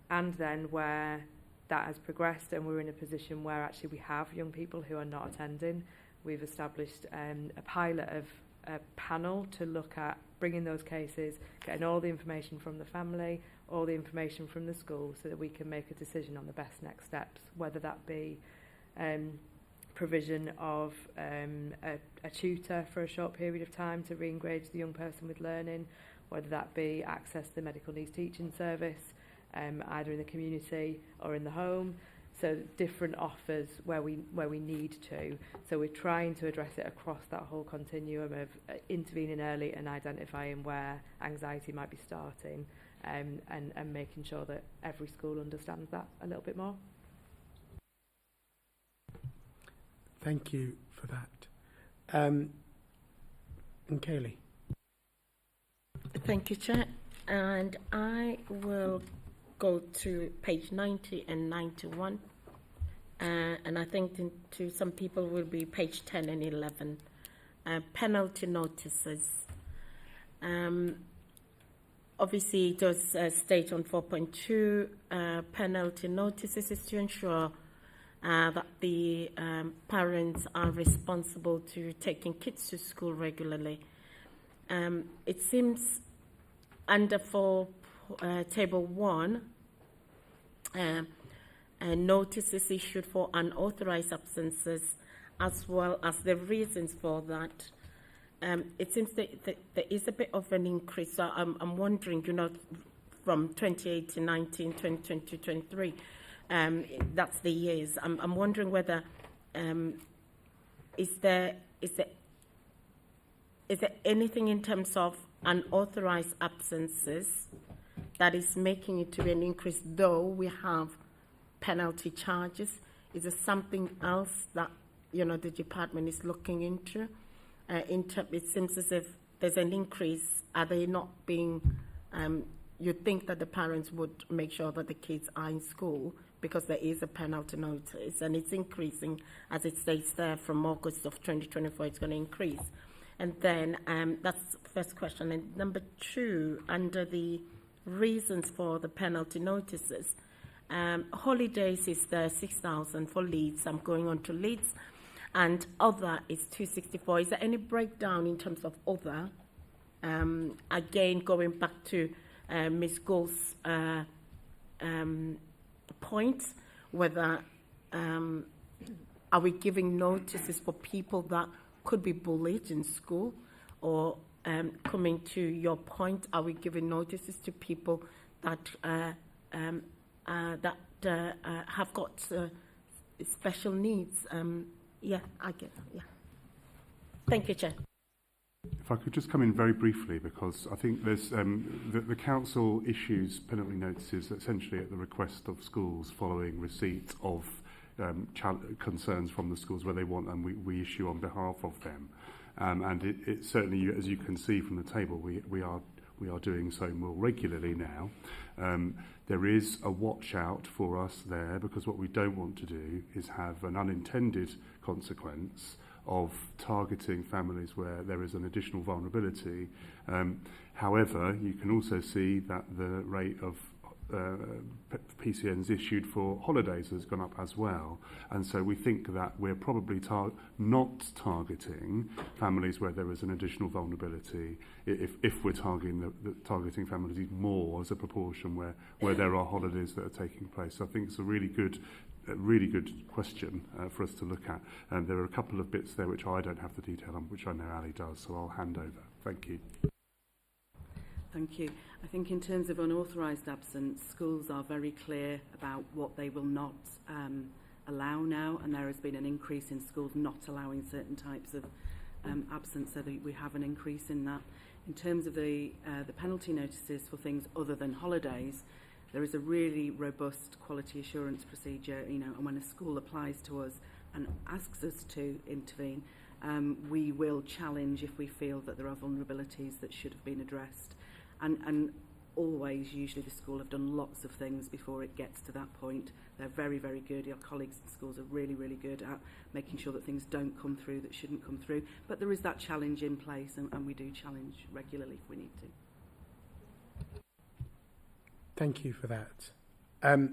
S22: And then where that has progressed and we're in a position where actually we have young people who are not attending, we've established a pilot of a panel to look at bringing those cases, getting all the information from the family, all the information from the school, so that we can make a decision on the best next steps, whether that be provision of a tutor for a short period of time to re-engage the young person with learning, whether that be access to the Medical Needs Teaching Service, either in the community or in the home. So different offers where we need to. So we're trying to address it across that whole continuum of intervening early and identifying where anxiety might be starting, and making sure that every school understands that a little bit more.
S1: Thank you for that. And Kaylee.
S20: Thank you, Chair. And I will go to page 90 and 91. And I think to some people will be page 10 and 11. Penalty notices. Obviously, it does state on 4.2, penalty notices is to ensure that the parents are responsible to taking kids to school regularly. It seems under table 1, notices issued for unauthorized absences, as well as the reasons for that. It seems that there is a bit of an increase. So I'm wondering, from 2018, 19, 2020, 23, that's the years. I'm wondering whether is there anything in terms of unauthorized absences that is making it to be an increase, though we have penalty charges? Is there something else that the department is looking into? It seems as if there's an increase. Are they not being? You'd think that the parents would make sure that the kids are in school because there is a penalty notice, and it's increasing as it states there from August of 2024. It's going to increase, and then that's the first question. And number 2, under the reasons for the penalty notices. Holidays is the 6,000 for Leeds. I'm going on to Leeds. And other is 264. Is there any breakdown in terms of other? Again, going back to Ms. Gould's point, whether are we giving notices for people that could be bullied in school, or coming to your point, are we giving notices to people that have got special needs? Yeah, I get that. Yeah. Thank you, Chair.
S9: If I could just come in very briefly, because I think there's the council issues penalty notices essentially at the request of schools following receipt of concerns from the schools where they want, and we issue on behalf of them. And it certainly, as you can see from the table, we are doing so more regularly now. There is a watch out for us there, because what we don't want to do is have an unintended consequence of targeting families where there is an additional vulnerability. However, you can also see that the rate of PCNs issued for holidays has gone up as well, and so we think that we're probably not targeting families where there is an additional vulnerability if we're targeting families more as a proportion where there are holidays that are taking place. So I think it's a really good question for us to look at, and there are a couple of bits there which I don't have the detail on, which I know Ali does, so I'll hand over. Thank you.
S2: Thank you. I think in terms of unauthorised absence, schools are very clear about what they will not allow now, and there has been an increase in schools not allowing certain types of absence, so that we have an increase in that. In terms of the penalty notices for things other than holidays, there is a really robust quality assurance procedure, and when a school applies to us and asks us to intervene, we will challenge if we feel that there are vulnerabilities that should have been addressed. And always, usually the school have done lots of things before it gets to that point. They're very, very good. Our colleagues in schools are really, really good at making sure that things don't come through that shouldn't come through. But there is that challenge in place, and we do challenge regularly if we need to.
S1: Thank you for that. I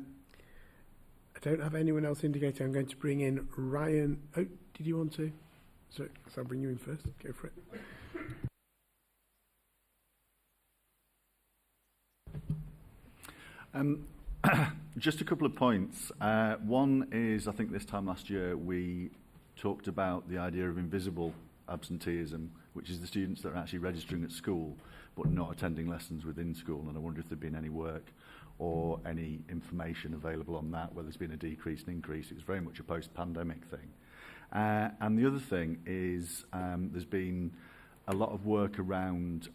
S1: don't have anyone else indicating. I'm going to bring in Ryan. Oh, did you want to? So I'll bring you in first. Go for it.
S14: Just a couple of points. One is, I think this time last year we talked about the idea of invisible absenteeism, which is the students that are actually registering at school but not attending lessons within school, and I wonder if there'd been any work or any information available on that, whether there's been a decrease and increase. It was very much a post-pandemic thing. And the other thing is there's been a lot of work around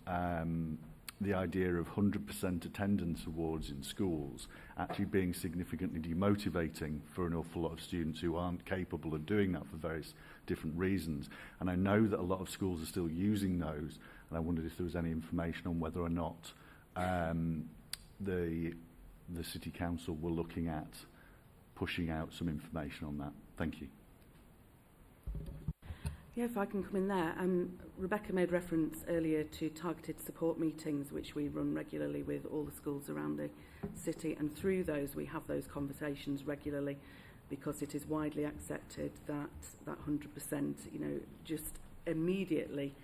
S14: the idea of 100% attendance awards in schools actually being significantly demotivating for an awful lot of students who aren't capable of doing that for various different reasons. And I know that a lot of schools are still using those, and I wondered if there was any information on whether or not the City Council were looking at pushing out some information on that. Thank you.
S2: Yeah, if I can come in there. Rebecca made reference earlier to targeted support meetings, which we run regularly with all the schools around the city, and through those we have those conversations regularly, because it is widely accepted that that 100%, just immediately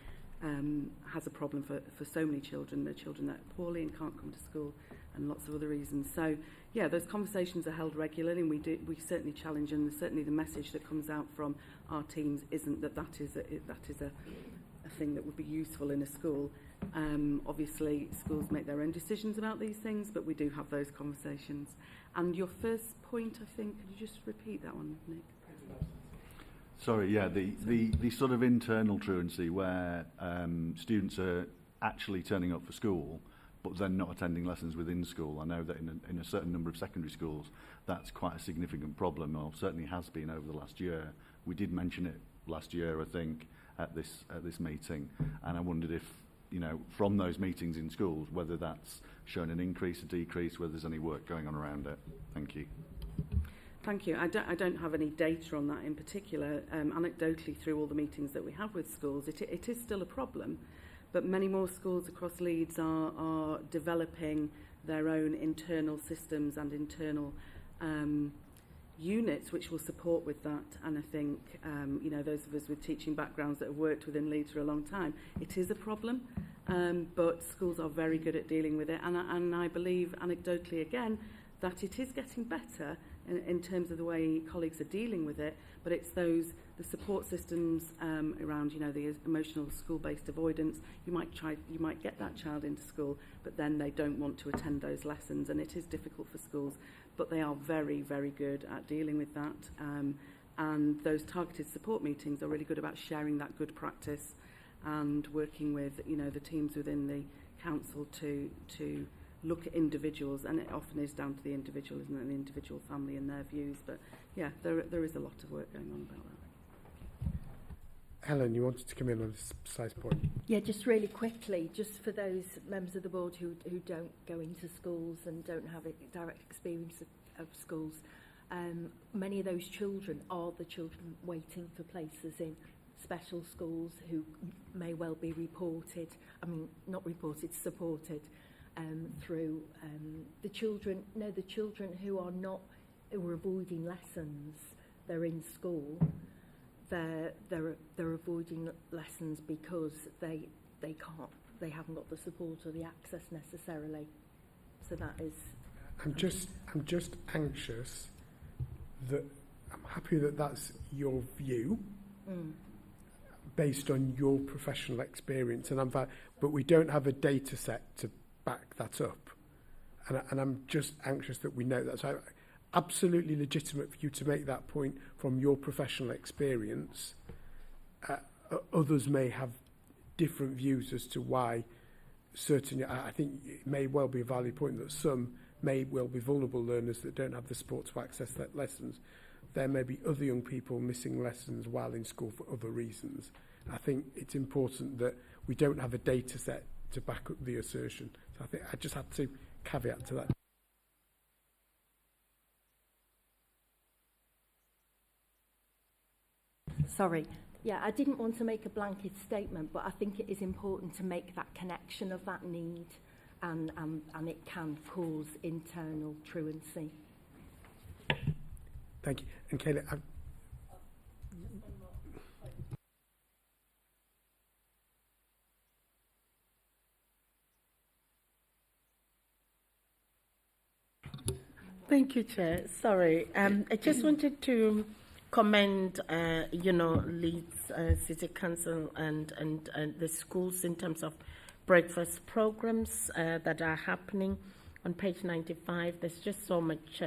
S2: has a problem for so many children. The children that are poorly and can't come to school, and lots of other reasons. So yeah, those conversations are held regularly, and we certainly challenge, and certainly the message that comes out from our teams isn't that is a thing that would be useful in a school. Obviously schools make their own decisions about these things, but we do have those conversations. And your first point, I think, could you just repeat that one, Nick?
S14: Sorry, yeah, the sort of internal truancy where students are actually turning up for school but then not attending lessons within school. I know that in a certain number of secondary schools that's quite a significant problem, or certainly has been over the last year. We did mention it last year, I think, at this meeting, and I wondered if, from those meetings in schools, whether that's shown an increase, a decrease, whether there's any work going on around it. Thank you.
S2: Thank you. I don't have any data on that in particular. Anecdotally, through all the meetings that we have with schools, it is still a problem, but many more schools across Leeds are developing their own internal systems and internal units which will support with that. And I think, those of us with teaching backgrounds that have worked within Leeds for a long time, it is a problem, but schools are very good at dealing with it. And I believe, anecdotally again, that it is getting better in terms of the way colleagues are dealing with it, but it's the support systems around, the emotional school-based avoidance. You might get that child into school, but then they don't want to attend those lessons, and it is difficult for schools, but they are very, very good at dealing with that. And those targeted support meetings are really good about sharing that good practice and working with, the teams within the council to look at individuals, and it often is down to the individual, isn't it, the individual family and their views. But yeah, there is a lot of work going on about that.
S1: Helen, you wanted to come in on this precise point.
S10: Yeah, just really quickly, just for those members of the board who don't go into schools and don't have a direct experience of schools, many of those children are the children waiting for places in special schools who may well be supported through the children who are avoiding lessons. They're in school. They're avoiding lessons because they haven't got the support or the access necessarily. So that is.
S1: I'm just anxious that I'm happy that that's your view. Based on your professional experience, but we don't have a data set to back that up, and I'm just anxious that we know that. So absolutely legitimate for you to make that point from your professional experience. Others may have different views as to why certain. I think it may well be a valid point that some may well be vulnerable learners that don't have the support to access that lessons. There may be other young people missing lessons while in school for other reasons. I think it's important that we don't have a data set to back up the assertion. So I think I just had to caveat to that.
S10: Sorry. Yeah, I didn't want to make a blanket statement, but I think it is important to make that connection of that need, and it can cause internal truancy.
S1: Thank you. And Kayla,
S20: Thank you, Chair. Sorry. I just wanted to commend, Leeds City Council and the schools in terms of breakfast programs that are happening. On page 95, there's just so much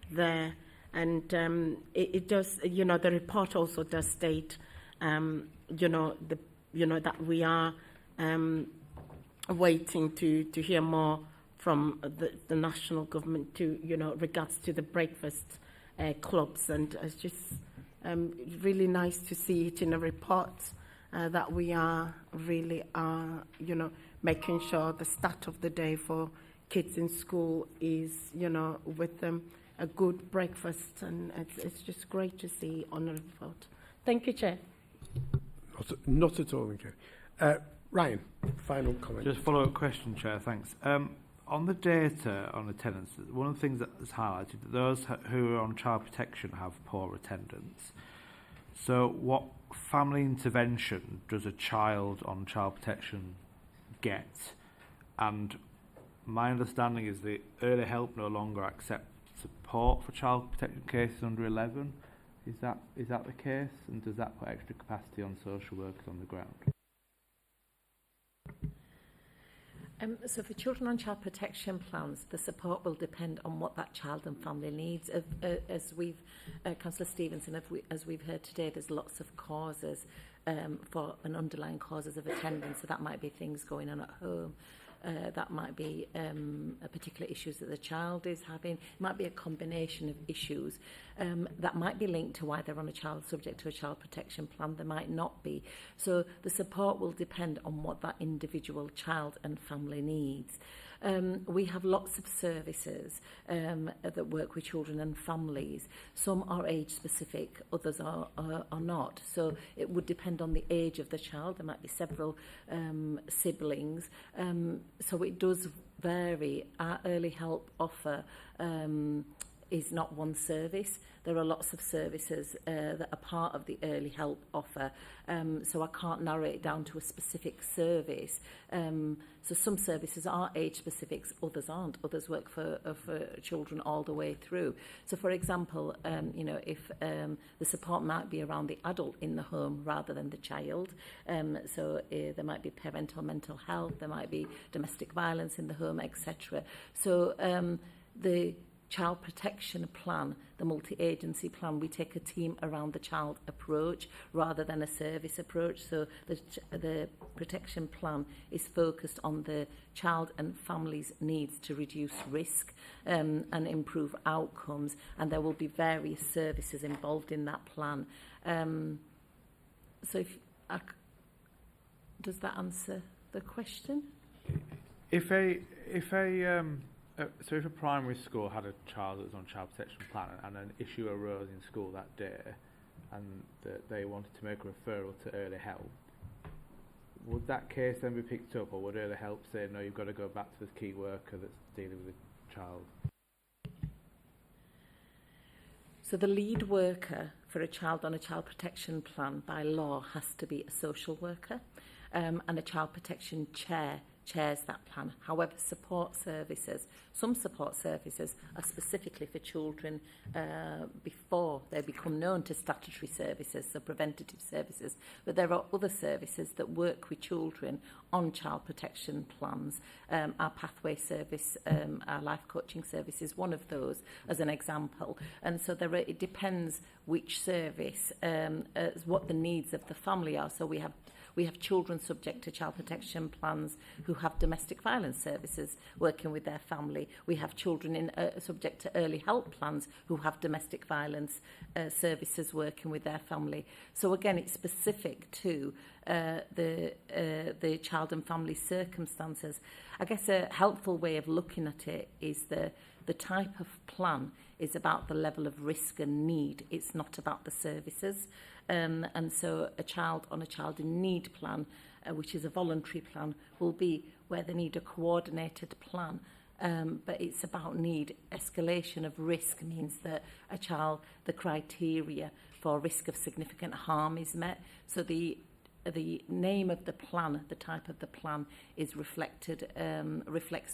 S20: there. And it does, the report also does state, that we are waiting to hear more from the national government to, regards to the breakfast clubs. And it's just really nice to see it in a report that we are really, making sure the start of the day for kids in school is, with them. A good breakfast, and it's just great to see on the report. Thank you, Chair.
S1: Not at all, okay. Ryan, final comment.
S18: Just follow-up question, Chair, thanks. On the data on attendance, one of the things that is highlighted, that those who are on child protection have poor attendance. So what family intervention does a child on child protection get? And my understanding is that early help no longer accepts support for child protection cases under 11. Is that the case? And does that put extra capacity on social workers on the ground?
S16: So for children on child protection plans, the support will depend on what that child and family needs. As we've, Councillor Stevenson, as we've heard today, there's lots of causes for an underlying causes of attendance. So that might be things going on at home. That might be particular issues that the child is having. It might be a combination of issues that might be linked to why they're on a child subject to a child protection plan. They might not be. So the support will depend on what that individual child and family needs. We have lots of services that work with children and families. Some are age specific, others are not. So it would depend on the age of the child. There might be several siblings. So it does vary. Our early help offer is not one service. There are lots of services that are part of the early help offer. So I can't narrow it down to a specific service. So some services are age specifics, others aren't. Others work for children all the way through. So for example, if the support might be around the adult in the home rather than the child. So there might be parental mental health, there might be domestic violence in the home, etc. So the child protection plan, the multi-agency plan, we take a team around the child approach rather than a service approach. So the protection plan is focused on the child and family's needs to reduce risk and improve outcomes, and there will be various services involved in that plan. So does that answer the question?
S18: If a primary school had a child that was on child protection plan and an issue arose in school that day, and that they wanted to make a referral to early help, would that case then be picked up, or would early help say, no, you've got to go back to the key worker that's dealing with the child?
S16: So the lead worker for a child on a child protection plan by law has to be a social worker, and a child protection chair chairs that plan. However, some support services are specifically for children before they become known to statutory services, so preventative services. But there are other services that work with children on child protection plans. Our pathway service, our life coaching service is one of those as an example. And so it depends which service, what the needs of the family are. So we have children subject to child protection plans who have domestic violence services working with their family. We have children subject to early help plans who have domestic violence services working with their family. So again, it's specific to the child and family circumstances. I guess a helpful way of looking at it is the type of plan is about the level of risk and need. It's not about the services. And so a child on a child in need plan, which is a voluntary plan, will be where they need a coordinated plan. But it's about need. Escalation of risk means that a child, the criteria for risk of significant harm is met. So the name of the plan, the type of the plan is reflects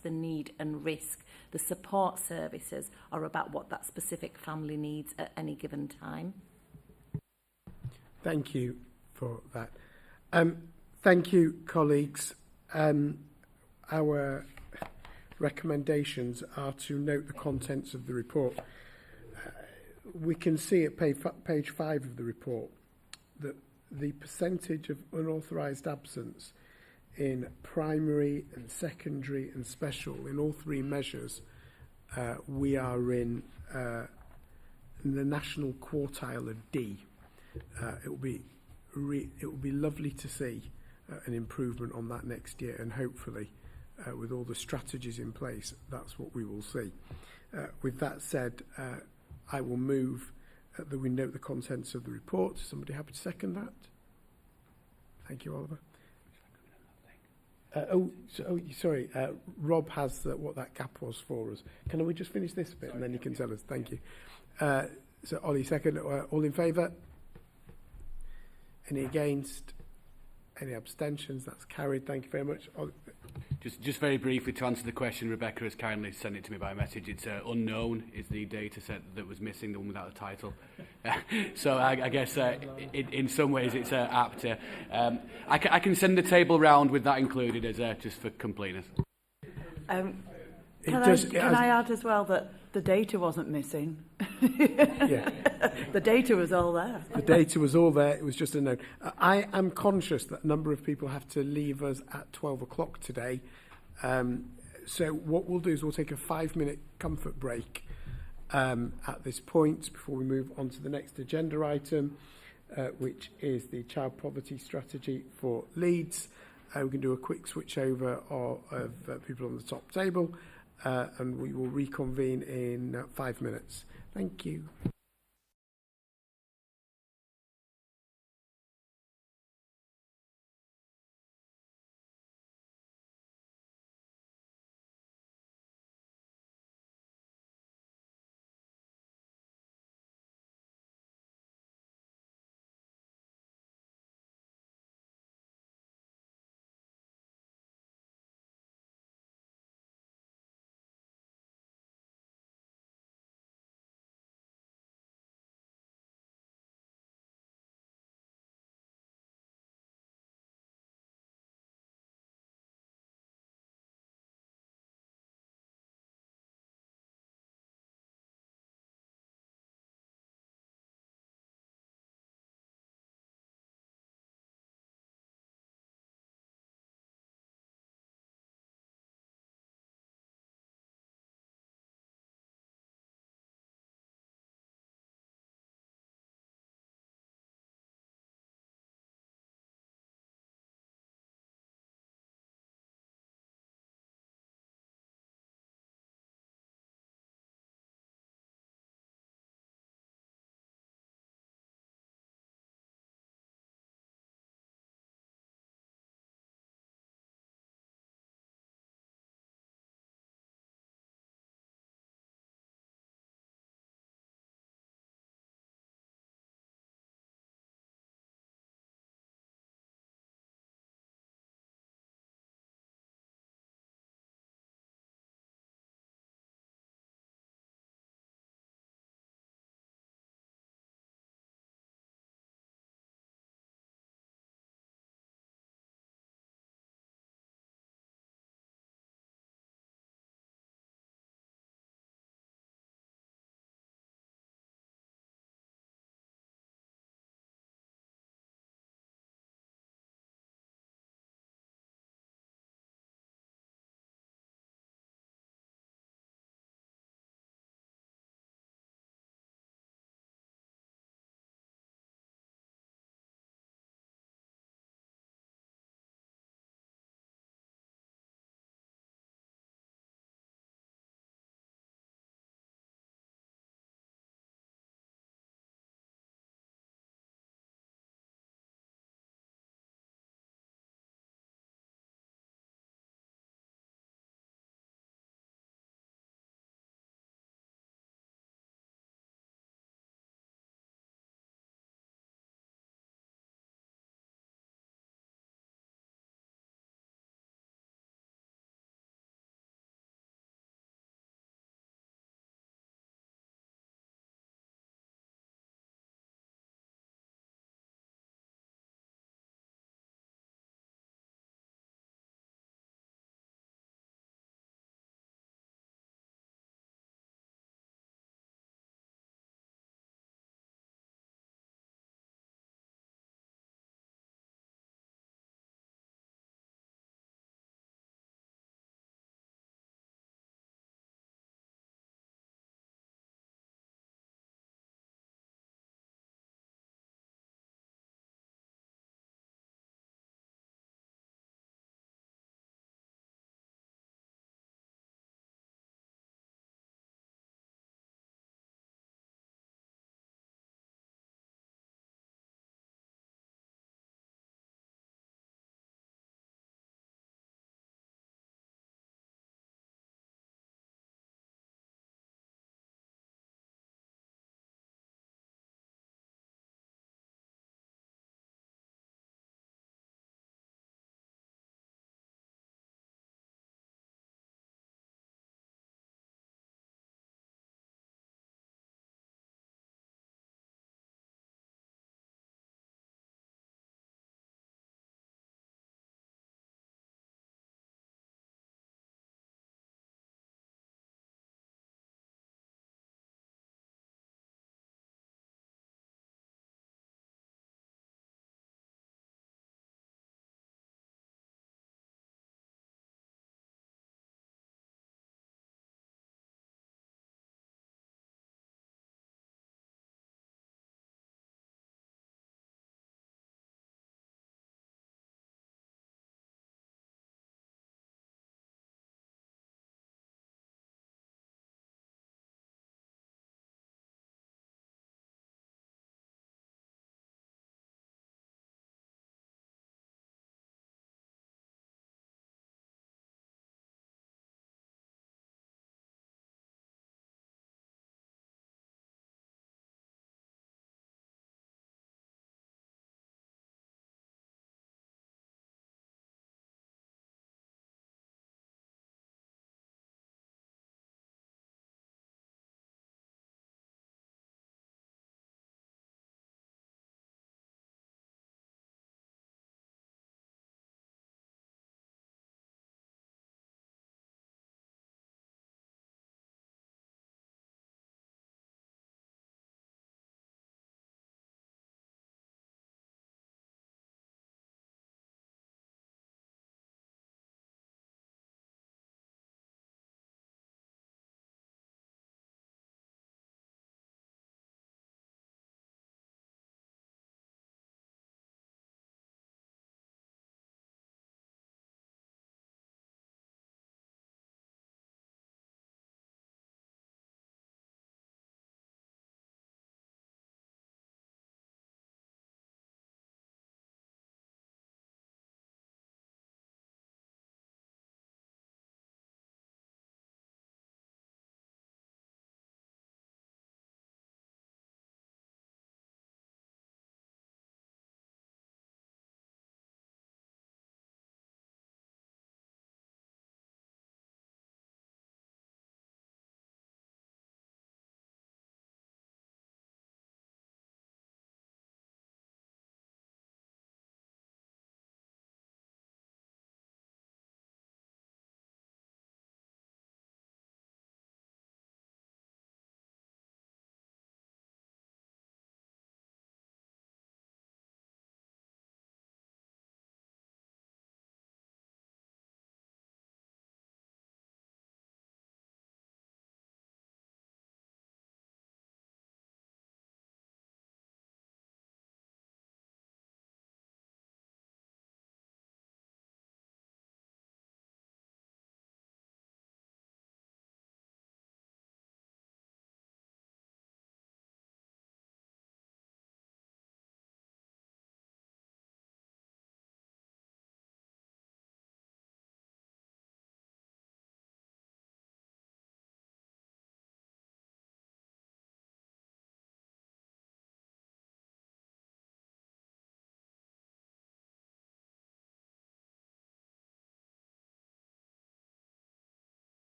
S16: the need and risk. The support services are about what that specific family needs at any given time.
S1: Thank you for that. Thank you, colleagues. Our recommendations are to note the contents of the report. We can see at page 5 of the report that the percentage of unauthorised absence in primary and secondary and special, in all three measures, we are in the national quartile of D. It will be lovely to see an improvement on that next year, and hopefully with all the strategies in place, that's what we will see. With that said, I will move that we note the contents of the report. Somebody happy to second that? Thank you, Oliver. Sorry, Rob has what that gap was for us. Can we just finish this bit and then you can tell us? Thank you. So Ollie, second. All in favour? Any against? Any abstentions? That's carried. Thank you very much.
S13: Just very briefly to answer the question, Rebecca has kindly sent it to me by message. It's unknown is the data set that was missing, the one without a title. So I guess in some ways it's apt. I can send the table round with that included as just for completeness.
S11: Can I add as well that the data wasn't missing?
S1: Yeah.
S11: The data was all there.
S1: The data was all there. It was just a note. I am conscious that a number of people have to leave us at 12 o'clock today. So what we'll do is we'll take a 5-minute comfort break at this point before we move on to the next agenda item, which is the child poverty strategy for Leeds. We can do a quick switch over of people on the top table, and we will reconvene in 5 minutes. Thank you.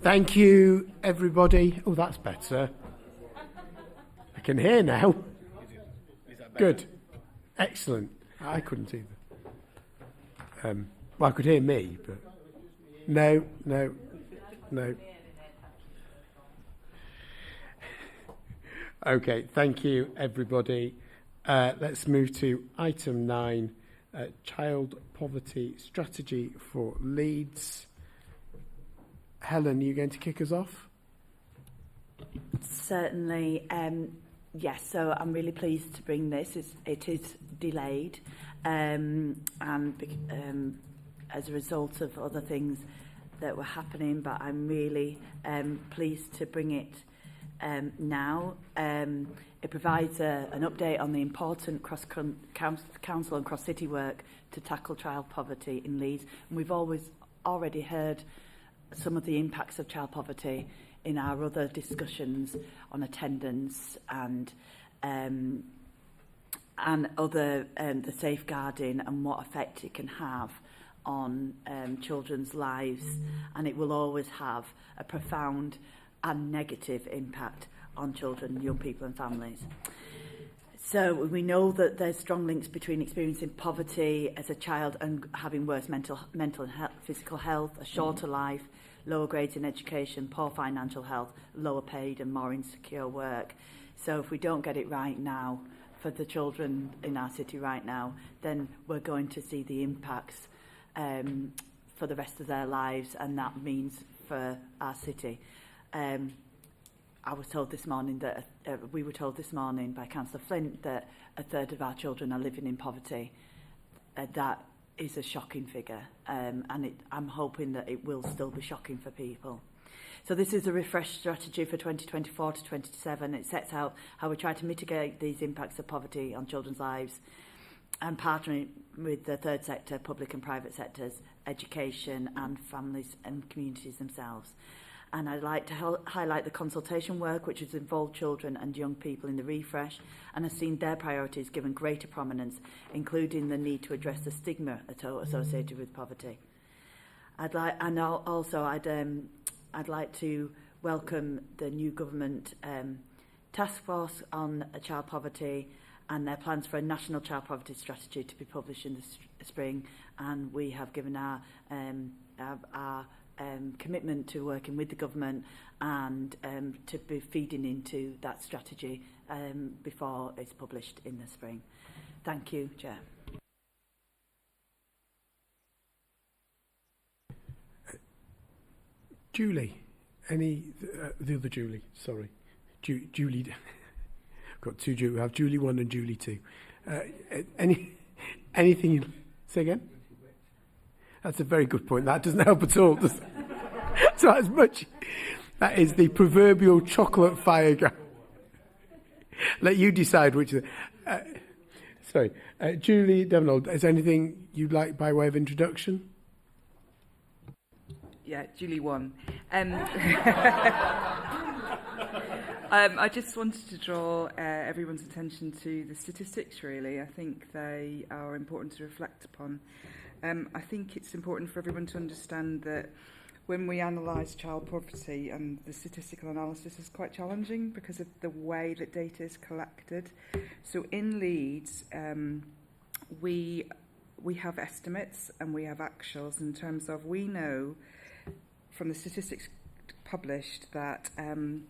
S1: Thank you, everybody. Oh, that's better. I can hear now. Good. Excellent. I couldn't either. Well, I could hear me, but no. Okay, thank you, everybody. Let's move to item 9, Child Poverty Strategy for Leeds. Helen, are you going to kick us off?
S11: Certainly. Yes, so I'm really pleased to bring this. It is delayed, and as a result of other things that were happening, but I'm really pleased to bring it now. It provides an update on the important cross-council and cross-city work to tackle child poverty in Leeds. And we've already heard some of the impacts of child poverty in our other discussions on attendance and other the safeguarding and what effect it can have on children's lives, and it will always have a profound and negative impact on children, young people and families. So we know that there's strong links between experiencing poverty as a child and having worse mental and physical health, a shorter life, lower grades in education, poor financial health, lower paid and more insecure work. So if we don't get it right now for the children in our city right now, then we're going to see the impacts for the rest of their lives, and that means for our city. I was told this morning that we were told this morning by Councillor Flint that a third of our children are living in poverty. That is a shocking figure, and I'm hoping that it will still be shocking for people. So this is a refreshed strategy for 2024 to 2027. It sets out how we try to mitigate these impacts of poverty on children's lives and partnering with the third sector, public and private sectors, education and families and communities themselves. And I'd like to highlight the consultation work which has involved children and young people in the refresh and has seen their priorities given greater prominence, including the need to address the stigma associated with poverty. I'd like to welcome the new government task force on child poverty and their plans for a national child poverty strategy to be published in the spring, and we have given our commitment to working with the government and to be feeding into that strategy before it's published in the spring. Thank you, Chair.
S1: Julie, the other Julie, sorry. Julie, I've got two Julie. I have Julie 1 and Julie 2. Anything you say again? That's a very good point. That doesn't help at all, does it? So as much, that is the proverbial chocolate fire guy. Let you decide which is sorry. Julie Devenold, is there anything you'd like by way of introduction?
S3: Yeah, Julie 1. I just wanted to draw everyone's attention to the statistics, really. I think they are important to reflect upon. I think it's important for everyone to understand that when we analyse child poverty, and the statistical analysis is quite challenging because of the way that data is collected. So in Leeds, we have estimates and we have actuals in terms of, we know from the statistics published that when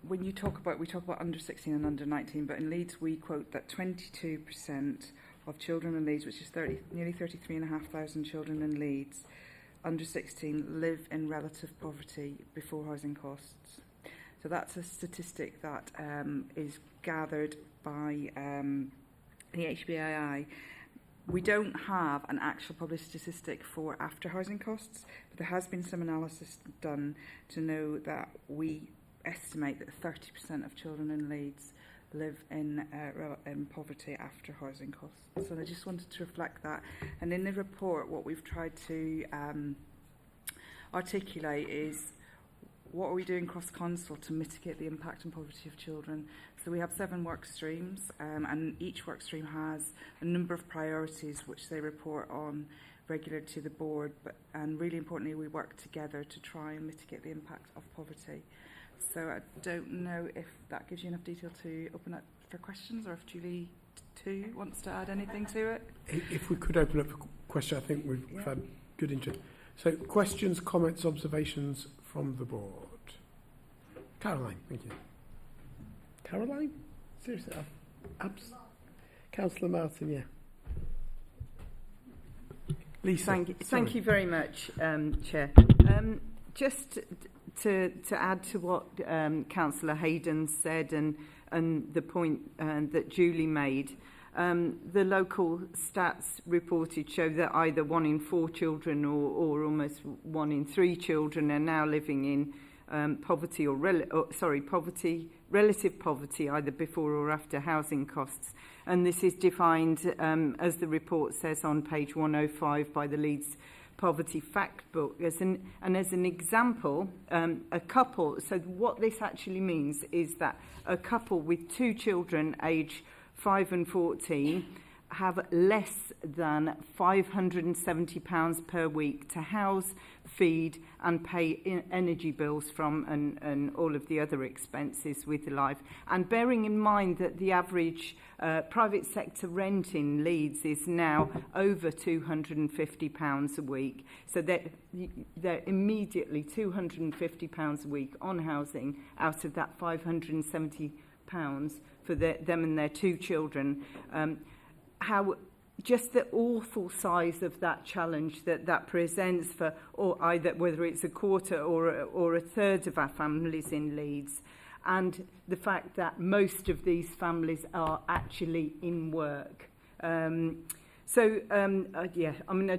S3: we talk about under 16 and under 19, but in Leeds we quote that 22% of children in Leeds, which is nearly 33,500 children in Leeds, under 16, live in relative poverty before housing costs. So that's a statistic that is gathered by the HBII. We don't have an actual published statistic for after housing costs, but there has been some analysis done to know that we estimate that 30% of children in Leeds live in poverty after housing costs. So I just wanted to reflect that. And in the report, what we've tried to articulate is what are we doing cross-council to mitigate the impact and poverty of children. So we have 7 work streams, and each work stream has a number of priorities which they report on, regularly to the board, and really importantly, we work together to try and mitigate the impact of poverty. So I don't know if that gives you enough detail to open up for questions, or if Julie too wants to add anything to it.
S1: If we could open up for questions, I think we've had good interest. So questions, comments, observations from the board. Caroline, thank you. Caroline? Seriously? Councillor Martin, yeah. Lisa.
S5: Thank you very much, Chair. Just to add to what Councillor Hayden said and the point that Julie made, the local stats reported show that either 1 in 4 children or almost 1 in 3 children are now living in poverty or relative poverty, either before or after housing costs. And this is defined, as the report says on page 105, by the Leeds Poverty Fact Book. As an example, a couple, so what this actually means is that a couple with 2 children aged 5 and 14 have less than £570 per week to house, feed and pay energy bills from and all of the other expenses with life. And bearing in mind that the average private sector rent in Leeds is now over £250 a week, so they're immediately £250 a week on housing out of that £570 for them and their 2 children. How just the awful size of that challenge that presents for, or either whether it's a quarter or a third of our families in Leeds, and the fact that most of these families are actually in work. I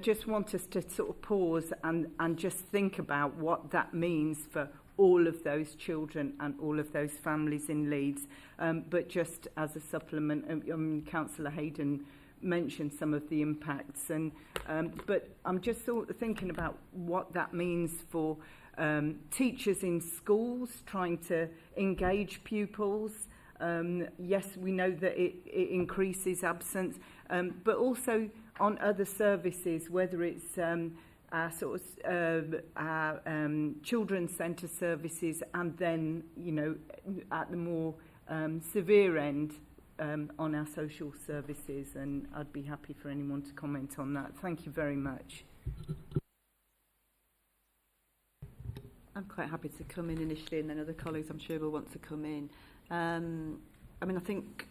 S5: just want us to sort of pause and just think about what that means for all of those children and all of those families in Leeds. But just as a supplement, Councillor Hayden mentioned some of the impacts, but I'm just sort of thinking about what that means for teachers in schools trying to engage pupils. Yes, we know that it increases absence, but also on other services, whether it's our children's centre services, and then, you know, at the more severe end, on our social services, and I'd be happy for anyone to comment on that. Thank you very much.
S12: I'm quite happy to come in initially, and then other colleagues I'm sure will want to come in. I think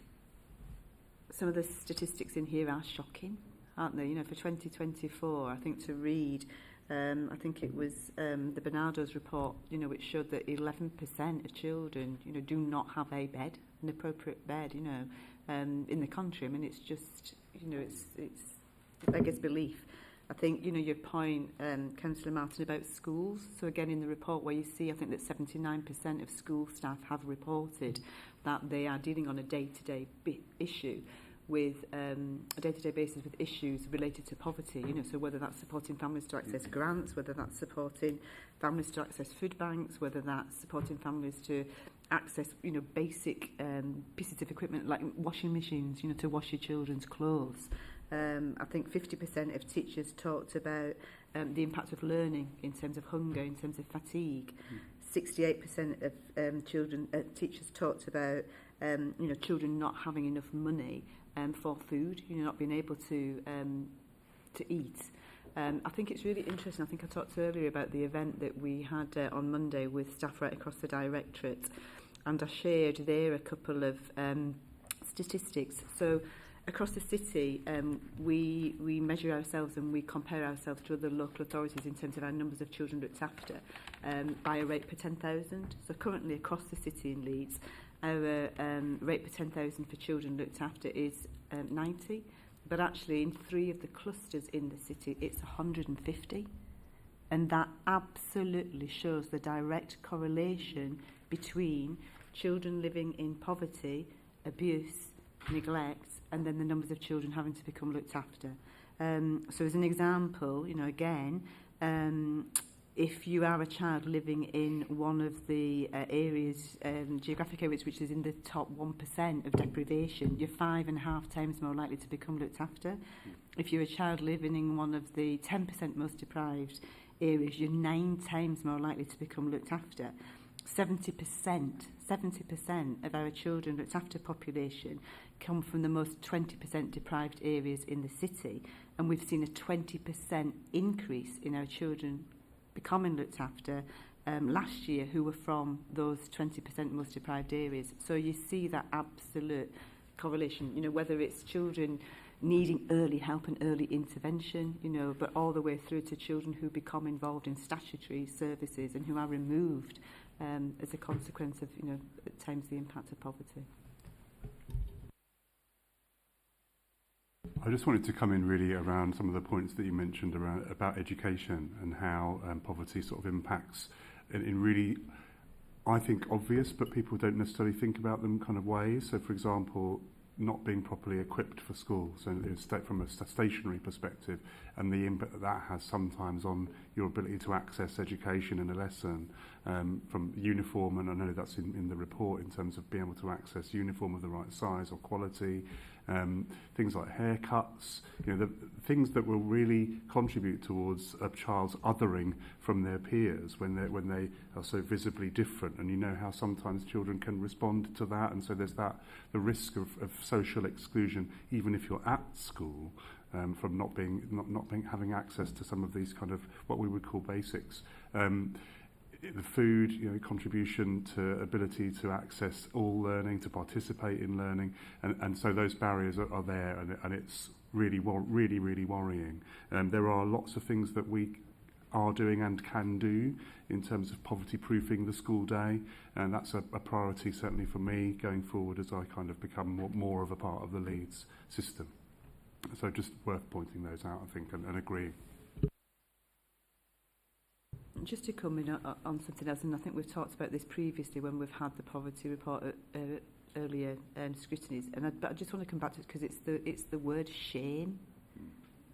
S12: some of the statistics in here are shocking, aren't they? You know, for 2024, I think to read, I think it was the Bernardo's report, you know, which showed that 11% of children, you know, do not have a bed, an appropriate bed, you know, in the country. I mean, it's just, you know, it's beggars belief. I think, you know, your point, Councillor Martin, about schools. So again, in the report where you see, I think that 79% of school staff have reported that they are dealing on a day-to-day issue with a day-to-day basis with issues related to poverty, you know, so whether that's supporting families to access grants, whether that's supporting families to access food banks, whether that's supporting families to access, you know, basic pieces of equipment like washing machines, you know, to wash your children's clothes. I think 50% of teachers talked about the impact of learning in terms of hunger, in terms of fatigue. 68% of teachers talked about you know, children not having enough money for food, you know, not being able to eat. I think it's really interesting. I think I talked earlier about the event that we had on Monday with staff right across the directorate, and I shared there a couple of statistics. So across the city, we measure ourselves and we compare ourselves to other local authorities in terms of our numbers of children looked after by a rate per 10,000. So currently across the city in Leeds, our rate per 10,000 for children looked after is 90, but actually in 3 of the clusters in the city it's 150, and that absolutely shows the direct correlation between children living in poverty, abuse, neglect, and then the numbers of children having to become looked after. So as an example, you know, again, if you are a child living in one of the areas, geographic areas which is in the top 1% of deprivation, you're 5.5 times more likely to become looked after. If you're a child living in one of the 10% most deprived areas, you're 9 times more likely to become looked after. 70% of our children looked after population come from the most 20% deprived areas in the city, and we've seen a 20% increase in our children becoming looked after last year who were from those 20% most deprived areas. So you see that absolute correlation, you know, whether it's children needing early help and early intervention, you know, but all the way through to children who become involved in statutory services and who are removed as a consequence of, you know, at times the impact of poverty.
S9: I just wanted to come in really around some of the points that you mentioned around about education and how poverty sort of impacts in really, I think, obvious, but people don't necessarily think about them kind of ways. So, for example, not being properly equipped for school, so from a stationary perspective, and the impact that that has sometimes on your ability to access education in a lesson, from uniform, and I know that's in the report in terms of being able to access uniform of the right size or quality, things like haircuts, you know, the things that will really contribute towards a child's othering from their peers when they are so visibly different, and you know how sometimes children can respond to that, and so there's the risk of social exclusion even if you're at school, from not having access to some of these kind of what we would call basics. The food, you know, contribution to ability to access all learning, to participate in learning, and so those barriers are there, and it's really worrying. There are lots of things that we are doing and can do in terms of poverty-proofing the school day, and that's a priority certainly for me going forward as I kind of become more of a part of the Leeds system. So just worth pointing those out, I think, and agreeing.
S12: Just to come in on something else, and I think we've talked about this previously when we've had the poverty report earlier scrutinies, but I just want to come back to it because it's the word shame,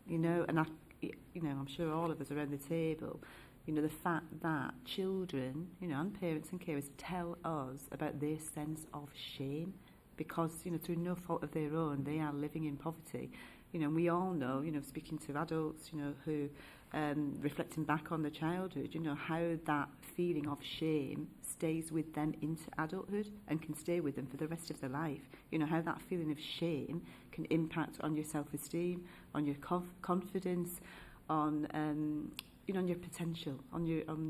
S12: you know, and I'm sure all of us around the table, you know, the fact that children, you know, and parents and carers tell us about their sense of shame because, you know, through no fault of their own, they are living in poverty. You know, and we all know, you know, speaking to adults, you know, who reflecting back on their childhood, you know, how that feeling of shame stays with them into adulthood and can stay with them for the rest of their life. You know, how that feeling of shame can impact on your self-esteem, on your confidence, on you know, on your potential, on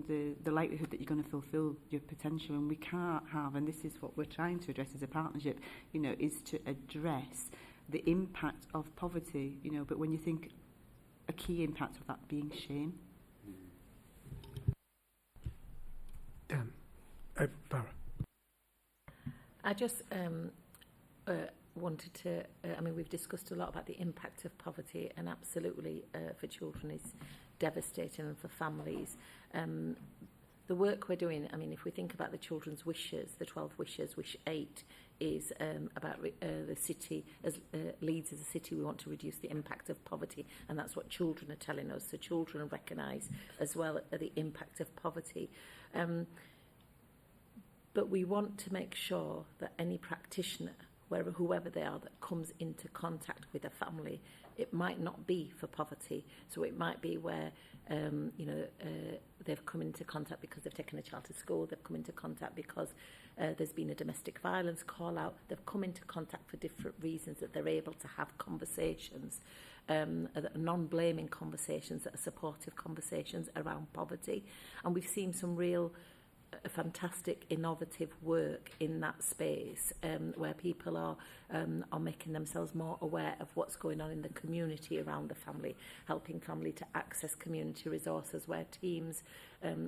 S12: the likelihood that you're going to fulfil your potential. And we can't have, and this is what we're trying to address as a partnership, you know, is to address the impact of poverty, you know, but when you think a key impact of that being shame.
S1: Barra.
S16: I just wanted to, I mean, we've discussed a lot about the impact of poverty, and absolutely for children is devastating, and for families. The work we're doing, I mean, if we think about the children's wishes, the 12 wishes, wish 8 is about the city, as Leeds as a city, we want to reduce the impact of poverty, and that's what children are telling us. So children recognise as well the impact of poverty. But we want to make sure that any practitioner, whoever they are, that comes into contact with a family, it might not be for poverty. So it might be where, you know, they've come into contact because they've taken a child to school, they've come into contact because there's been a domestic violence call out, they've come into contact for different reasons, that they're able to have conversations, non-blaming conversations, that are supportive conversations around poverty. And we've seen some real fantastic innovative work in that space, where people are making themselves more aware of what's going on in the community around the family, helping family to access community resources, where teams,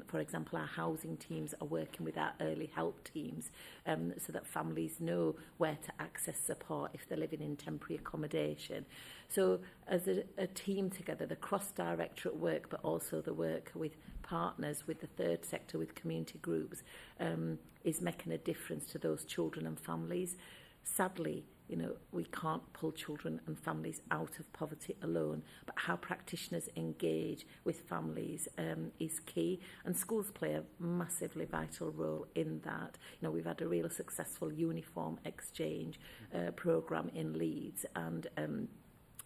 S16: for example, our housing teams are working with our early help teams, so that families know where to access support if they're living in temporary accommodation. So as a team together, the cross-directorate work, but also the work with partners, with the third sector, with community groups, is making a difference to those children and families. Sadly, you know, we can't pull children and families out of poverty alone, but how practitioners engage with families is key, and schools play a massively vital role in that. You know, we've had a real successful uniform exchange programme in Leeds, and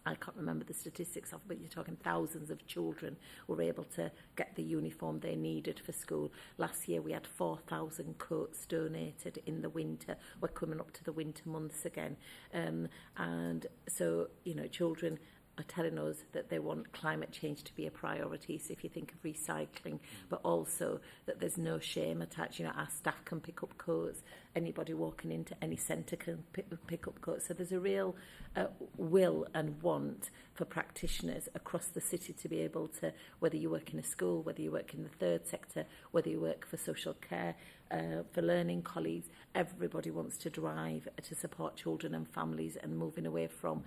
S16: I can't remember the statistics of, but you're talking thousands of children were able to get the uniform they needed for school. Last year we had 4,000 coats donated in the winter. We're coming up to the winter months again. And so, you know, children are telling us that they want climate change to be a priority. So if you think of recycling, but also that there's no shame attached. You know, our staff can pick up coats. Anybody walking into any centre can pick up coats. So there's a real will and want for practitioners across the city to be able to, whether you work in a school, whether you work in the third sector, whether you work for social care, for learning colleagues, everybody wants to drive to support children and families and moving away from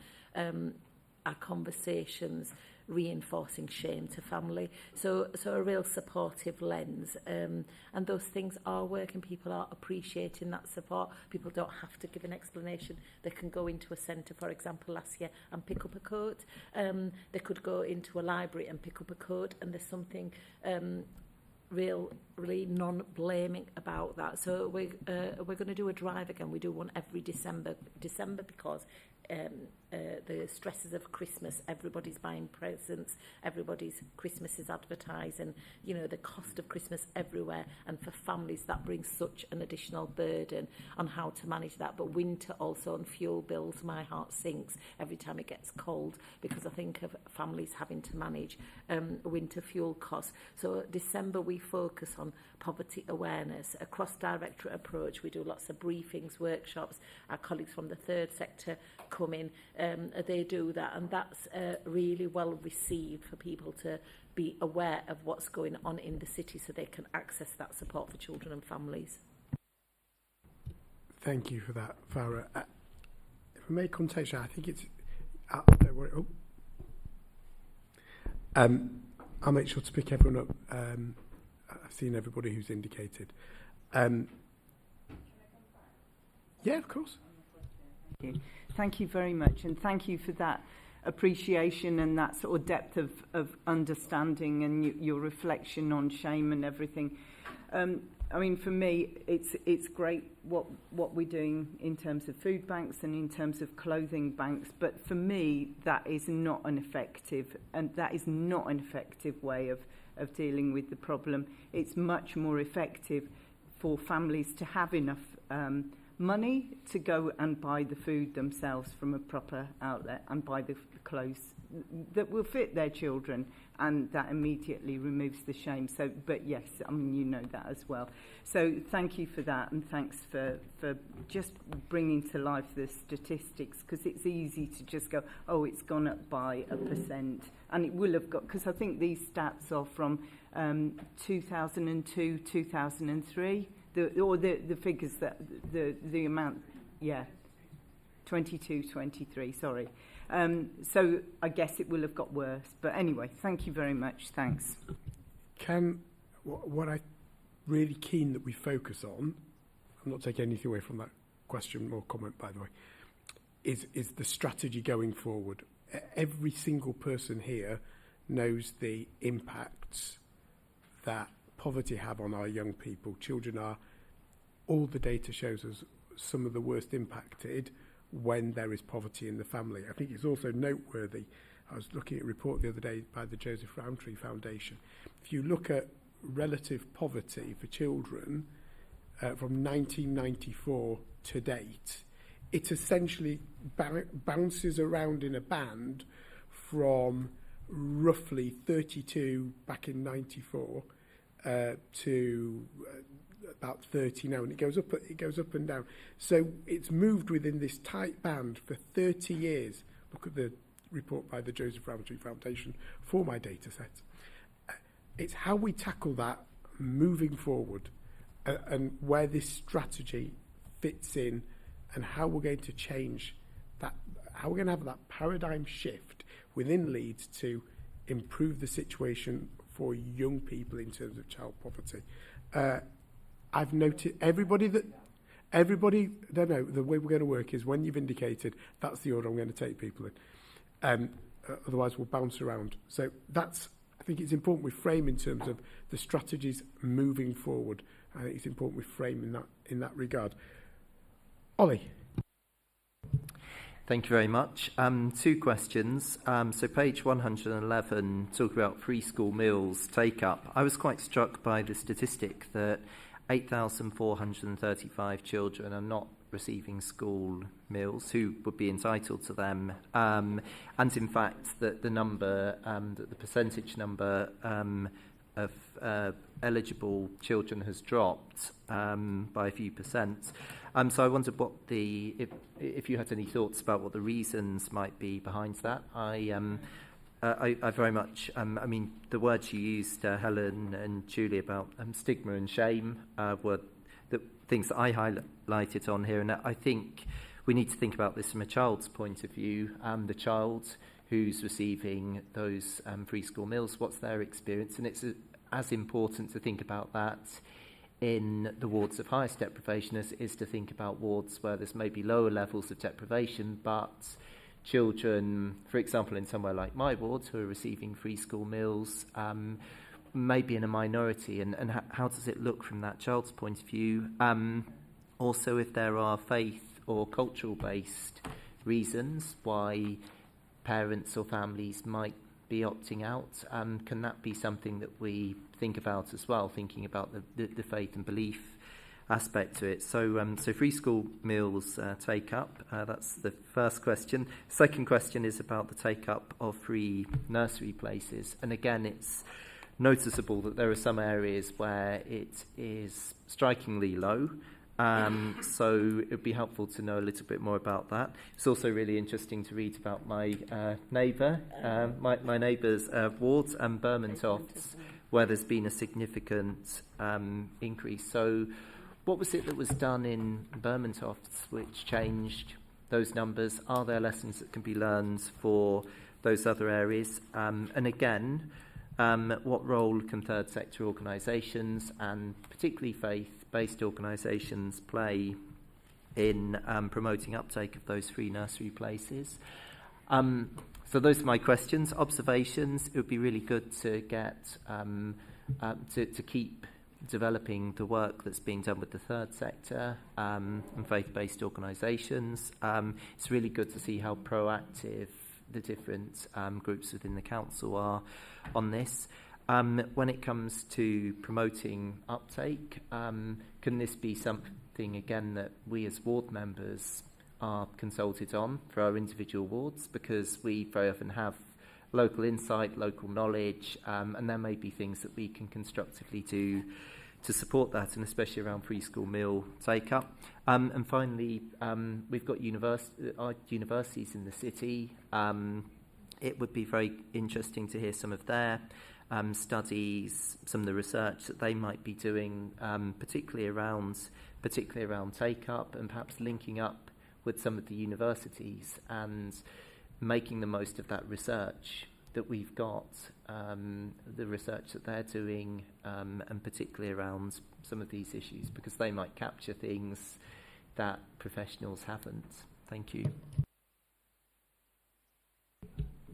S16: our conversations reinforcing shame to family. So a real supportive lens. And those things are working. People are appreciating that support. People don't have to give an explanation. They can go into a centre, for example, last year and pick up a coat. They could go into a library and pick up a coat, and there's something really non-blaming about that. So we're going to do a drive again. We do one every December because the stresses of Christmas, everybody's buying presents, everybody's Christmas is advertising, you know, the cost of Christmas everywhere, and for families that brings such an additional burden on how to manage that. But winter also on fuel bills, my heart sinks every time it gets cold, because I think of families having to manage winter fuel costs. So December we focus on poverty awareness, a cross-directorate approach. We do lots of briefings, workshops. Our colleagues from the third sector come in, they do that, and that's really well received for people to be aware of what's going on in the city so they can access that support for children and families.
S1: Thank you for that, Farah. If I may context, I think it's I'll make sure to pick everyone up. I've seen everybody who's indicated. Yeah, of course.
S5: Thank you very much, and thank you for that appreciation and that sort of depth of understanding and your reflection on shame and everything. I mean, for me, it's great what we're doing in terms of food banks and in terms of clothing banks, but for me, that is not an effective way of dealing with the problem. It's much more effective for families to have enough money to go and buy the food themselves from a proper outlet and buy the clothes that will fit their children, and that immediately removes the shame. So, but yes, I mean, you know that as well. So thank you for that, and thanks for just bringing to life the statistics, because it's easy to just go, oh, it's gone up by 1%, and it will have got, because I think these stats are from 2002, 2003, the figures that the amount, yeah, 22, 23, sorry. So I guess it will have got worse. But anyway, thank you very much. Thanks.
S1: What I'm really keen that we focus on, I'm not taking anything away from that question or comment, by the way, is the strategy going forward. Every single person here knows the impacts that poverty have on our young people. Children are, all the data shows us, some of the worst impacted when there is poverty in the family. I think it's also noteworthy, I was looking at a report the other day by the Joseph Rowntree Foundation. If you look at relative poverty for children from 1994 to date, it essentially bounces around in a band from roughly 32 back in 94 to about 30 now, and it goes up and down. So it's moved within this tight band for 30 years. Look at the report by the Joseph Rowntree Foundation for my data set. It's how we tackle that moving forward, and where this strategy fits in, and how we're going to change that, how we're going to have that paradigm shift within Leeds to improve the situation for young people in terms of child poverty. I've noted everybody everybody, no, the way we're going to work is when you've indicated that's the order I'm going to take people in. Otherwise, we'll bounce around. So that's, I think it's important we frame in terms of the strategies moving forward. I think it's important we frame in that regard. Ollie.
S8: Thank you very much. 2 questions. So page 111, talk about free school meals take-up. I was quite struck by the statistic that 8,435 children are not receiving school meals who would be entitled to them. And in fact, the number, the percentage number of eligible children has dropped by a few percent. So I wondered what if you had any thoughts about what the reasons might be behind that. I very much, I mean, the words you used, Helen and Julie, about stigma and shame were the things that I highlighted on here. And I think we need to think about this from a child's point of view. The child who's receiving those free school meals, what's their experience? And it's as important to think about that in the wards of highest deprivation as it is to think about wards where there's maybe lower levels of deprivation, but children, for example, in somewhere like my ward, who are receiving free school meals, may be in a minority, and how does it look from that child's point of view? Also, if there are faith or cultural-based reasons why parents or families might be opting out, can that be something that we think about as well, thinking about the faith and belief aspect to it? So free school meals take up, that's the first question. Second question is about the take up of free nursery places, and again it's noticeable that there are some areas where it is strikingly low. So it would be helpful to know a little bit more about that. It's also really interesting to read about my neighbour, my neighbour's ward, Bermontofts, where there's been a significant increase. So what was it that was done in Bermontofts which changed those numbers? Are there lessons that can be learned for those other areas? And again, what role can third sector organisations and particularly faith-based organisations play in promoting uptake of those free nursery places? So those are my questions. Observations, it would be really good to get to keep developing the work that's being done with the third sector and faith-based organisations. It's really good to see how proactive the different groups within the council are on this. When it comes to promoting uptake, can this be something, again, that we as ward members are consulted on for our individual wards? Because we very often have local insight, local knowledge, and there may be things that we can constructively do to support that, and especially around free school meal take-up. And finally, we've got our universities in the city. It would be very interesting to hear some of their studies, some of the research that they might be doing, particularly around take-up, and perhaps linking up with some of the universities and making the most of that research that we've got, the research that they're doing, and particularly around some of these issues, because they might capture things that professionals haven't. Thank you.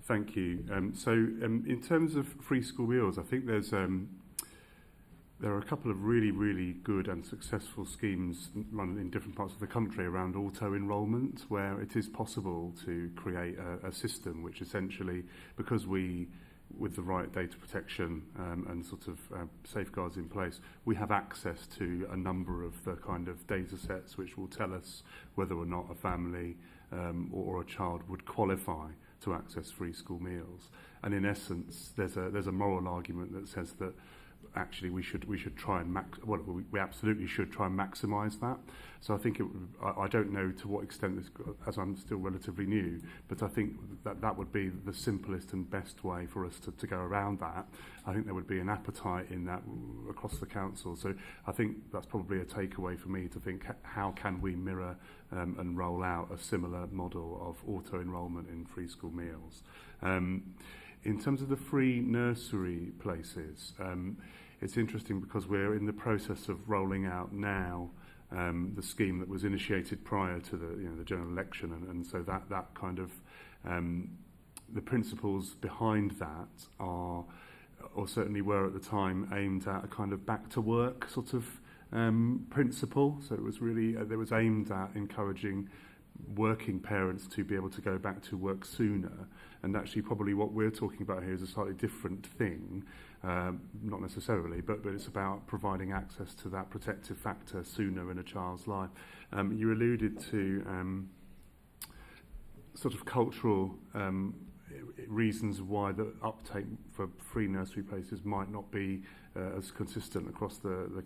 S9: Thank you. In terms of free school meals, I think there are a couple of really, really good and successful schemes run in different parts of the country around auto-enrolment, where it is possible to create a system which essentially, because we, with the right data protection and sort of safeguards in place, we have access to a number of the kind of data sets which will tell us whether or not a family or a child would qualify to access free school meals. And in essence, there's a moral argument that says that actually we should try and we absolutely should try and maximise that. So I think I don't know to what extent this, as I'm still relatively new, but I think that would be the simplest and best way for us to go around that. I think there would be an appetite in that across the council. So I think that's probably a takeaway for me, to think how can we mirror and roll out a similar model of auto-enrolment in free school meals. In terms of the free nursery places, it's interesting because we're in the process of rolling out now the scheme that was initiated prior to the general election, and so that kind of the principles behind that are, or certainly were at the time, aimed at a kind of back to work sort of principle. So it was really it was aimed at encouraging working parents to be able to go back to work sooner. And actually probably what we're talking about here is a slightly different thing, not necessarily, but it's about providing access to that protective factor sooner in a child's life. You alluded to sort of cultural reasons why the uptake for free nursery places might not be as consistent across the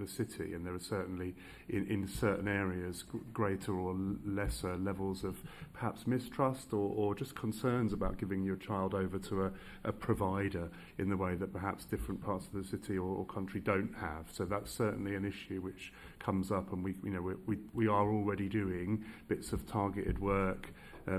S9: city, and there are certainly in certain areas greater or lesser levels of perhaps mistrust or just concerns about giving your child over to a provider in the way that perhaps different parts of the city or country don't have. So that's certainly an issue which comes up, and we are already doing bits of targeted work.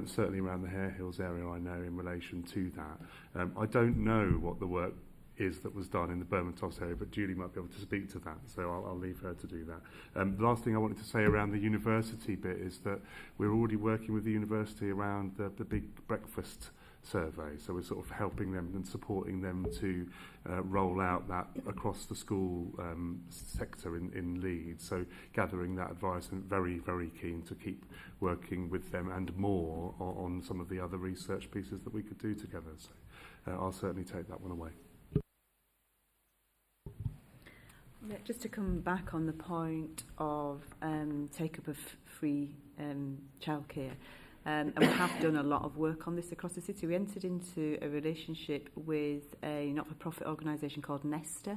S9: Certainly around the Hare Hills area, I know, in relation to that. I don't know what the work is that was done in the Bermontos area, but Julie might be able to speak to that, so I'll leave her to do that. The last thing I wanted to say around the university bit is that we're already working with the university around the big breakfast survey, so we're sort of helping them and supporting them to roll out that across the school sector in Leeds, so gathering that advice, and very, very keen to keep working with them and more on some of the other research pieces that we could do together. So I'll certainly take that one away.
S12: Yeah, just to come back on the point of take-up of free childcare, and we have done a lot of work on this across the city. We entered into a relationship with a not-for-profit organisation called Nesta,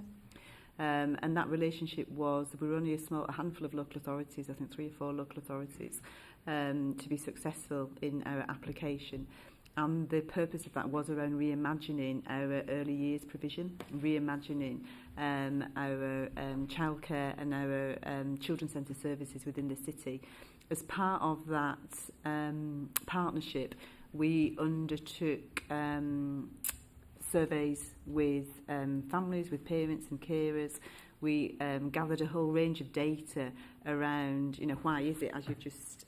S12: and that relationship was, we were only a handful of local authorities, I think 3 or 4 local authorities, to be successful in our application. And the purpose of that was around reimagining our early years provision, reimagining our childcare and our children's centre services within the city. As part of that partnership, we undertook surveys with families, with parents and carers. We gathered a whole range of data around, why is it, as you just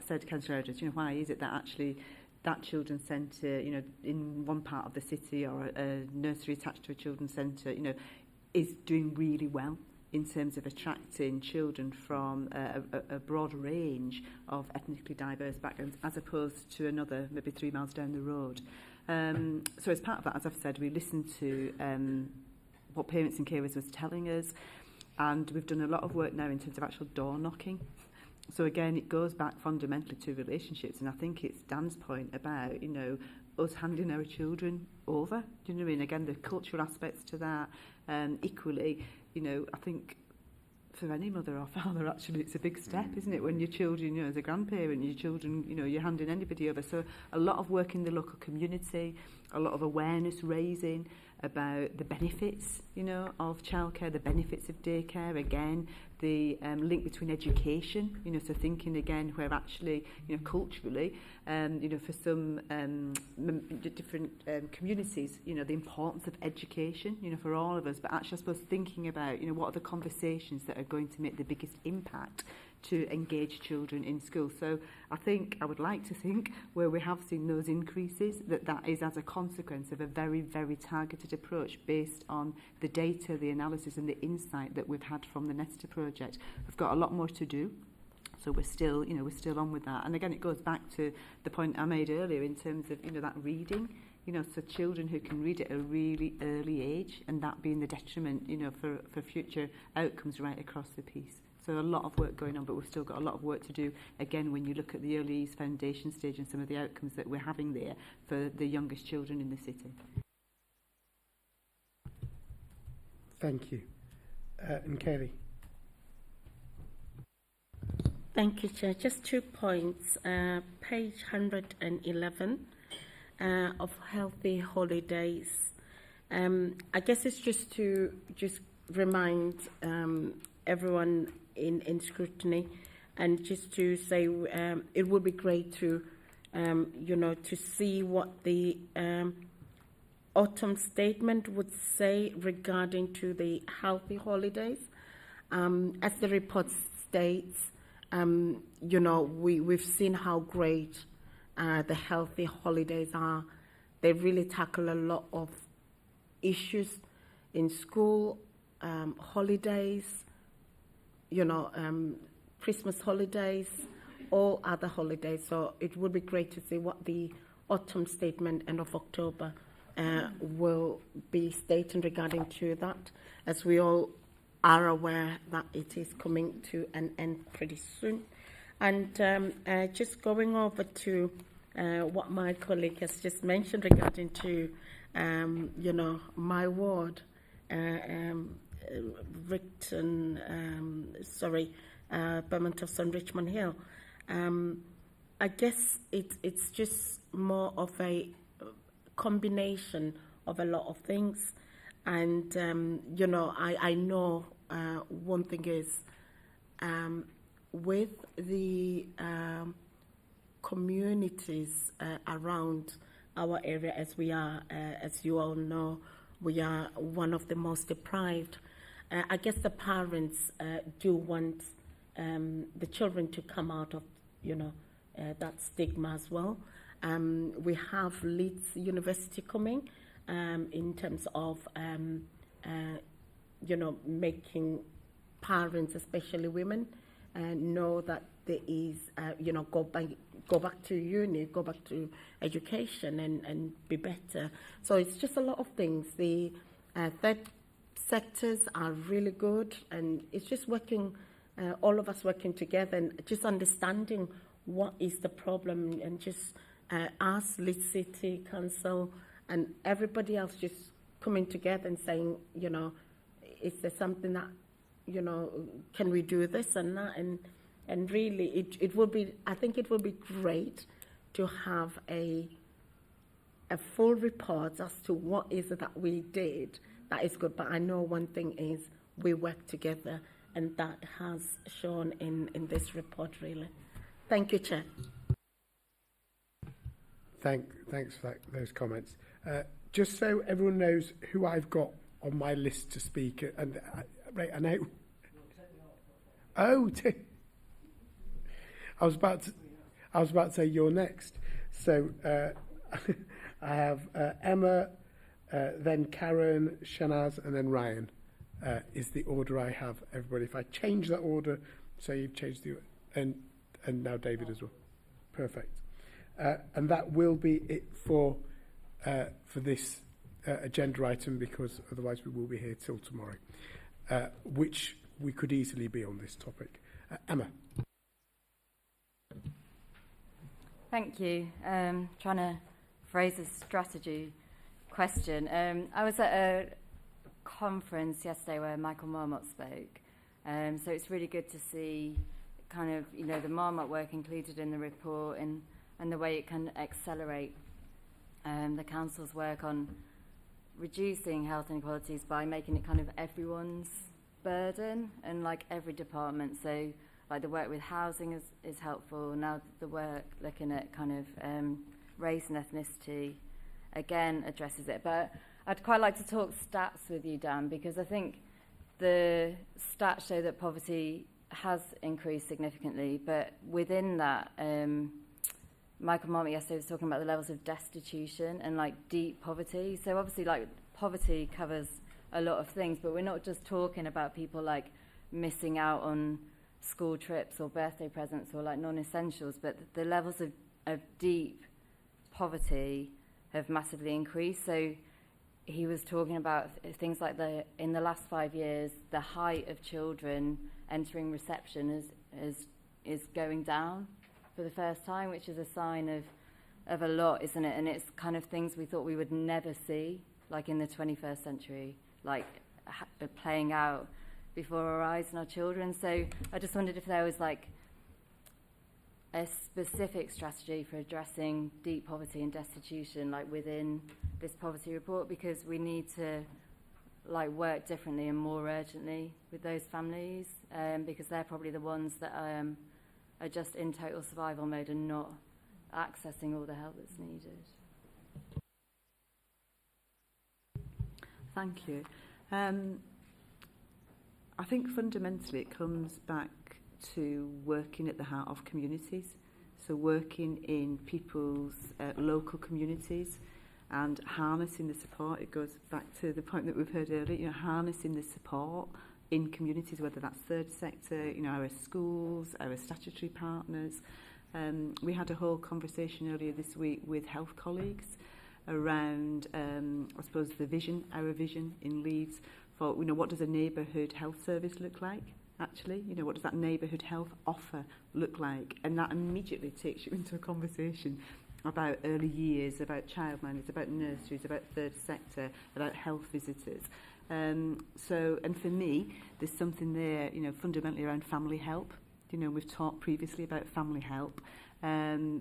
S12: said, Councillor Edwards, why is it that actually that children's centre, in one part of the city, or a nursery attached to a children's centre, is doing really well in terms of attracting children from a broad range of ethnically diverse backgrounds, as opposed to another, maybe 3 miles down the road. So as part of that, as I've said, we listened to what parents and carers was telling us, and we've done a lot of work now in terms of actual door knocking. So again, it goes back fundamentally to relationships, and I think it's Dan's point about, us handing our children over. Do you know what I mean? Again, the cultural aspects to that. Equally, I think for any mother or father, actually, it's a big step, isn't it? When your children, as a grandparent, your children, you're handing anybody over. So a lot of work in the local community, a lot of awareness raising about the benefits, of childcare, the benefits of daycare. Again, the link between education, so thinking again where actually, culturally, for some different communities, the importance of education, for all of us, but actually I suppose thinking about, what are the conversations that are going to make the biggest impact to engage children in school. So I would like to think where we have seen those increases, that is as a consequence of a very, very targeted approach based on the data, the analysis and the insight that we've had from the Nesta project. We've got a lot more to do. So we're still on with that. And again, it goes back to the point I made earlier in terms of, that reading, so children who can read at a really early age, and that being the detriment, for future outcomes right across the piece. So a lot of work going on, but we've still got a lot of work to do, again, when you look at the early years foundation stage and some of the outcomes that we're having there for the youngest children in the city.
S1: Thank you. And Kelly.
S20: Thank you, Chair. Just 2 points. Page 111 of Healthy Holidays. I guess it's just to remind everyone in Scrutiny, and just to say it would be great to, to see what the autumn statement would say regarding to the healthy holidays. As the report states, you know, we've seen how great the healthy holidays are. They really tackle a lot of issues in school, holidays, you know, Christmas holidays, all other holidays. So it would be great to see what the autumn statement end of October will be stating regarding to that, as we all are aware that it is coming to an end pretty soon. And just going over to what my colleague has just mentioned regarding to, you know, my ward, Bermondsey, Richmond Hill. I guess it's just more of a combination of a lot of things. And, you know, I know one thing is with the communities around our area, as we are, as you all know, we are one of the most deprived. I guess the parents do want the children to come out of, you know, that stigma as well. We have Leeds University coming in terms of, you know, making parents, especially women, know that there is, you know, go back to uni, go back to education and be better. So it's just a lot of things. The third sectors are really good, and it's just working, all of us working together and just understanding what is the problem, and just us, Leeds City Council, and everybody else just coming together and saying, you know, is there something that, you know, can we do this and that? And really, it will be, I think it will be great to have a full report as to what is it that we did that is good. But I know one thing is we work together, and that has shown in this report, really. Thank you, Chair.
S1: Thanks for those comments. Just so everyone knows who I've got on my list to speak, and right, I know. Oh, I was about to say you're next. So I have Emma, then Karen, Shanaz, and then Ryan. Is the order I have, everybody. If I change that order, so you've changed the and now David as well. Perfect. And that will be it for this agenda item, because otherwise we will be here till tomorrow, which we could easily be on this topic. Emma.
S7: Thank you. Trying to phrase a strategy question. I was at a conference yesterday where Michael Marmot spoke. So it's really good to see kind of, you know, the Marmot work included in the report, and the way it can accelerate the council's work on reducing health inequalities by making it kind of everyone's burden, and like every department. So like the work with housing is helpful. Now the work looking at kind of race and ethnicity again addresses it. But I'd quite like to talk stats with you, Dan, because I think the stats show that poverty has increased significantly, but within that, Michael Marmot yesterday was talking about the levels of destitution and like deep poverty. So obviously like poverty covers a lot of things, but we're not just talking about people like missing out on school trips or birthday presents or like non-essentials, but the levels of deep poverty have massively increased. So he was talking about things like in the last 5 years, the height of children entering reception is going down for the first time, which is a sign of a lot, isn't it? And it's kind of things we thought we would never see, like in the 21st century, like playing out before our eyes and our children. So I just wondered if there was like a specific strategy for addressing deep poverty and destitution, like within this poverty report, because we need to like work differently and more urgently with those families, because they're probably the ones that are just in total survival mode and not accessing all the help that's needed.
S12: Thank you. I think fundamentally it comes back to working at the heart of communities. So working in people's local communities and harnessing the support. It goes back to the point that we've heard earlier, you know, harnessing the support in communities, whether that's third sector, you know, our schools, our statutory partners. We had a whole conversation earlier this week with health colleagues around, I suppose, our vision in Leeds for, you know, what does a neighbourhood health service look like? Actually, you know, what does that neighbourhood health offer look like? And that immediately takes you into a conversation about early years, about childminders, about nurseries, about third sector, about health visitors. And for me, there's something there, you know, fundamentally around family help. You know, we've talked previously about family help,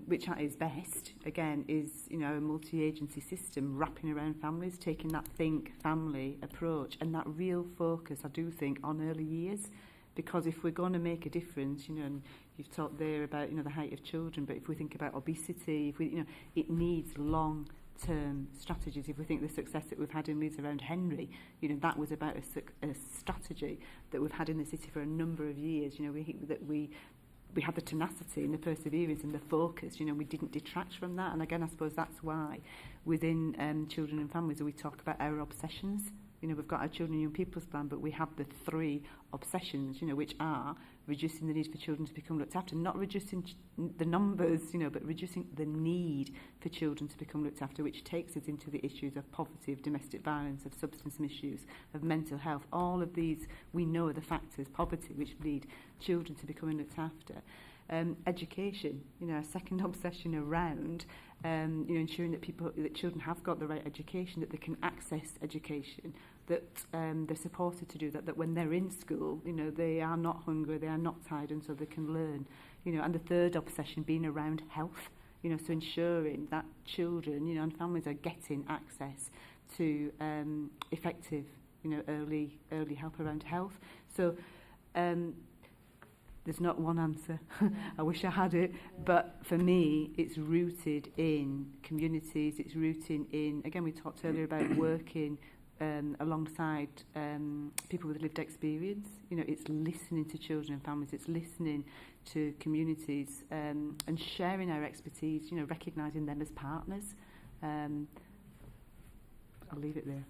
S12: which at its best, again, is, you know, a multi-agency system wrapping around families, taking that think family approach and that real focus, I do think, on early years. Because if we're going to make a difference, you know, and you've talked there about, you know, the height of children, but if we think about obesity, if we, you know, it needs long-term strategies. If we think the success that we've had in Leeds around Henry, you know, that was about a strategy that we've had in the city for a number of years. You know, we had the tenacity and the perseverance and the focus. You know, we didn't detract from that. And again, I suppose that's why within children and families we talk about our obsessions. You know, we've got our children and young people's plan, but we have the 3 obsessions, you know, which are reducing the need for children to become looked after, not reducing the numbers, you know, but reducing the need for children to become looked after, which takes us into the issues of poverty, of domestic violence, of substance misuse, of mental health. All of these, we know, are the factors, poverty, which lead children to becoming looked after. Education, you know, a second obsession around you know, ensuring that children have got the right education, that they can access education, that they're supported to do that, that when they're in school, you know, they are not hungry, they are not tired, and so they can learn. You know, and the third obsession being around health, you know, so ensuring that children, you know, and families are getting access to effective, you know, early help around health. So there's not one answer. I wish I had it. But for me, it's rooted in communities. It's rooted in, again, we talked earlier about working alongside people with lived experience. You know, it's listening to children and families. It's listening to communities and sharing our expertise, you know, recognising them as partners. I'll leave it there.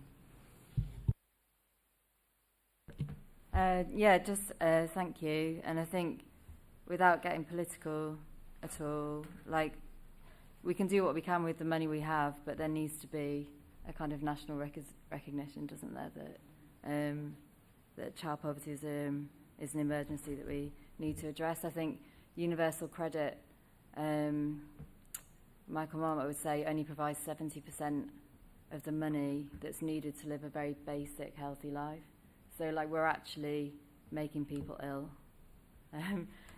S7: Thank you. And I think without getting political at all, like, we can do what we can with the money we have, but there needs to be a kind of national recognition, doesn't there, that child poverty is an emergency that we need to address. I think universal credit, Michael Marmot would say, only provides 70% of the money that's needed to live a very basic, healthy life. So, like, we're actually making people ill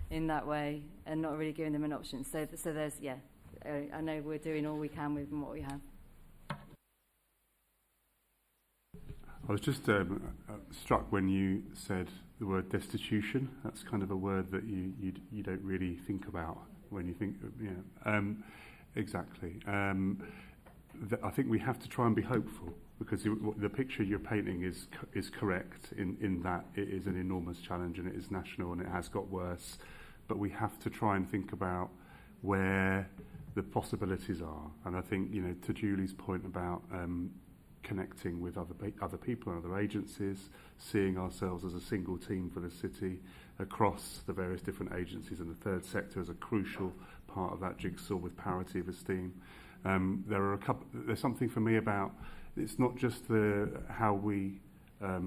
S7: in that way and not really giving them an option. So there's, I know we're doing all we can with what we have.
S9: I was just struck when you said the word destitution. That's kind of a word that you don't really think about when you think, exactly. I think we have to try and be hopeful, because the picture you're painting is correct in that it is an enormous challenge and it is national and it has got worse. But we have to try and think about where the possibilities are. And I think, you know, to Julie's point about connecting with other people and other agencies, seeing ourselves as a single team for the city across the various different agencies, and the third sector as a crucial part of that jigsaw with parity of esteem. There's something for me about, it's not just how we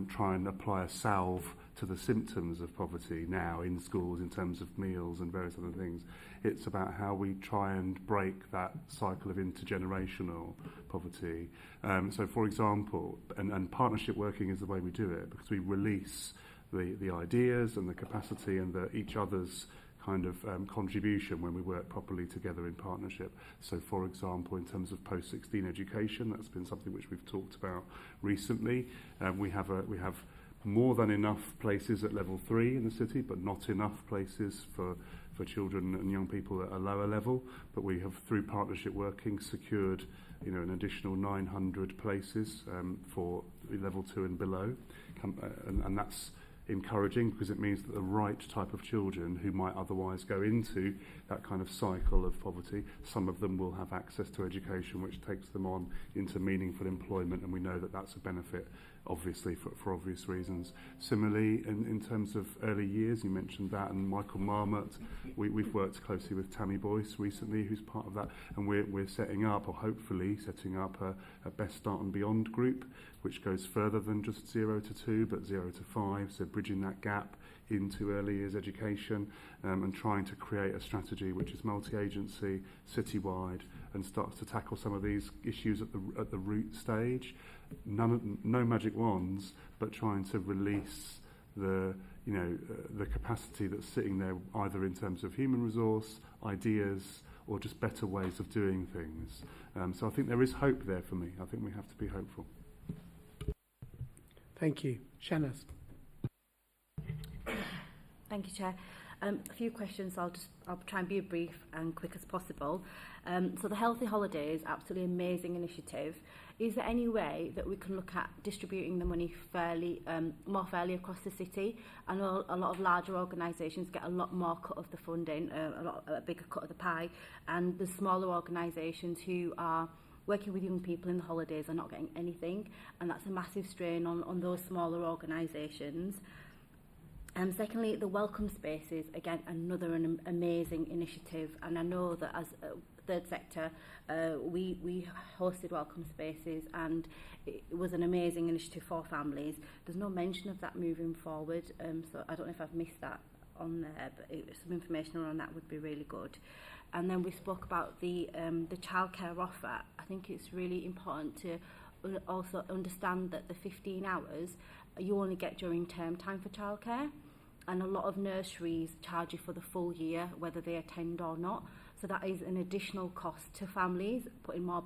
S9: try and apply a salve to the symptoms of poverty now in schools in terms of meals and various other things. It's about how we try and break that cycle of intergenerational poverty. So, for example, and partnership working is the way we do it, because we release the ideas and the capacity and each other's kind of contribution when we work properly together in partnership. So, for example, in terms of post-16 education, that's been something which we've talked about recently. We have more than enough places at level 3 in the city, but not enough places for children and young people at a lower level. But we have, through partnership working, secured, you know, an additional 900 places for level 2 and below, and that's encouraging, because it means that the right type of children who might otherwise go into that kind of cycle of poverty, some of them will have access to education which takes them on into meaningful employment, and we know that that's a benefit, obviously, for obvious reasons. Similarly, in terms of early years, you mentioned that, and Michael Marmot, we've worked closely with Tammy Boyce recently, who's part of that, and we're setting up, or hopefully setting up, a Best Start and Beyond group, which goes further than just 0 to 2, but 0 to 5, so bridging that gap into early years education, and trying to create a strategy which is multi-agency, citywide, and starts to tackle some of these issues at the root stage. No magic wands, but trying to release the capacity that's sitting there, either in terms of human resource, ideas, or just better ways of doing things. So I think there is hope there for me. I think we have to be hopeful.
S1: Thank you. Shanaz.
S6: Thank you, Chair. A few questions. I'll try and be as brief and quick as possible. So the Healthy Holidays, absolutely amazing initiative. Is there any way that we can look at distributing the money more fairly across the city? I know a lot of larger organisations get a lot more cut of the funding, a bigger cut of the pie, and the smaller organisations who are working with young people in the holidays are not getting anything, and that's a massive strain on those smaller organisations. Secondly, the welcome spaces, again, another amazing initiative, and I know that as third sector, we hosted welcome spaces, and it was an amazing initiative for families. There's no mention of that moving forward, so I don't know if I've missed that on there, but some information around that would be really good. And then we spoke about the childcare offer. I think it's really important to also understand that the 15 hours you only get during term time for childcare, and a lot of nurseries charge you for the full year, whether they attend or not. So that is an additional cost to families, putting more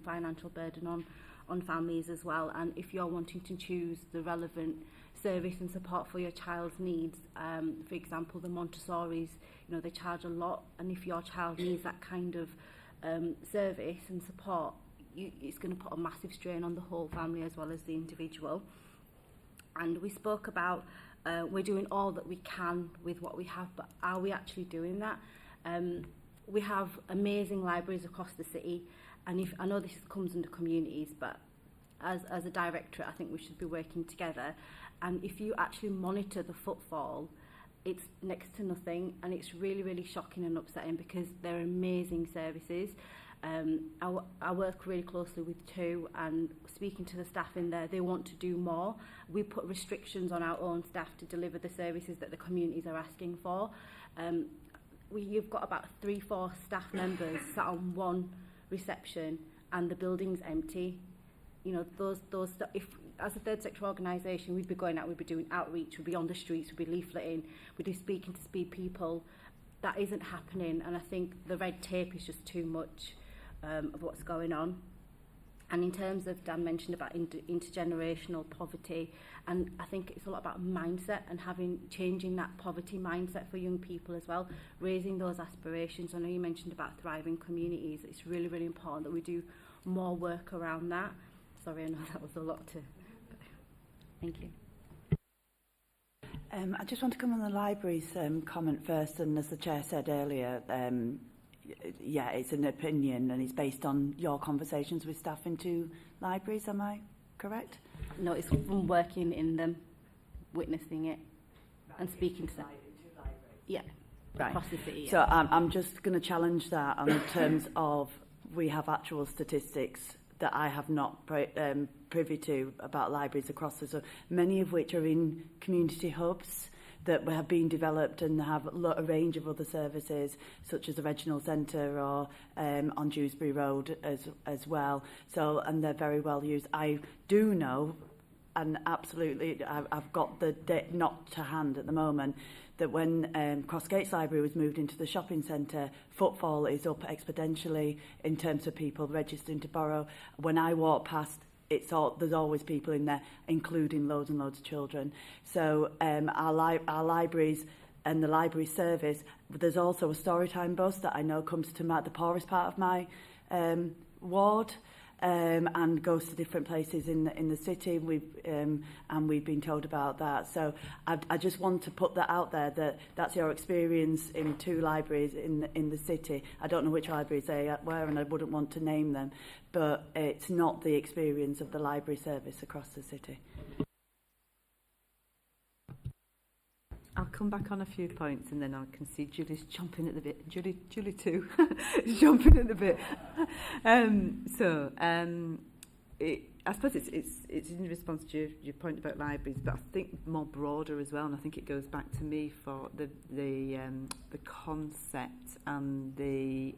S6: financial burden on families as well. And if you're wanting to choose the relevant service and support for your child's needs, for example, the Montessori's, they charge a lot, and if your child needs that kind of service and support, it's going to put a massive strain on the whole family as well as the individual. And we spoke about we're doing all that we can with what we have, but are we actually doing that? We have amazing libraries across the city, and I know this comes under communities, but as a directorate, I think we should be working together. And if you actually monitor the footfall, it's next to nothing, and it's really, really shocking and upsetting because they're amazing services. I work really closely with two, and speaking to the staff in there, they want to do more. We put restrictions on our own staff to deliver the services that the communities are asking for. You've got about 3-4 staff members sat on one reception, and the building's empty. If as a third sector organisation, we'd be going out, we'd be doing outreach, we'd be on the streets, we'd be leafleting, we'd be speaking to speed people. That isn't happening, and I think the red tape is just too much of what's going on. And in terms of, Dan mentioned about intergenerational poverty, and I think it's a lot about mindset and changing that poverty mindset for young people as well, raising those aspirations. I know you mentioned about thriving communities. It's really, really important that we do more work around that. Sorry, I know that was a lot to... Thank you.
S11: I just want to come on the library's comment first, and as the Chair said earlier, it's an opinion and it's based on your conversations with staff in 2 libraries, am I correct?
S6: No, it's from working in them, witnessing it, and speaking to them. Yeah,
S11: right.
S6: Across the city. Yeah.
S11: So I'm just going to challenge that in terms of we have actual statistics that I have not privy to about libraries across the zone, many of which are in community hubs that have been developed and have a range of other services, such as the Reginald Centre or on Dewsbury Road as well. So, and they're very well used. I do know, and absolutely, I've got the date not to hand at the moment, that when Crossgates Library was moved into the shopping centre, footfall is up exponentially in terms of people registering to borrow. When I walk past, there's always people in there, including loads and loads of children. So our libraries and the library service, there's also a storytime bus that I know comes to the poorest part of my ward. and goes to different places in the city. And we've been told about that. So I just want to put that out there, that that's your experience in 2 libraries in the city. I don't know which libraries they were, and I wouldn't want to name them, but it's not the experience of the library service across the city.
S12: I'll come back on a few points and then I can see Julie's chomping at the bit. Julie too, is chomping at the bit. I suppose it's in response to your point about libraries, but I think more broader as well, and I think it goes back to me for the concept and the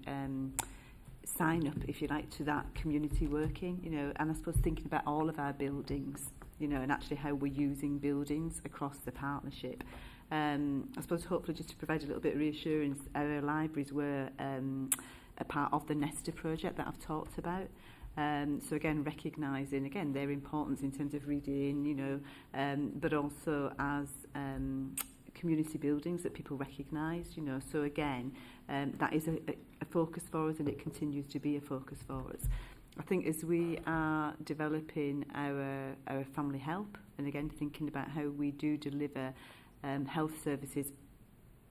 S12: sign up, if you like, to that community working, you know, and I suppose thinking about all of our buildings, you know, and actually how we're using buildings across the partnership. I suppose hopefully just to provide a little bit of reassurance, our libraries were a part of the Nesta project that I've talked about. So again, recognising again their importance in terms of reading, you know, but also as community buildings that people recognise, you know. So again, that is a focus for us, and it continues to be a focus for us. I think as we are developing our family help, and again thinking about how we do deliver health services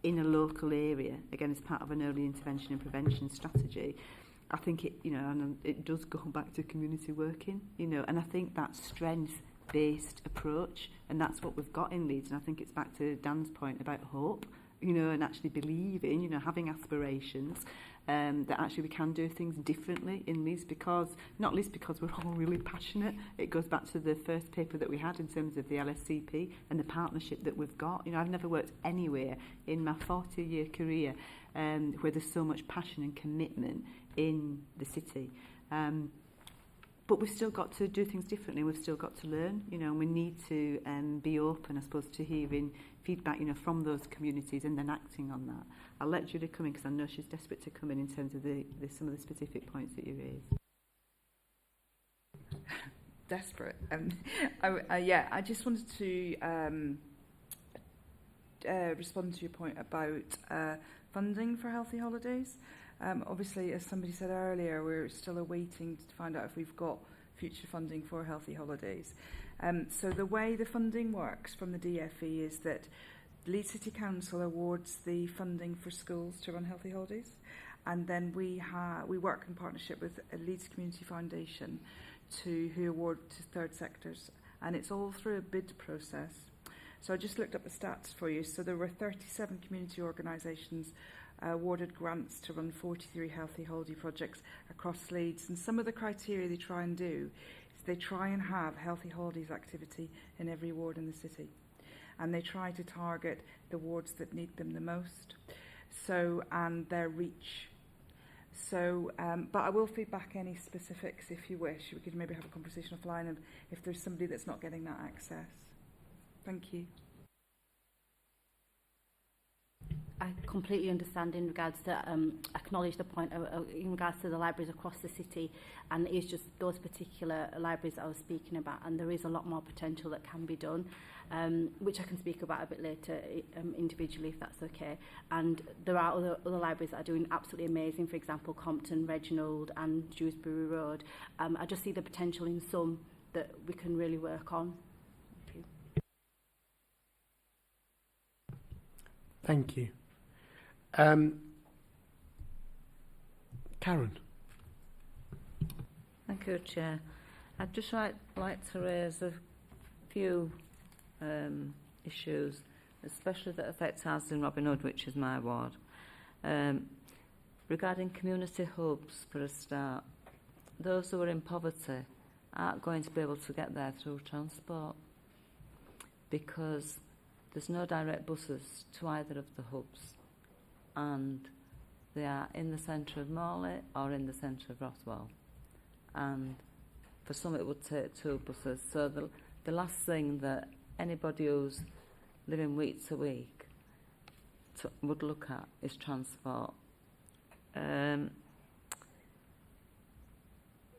S12: in a local area, again as part of an early intervention and prevention strategy, I think it, you know, and it does go back to community working, you know, and I think that strength-based approach, and that's what we've got in Leeds, and I think it's back to Dan's point about hope, you know, and actually believing, you know, having aspirations, that actually we can do things differently in Leeds, because, not least because we're all really passionate. It goes back to the first paper that we had in terms of the LSCP and the partnership that we've got. You know, I've never worked anywhere in my 40-year career where there's so much passion and commitment in the city. But we've still got to do things differently. We've still got to learn, you know, and we need to be open, I suppose, to hearing feedback, you know, from those communities and then acting on that. I'll let Julie come in because I know she's desperate to come in terms of some of the specific points that you raised.
S3: Desperate. I just wanted to respond to your point about funding for Healthy Holidays. Obviously, as somebody said earlier, we're still awaiting to find out if we've got future funding for Healthy Holidays. So the way the funding works from the DFE is that Leeds City Council awards the funding for schools to run Healthy Holidays, and then we work in partnership with a Leeds Community Foundation who award to third sectors, and it's all through a bid process. So I just looked up the stats for you. So there were 37 community organisations awarded grants to run 43 Healthy Holiday projects across Leeds, and some of the criteria they try and do is they try and have Healthy Holidays activity in every ward in the city, and they try to target the wards that need them the most, so, and their reach. So, but I will feed back any specifics if you wish. We could maybe have a conversation offline of if there's somebody that's not getting that access. Thank you.
S6: I completely understand in regards to acknowledge the point in regards to the libraries across the city, and it's just those particular libraries that I was speaking about, and there is a lot more potential that can be done, which I can speak about a bit later individually if that's okay. And there are other libraries that are doing absolutely amazing, for example Compton, Reginald and Dewsbury Road. I just see the potential in some that we can really work on.
S1: Thank you. Karen.
S19: Thank you, Chair. I'd just like to raise a few issues, especially that affect us in Robin Hood, which is my ward. Regarding community hubs, for a start, those who are in poverty aren't going to be able to get there through transport because there's no direct buses to either of the hubs, and they are in the centre of Morley or in the centre of Rothwell, and for some it would take 2 buses. So the last thing that anybody who's living week to week would look at is transport. The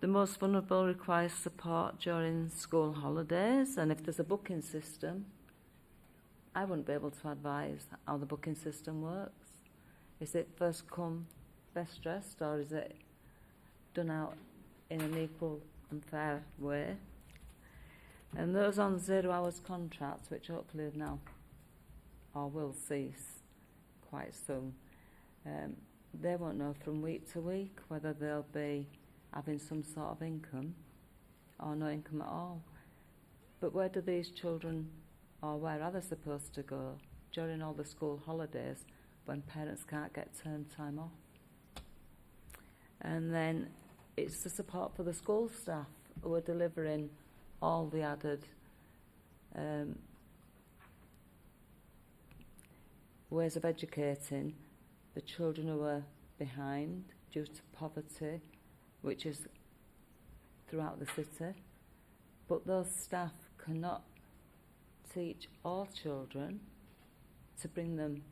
S19: most vulnerable require support during school holidays, and if there's a booking system, I wouldn't be able to advise how the booking system works. Is it first come, best dressed, or is it done out in an equal and fair way. And those on 0 hours contracts, which hopefully now or will cease quite soon, they won't know from week to week whether they'll be having some sort of income or no income at all. But where do these children, or where are they supposed to go during all the school holidays when parents can't get term time off? And then it's the support for the school staff who are delivering all the added ways of educating the children who are behind due to poverty, which is throughout the city. But those staff cannot teach all children to bring them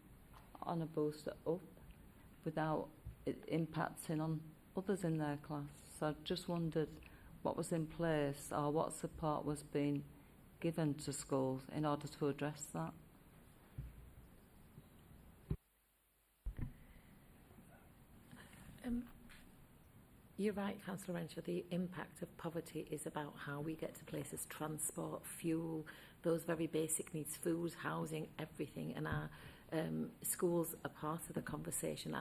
S19: on a booster up without it impacting on others in their class. So I just wondered what was in place or what support was being given to schools in order to address that.
S16: You're right, Councillor Renshaw, the impact of poverty is about how we get to places, transport, fuel, those very basic needs, food, housing, everything. And our schools are part of the conversation.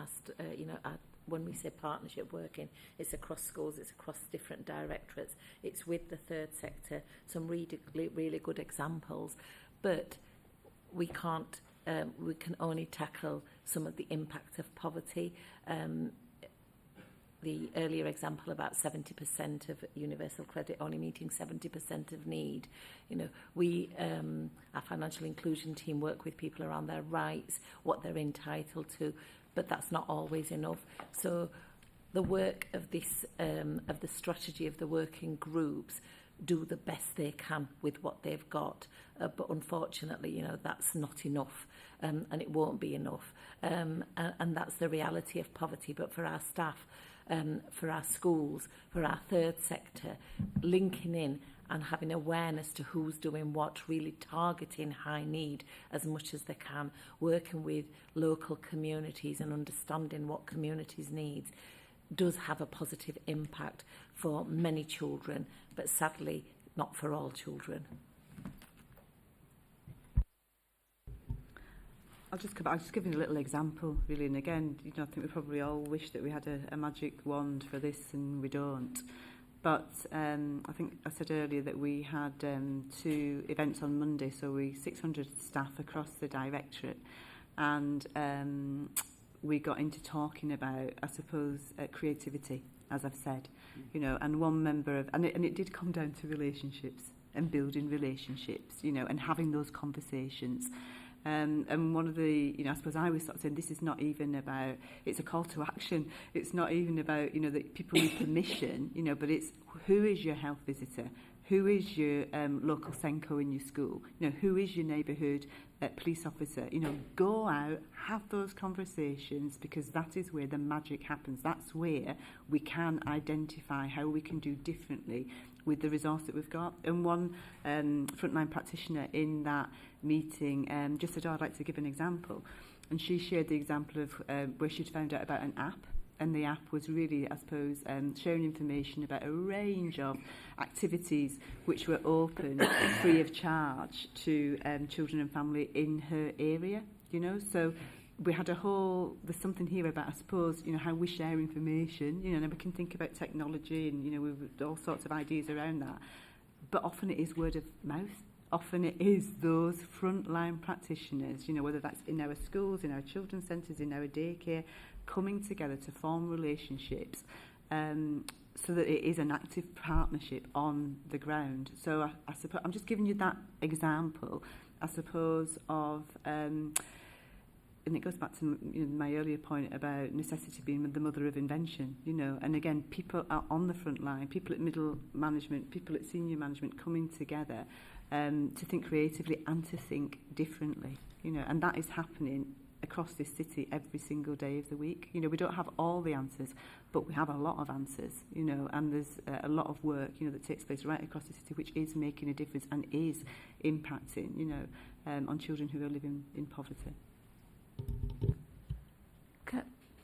S16: When we say partnership working, it's across schools, it's across different directorates, it's with the third sector, some really good examples. But we can't, we can only tackle some of the impact of poverty. The earlier example about 70% of universal credit only meeting 70% of need. We, our financial inclusion team, work with people around their rights, what they're entitled to, but that's not always enough. So the work of this, of the strategy of the working groups, do the best they can with what they've got. But unfortunately, that's not enough, and it won't be enough. And that's the reality of poverty. But for our staff, for our schools, for our third sector, linking in and having awareness to who's doing what, really targeting high need as much as they can, working with local communities and understanding what communities need, does have a positive impact for many children, but sadly not for all children.
S12: I'll just give you a little example, really. And again, I think we probably all wish that we had a magic wand for this, and we don't. But I think I said earlier that we had 2 events on Monday, so 600 staff across the directorate, and we got into talking about, I suppose, creativity, as I've said, and one member of, and it did come down to relationships and building relationships, and having those conversations. And one of the, I suppose I was sort of saying, this is not even about, it's a call to action. It's not even about, that people need permission, but it's who is your health visitor? Who is your local Senko in your school? Who is your neighbourhood police officer? Go out, have those conversations, because that is where the magic happens. That's where we can identify how we can do differently with the resource that we've got. And one frontline practitioner in that meeting just said, I'd like to give an example. And she shared the example of where she'd found out about an app. And the app was really, I suppose, sharing information about a range of activities which were open free of charge to children and family in her area, So we had there's something here about, I suppose, how we share information, and we can think about technology and, we've all sorts of ideas around that. But often it is word of mouth. Often it is those frontline practitioners, whether that's in our schools, in our children's centres, in our daycare, coming together to form relationships so that it is an active partnership on the ground. So I suppose I'm just giving you that example, I suppose, of and it goes back to my earlier point about necessity being the mother of invention, and again, people are on the front line, people at middle management, people at senior management coming together to think creatively and to think differently, and that is happening across this city every single day of the week. We don't have all the answers, but we have a lot of answers, and there's a lot of work, that takes place right across the city, which is making a difference and is impacting, on children who are living in poverty.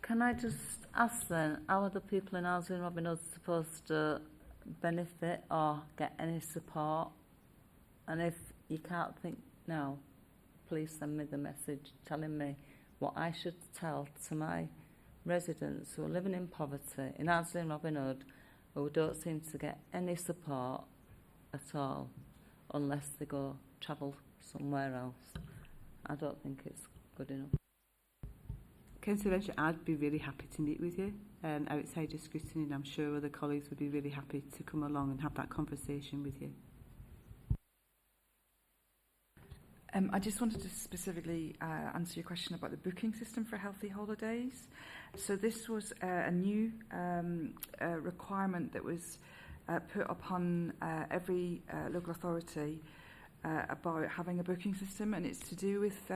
S19: Can I just ask then, how are the people in Housing Robin Hood supposed to benefit or get any support? And if you can't think now, please send me the message telling me what I should tell to my residents who are living in poverty in Housing Robin Hood, who don't seem to get any support at all unless they go travel somewhere else. I don't think it's good enough.
S12: Councillor Edge, I'd be really happy to meet with you outside of Scrutiny, and I'm sure other colleagues would be really happy to come along and have that conversation with you.
S3: I just wanted to specifically answer your question about the booking system for healthy holidays. So this was a new requirement that was put upon every local authority about having a booking system, and it's to do with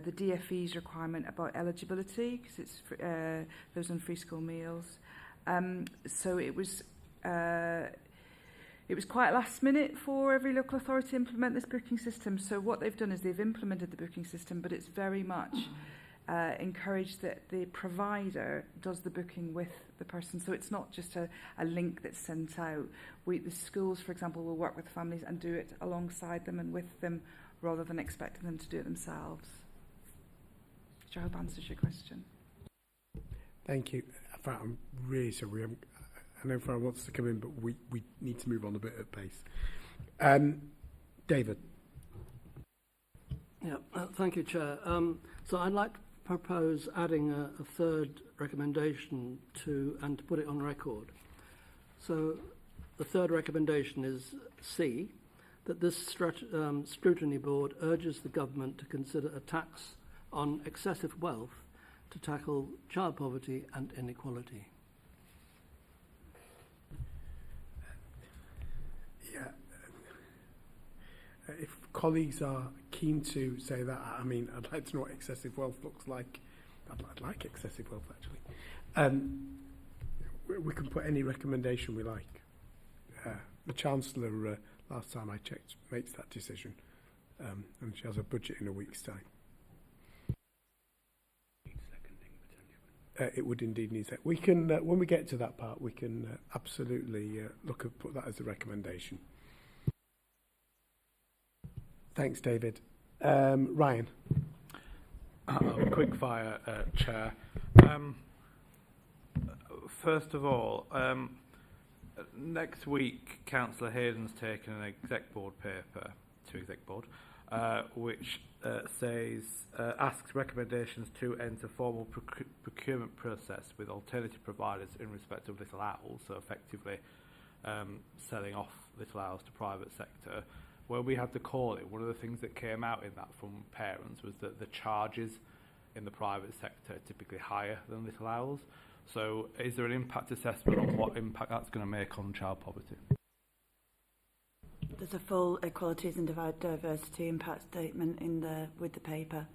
S3: the DfE's requirement about eligibility, because it's those on free school meals. So it was quite last minute for every local authority to implement this booking system. So what they've done is they've implemented the booking system, but it's very much encouraged that the provider does the booking with the person. So it's not just a link that's sent out. The schools, for example, will work with families and do it alongside them and with them, rather than expecting them to do it themselves. Which I hope answers your question.
S1: Thank you. I'm really sorry. I know Farah wants to come in, but we need to move on a bit at pace. David.
S4: Yeah, thank you, Chair. So I'd like to propose adding a third recommendation and to put it on record. So the third recommendation is C, that this scrutiny board urges the government to consider a tax on excessive wealth to tackle child poverty and inequality.
S1: If colleagues are keen to say that, I mean, I'd like to know what excessive wealth looks like. I'd like excessive wealth, actually. We can put any recommendation we like. The Chancellor, last time I checked, makes that decision. And she has a budget in a week's time. It would indeed need that. We can, when we get to that part, we can absolutely look at put that as a recommendation. Thanks, David. Ryan.
S18: Quick fire, Chair. First of all, next week, Councillor Hayden's taken an exec board paper to exec board, which asks recommendations to enter formal procurement process with alternative providers in respect of Little Owls, so effectively selling off Little Owls to private sector. When we had to call it, one of the things that came out in that from parents was that the charges in the private sector are typically higher than Little Owls. So is there an impact assessment on what impact that's going to make on child poverty?
S11: There's a full equalities and diversity impact statement with the paper,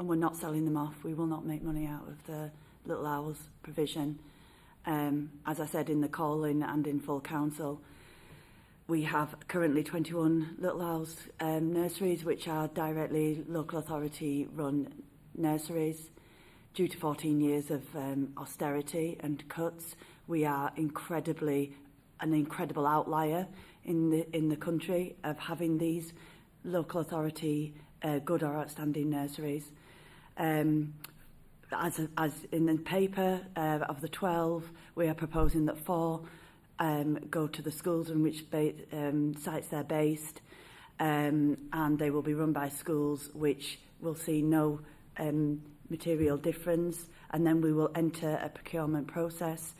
S11: and we're not selling them off. We will not make money out of the Little Owls provision. As I said in the call-in and in full council, we have currently 21 Little Owls nurseries, which are directly local authority run nurseries. Due to 14 years of austerity and cuts, we are an incredible outlier in the country of having these local authority good or outstanding nurseries. As in the paper, of the 12, we are proposing that 4 go to the schools in which sites they're based, and they will be run by schools which will see no material difference, and then we will enter a procurement process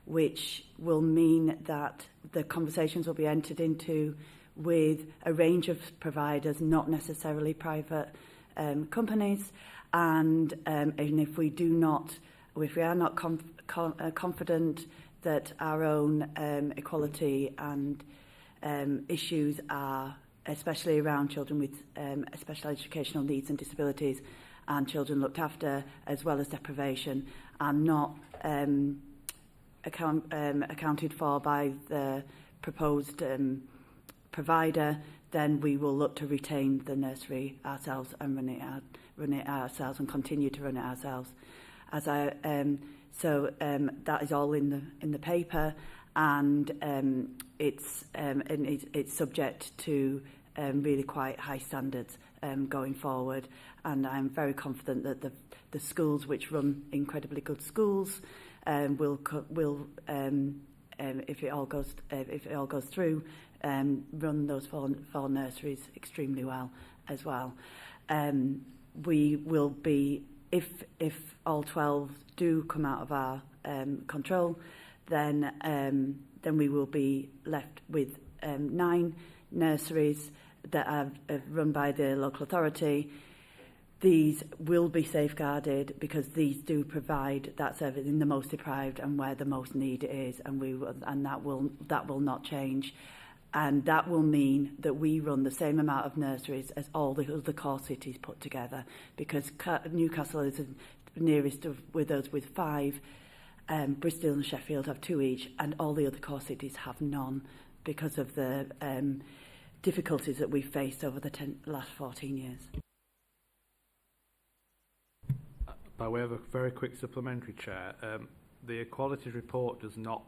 S11: which will mean that the conversations will be entered into with a range of providers, not necessarily private companies, and if we are not confident that our own equality and issues are, especially around children with special educational needs and disabilities and children looked after, as well as deprivation, are not accounted for by the proposed provider, then we will look to retain the nursery ourselves and run it ourselves and continue to run it ourselves. That is all in the paper, and it's subject to really quite high standards going forward. And I'm very confident that the schools which run incredibly good schools will if it all goes through, run those four nurseries extremely well as well. We will be, if all 12 do come out of our control, then we will be left with 9 nurseries that are run by the local authority. These will be safeguarded because these do provide that service in the most deprived and where the most need is, and that will not change. And that will mean that we run the same amount of nurseries as all the other core cities put together, because Newcastle is the nearest with us with 5. Bristol and Sheffield have 2 each, and all the other core cities have none because of the difficulties that we've faced over the last 14 years.
S18: By way of a very quick supplementary, Chair, the Equalities Report does not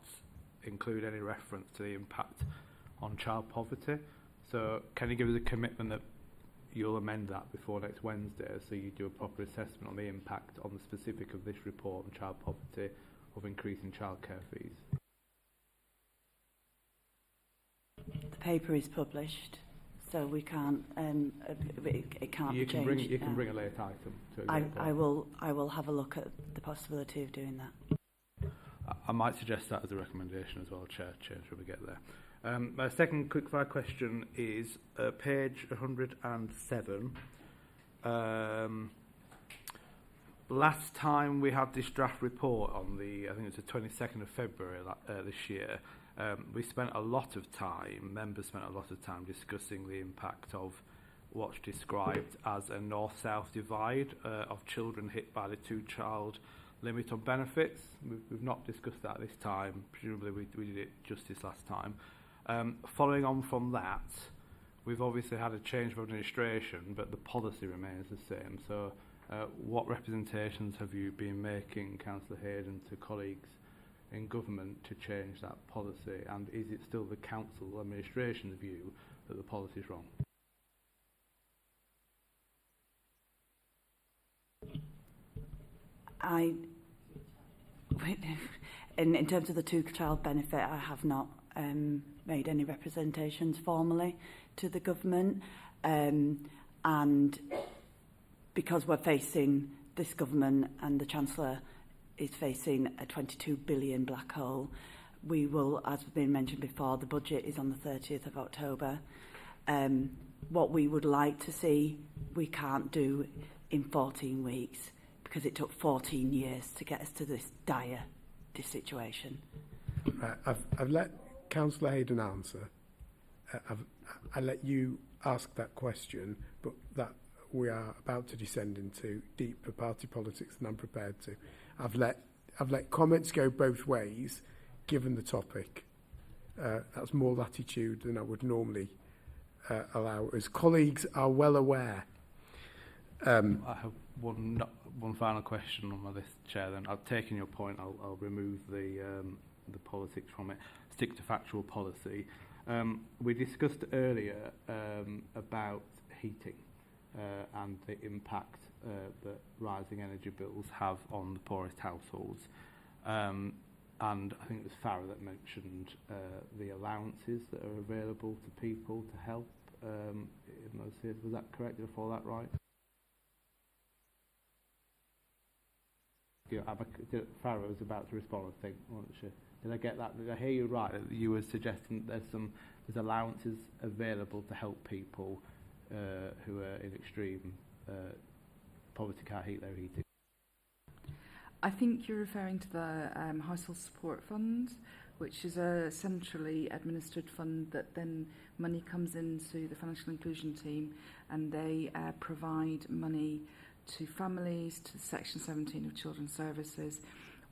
S18: include any reference to the impact on child poverty. So can you give us a commitment that you'll amend that before next Wednesday, so you do a proper assessment on the impact on the specific of this report on child poverty of increasing childcare fees?
S11: The paper is published, so we can't. It can't
S18: you can
S11: change.
S18: You can bring a late item to.
S11: I will have a look at the possibility of doing that.
S18: I might suggest that as a recommendation as well, Chair. Change when we get there. My second quickfire question is page 107. Last time we had this draft report on I think it was the 22nd of February this year, we spent a lot of time, members spent a lot of time discussing the impact of what's described as a north-south divide of children hit by the 2-child limit on benefits. We've not discussed that this time. Presumably we did it justice last time. Following on from that, we've obviously had a change of administration, but the policy remains the same. So what representations have you been making, Councillor Hayden, to colleagues in government to change that policy? And is it still the council administration's view that the policy is wrong?
S11: In terms of the 2-child benefit, I have not made any representations formally to the government, and because we're facing, this government and the Chancellor is facing a 22 billion black hole, we will, as has been mentioned before, the budget is on the 30th of October. What we would like to see, we can't do in 14 weeks, because it took 14 years to get us to this dire situation.
S1: I've let Councillor Hayden answer. I let you ask that question, but that we are about to descend into deeper party politics than I'm prepared to. I've let comments go both ways, given the topic. That's more latitude than I would normally allow, as colleagues are well aware.
S18: I have one final question on my list, Chair. Then I've taken your point. I'll remove the politics from it. Stick to factual policy. We discussed earlier about heating and the impact that rising energy bills have on the poorest households. And I think it was Farah that mentioned the allowances that are available to people to help in those years. Was that correct? Did I follow that right? Farah was about to respond, I think, wasn't she? Did I get that? Did I hear you right? You were suggesting there's allowances available to help people who are in extreme poverty, can't heat their heating.
S3: I think you're referring to the Household Support Fund, which is a centrally administered fund that then money comes into the financial inclusion team, and they provide money to families, to Section 17 of Children's Services.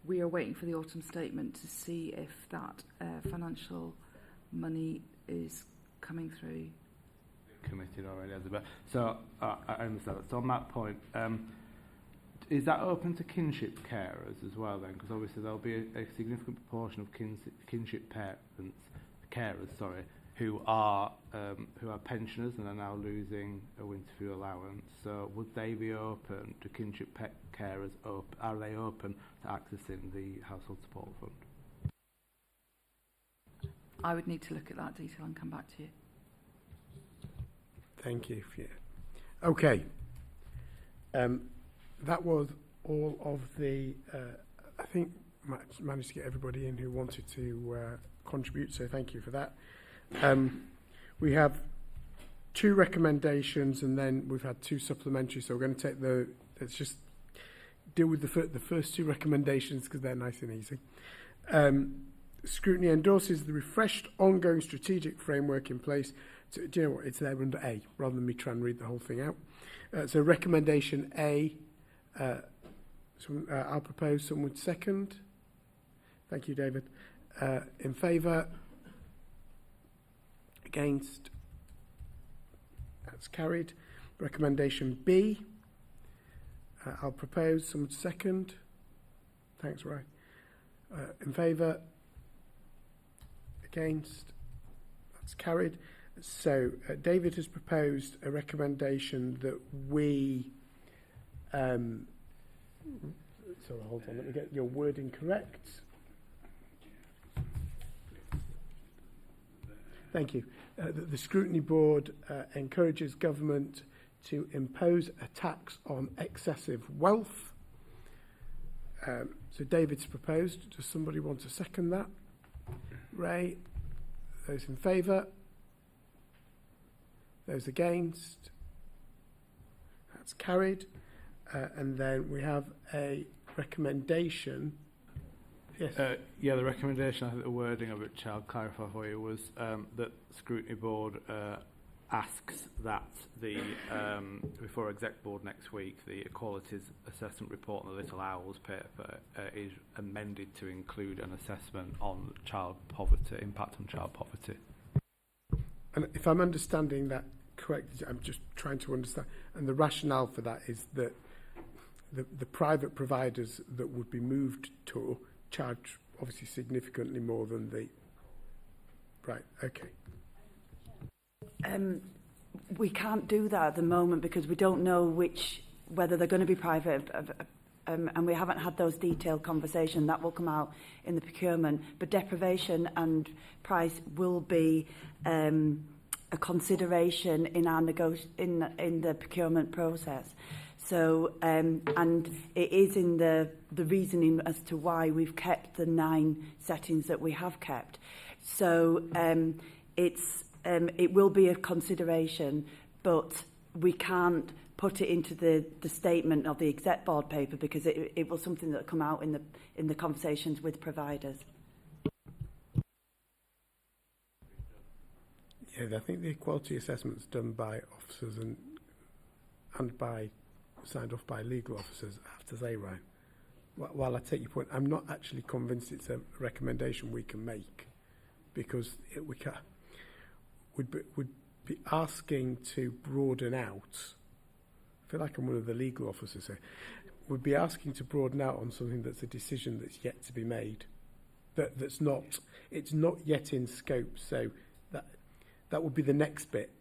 S3: We are waiting for the autumn statement to see if that financial money is coming through.
S18: Committed already, Elizabeth. So I understand that. So on that point, is that open to kinship carers as well then? Because obviously there'll be a significant proportion of kinship carers, who are pensioners and are now losing a winter fuel allowance. So would they be open to kinship carers? Are they open to accessing the household support fund?
S3: I would need to look at that detail and come back to you.
S1: Thank you. Yeah. Okay. That was all of the, I think, managed to get everybody in who wanted to contribute, so thank you for that. We have 2 recommendations and then we've had 2 supplementary, so we're going to take let's just deal with the first 2 recommendations because they're nice and easy. Scrutiny endorses the refreshed ongoing strategic framework in place. Do you know what? It's there under A, rather than me try and read the whole thing out. So recommendation A, I'll propose. Someone would second. Thank you, David. In favour? Against? That's carried. Recommendation B, I'll propose. Someone would second. Thanks, Ryan. In favour? Against? That's carried. So David has proposed a recommendation that we so hold on, let me get your wording correct. Thank you. The Scrutiny Board encourages government to impose a tax on excessive wealth. So David's proposed. Does somebody want to second that? Ray? Those in favour? Those against? That's carried. And then we have a recommendation. Yes.
S18: Yeah, the recommendation, I think the wording of it, I'll clarify for you, was that Scrutiny Board asks that before Exec Board next week, the Equalities Assessment Report on the Little Owls paper is amended to include an assessment on child poverty, impact on child poverty.
S1: And if I'm understanding that correctly, I'm just trying to understand. And the rationale for that is that the private providers that would be moved to charge obviously significantly more than the... Right, okay.
S11: We can't do that at the moment because we don't know whether they're going to be private, and we haven't had those detailed conversations. That will come out in the procurement. But deprivation and price will be a consideration in our in the procurement process. So, and it is in the reasoning as to why we've kept the 9 settings that we have kept. So, it will be a consideration, but we can't put it into the statement of the Exec Board paper because it was something that will come out in the conversations with providers.
S1: Yeah, I think the equality assessment's done by officers and signed off by legal officers, I have to say, Ryan. While I take your point, I'm not actually convinced it's a recommendation we can make because would be asking to broaden out. I feel like I'm one of the legal officers here. Would be asking to broaden out on something that's a decision that's yet to be made. It's not yet in scope. So that would be the next bit.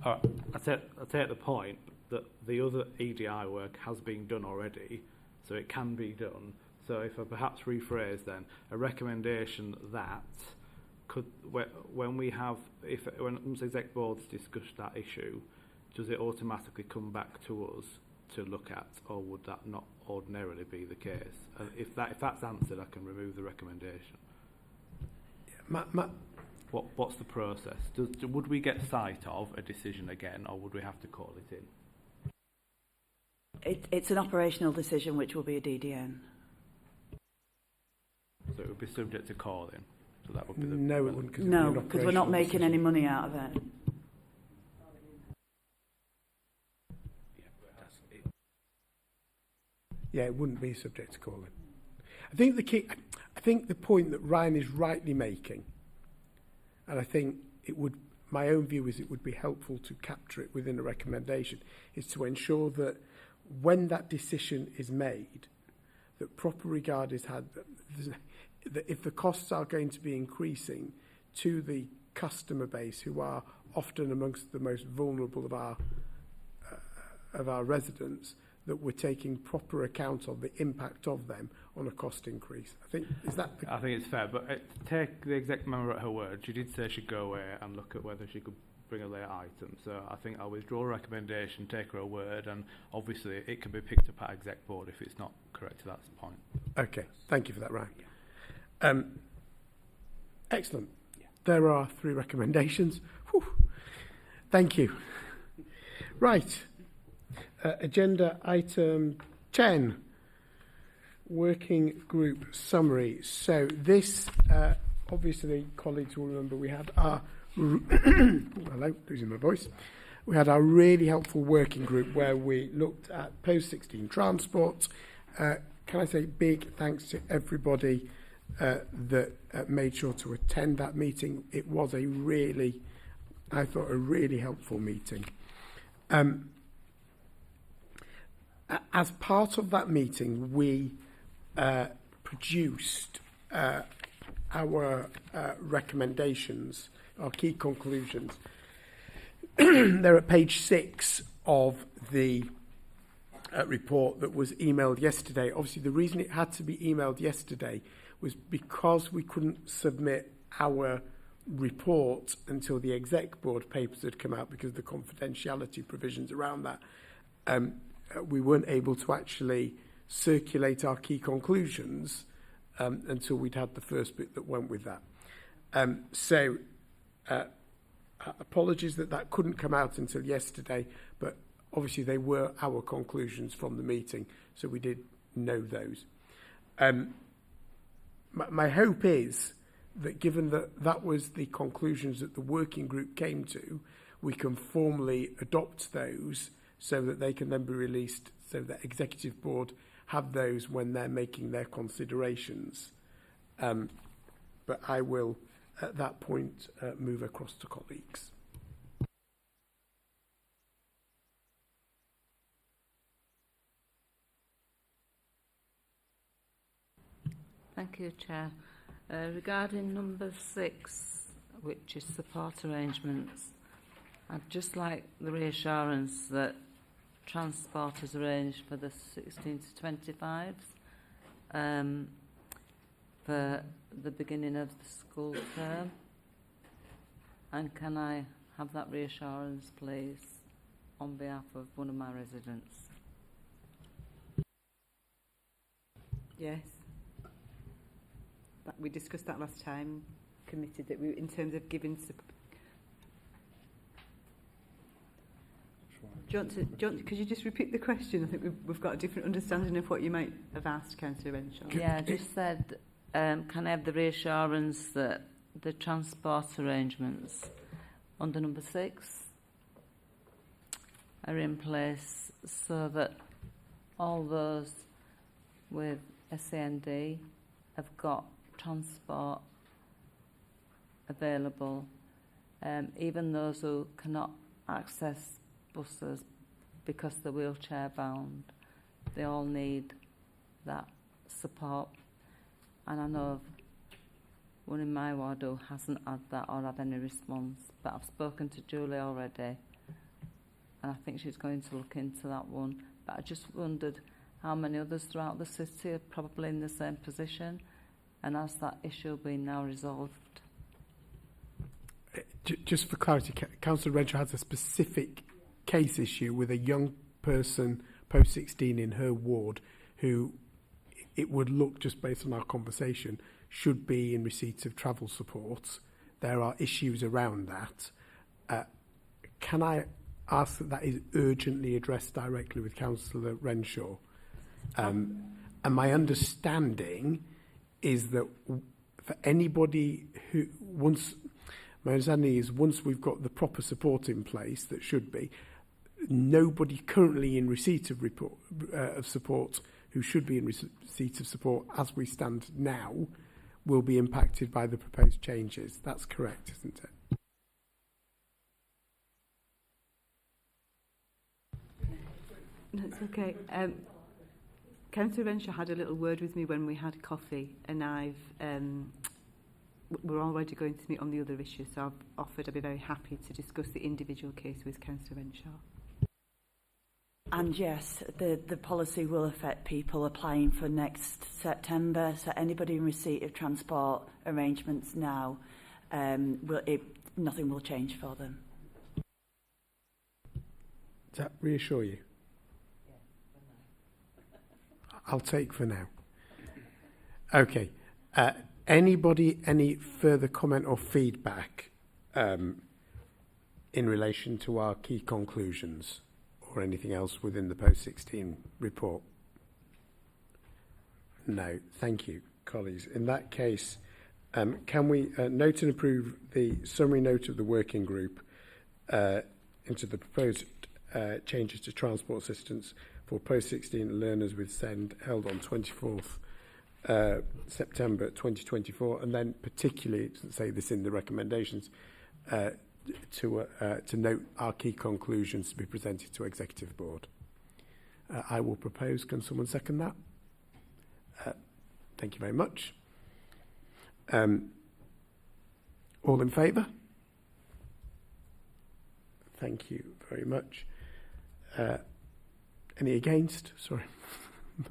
S18: All right. I take the point that the other EDI work has been done already, so it can be done. So if I perhaps rephrase then, a recommendation that could, when Exec Boards discuss that issue, does it automatically come back to us to look at, or would that not ordinarily be the case? And if that's answered, I can remove the recommendation. What's the process? Would we get sight of a decision again, or would we have to call it in?
S11: It's an operational decision, which will be a DDN.
S18: So it would be subject to calling. So that would be
S1: no, it wouldn't.
S11: No, because we're not making any money out of it.
S1: Yeah, it wouldn't be subject to calling. I think the point that Ryan is rightly making, and I think my own view is it would be helpful to capture it within a recommendation, is to ensure that when that decision is made, that proper regard is had that if the costs are going to be increasing to the customer base, who are often amongst the most vulnerable of our residents, that we're taking proper account of the impact of them on a cost increase. I think I
S18: think it's fair, but take the exec member at her word. She did say she'd go away and look at whether she could bring a later item. So I think I'll withdraw a recommendation, take her a word, and obviously it can be picked up at exec board if it's not correct to that point.
S1: Okay, thank you for that, Ryan. Excellent. There are 3 recommendations. Whew. Thank you. Right. Agenda item 10, working group summary. So this, obviously, colleagues will remember we had our hello, losing my voice. We had our really helpful working group where we looked at post-16 transport. Can I say big thanks to everybody that made sure to attend that meeting. It was a really, I thought, a really helpful meeting. As part of that meeting, we produced our recommendations, our key conclusions. They're at page 6 of the report that was emailed yesterday. Obviously, the reason it had to be emailed yesterday was because we couldn't submit our report until the exec board papers had come out because of the confidentiality provisions around that. We weren't able to actually circulate our key conclusions until we'd had the first bit that went with that. Apologies that couldn't come out until yesterday, but obviously they were our conclusions from the meeting, so we did know those. My hope is that given that was the conclusions that the working group came to, we can formally adopt those so that they can then be released, so that executive board have those when they're making their considerations. But I will, at that point, move across to colleagues.
S19: Thank you, Chair. Regarding number 6, which is support arrangements, I'd just like the reassurance that transport is arranged for the 16 to 25s for the beginning of the school term. And can I have that reassurance, please, on behalf of one of my residents?
S12: Yes. We discussed that last time, committed that we, in terms of giving support. Could you just repeat the question? I think we've got a different understanding of what you might have asked, Councillor Renshaw.
S19: Yeah, I just said, can I have the reassurance that the transport arrangements under number 6 are in place so that all those with SAND have got transport available, even those who cannot access buses because they're wheelchair bound, they all need that support. And I know of one in my ward who hasn't had that or had any response, but I've spoken to Julie already and I think she's going to look into that one. But I just wondered how many others throughout the city are probably in the same position, and has that issue been now resolved?
S1: Just for clarity, Councillor Renshaw has a specific case issue with a young person post-16 in her ward who it would look, just based on our conversation, should be in receipt of travel support. There are issues around that. Can I ask that is urgently addressed directly with Councillor Renshaw? And my understanding is that for anybody who once we've got the proper support in place, that should be, nobody currently in receipt of support who should be in receipt of support as we stand now will be impacted by the proposed changes. That's correct, isn't it?
S12: That's okay. Councillor Renshaw had a little word with me when we had coffee, and we're already going to meet on the other issue, so I've offered I'd be very happy to discuss the individual case with Councillor Renshaw.
S11: And yes, the policy will affect people applying for next September. So anybody in receipt of transport arrangements now, nothing will change for them.
S1: Does that reassure you? I'll take for now. Okay. Anybody, any further comment or feedback in relation to our key conclusions or anything else within the post-16 report? No. Thank you, colleagues. In that case, can we note and approve the summary note of the working group into the proposed changes to transport assistance for post-16 learners with SEND held on 24th September 2024, and then particularly, it doesn't say this in the recommendations, to note our key conclusions to be presented to Executive Board. I will propose. Can someone second that? Thank you very much. All in favour? Thank you very much. Any against? Sorry,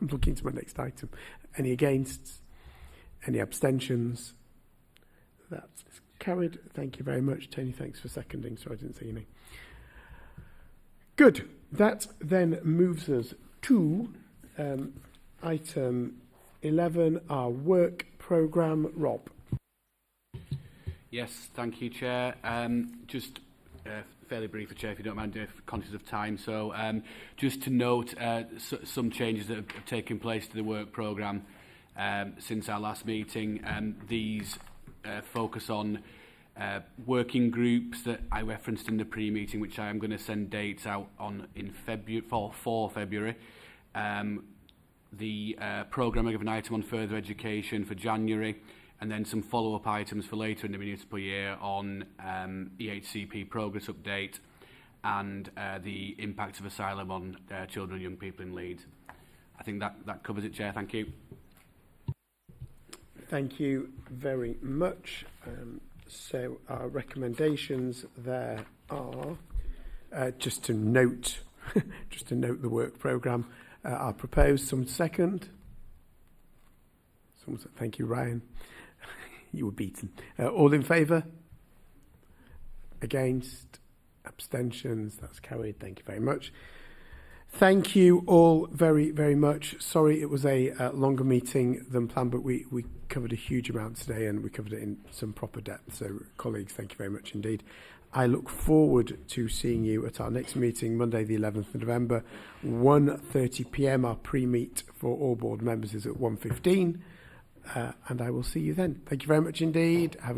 S1: I'm looking to my next item. Any against? Any abstentions? That's carried. Thank you very much. Tony, thanks for seconding. Sorry, I didn't see your name. Good. That then moves us to item 11, our work programme. Rob.
S13: Yes, thank you, Chair. Just fairly brief, Chair, if you don't mind, conscious of time. So just to note some changes that have taken place to the work programme since our last meeting. These focus on working groups that I referenced in the pre-meeting, which I am going to send dates out on in February for February. The programming of an item on further education for January, and then some follow-up items for later in the municipal year on EHCP progress update and the impact of asylum on children and young people in Leeds. I think that covers it, Chair. Thank you.
S1: Thank you very much. So our recommendations there are just to note the work programme. I'll propose. Some second. Thank you, Ryan. You were beaten. All in favour? Against? Abstentions? That's carried. Thank you very much. Thank you all very, very much. Sorry it was a longer meeting than planned, but we covered a huge amount today and we covered it in some proper depth. So, colleagues, thank you very much indeed. I look forward to seeing you at our next meeting, Monday the 11th of November, 1:30 p.m. Our pre-meet for all board members is at 1:15. And I will see you then. Thank you very much indeed. Have a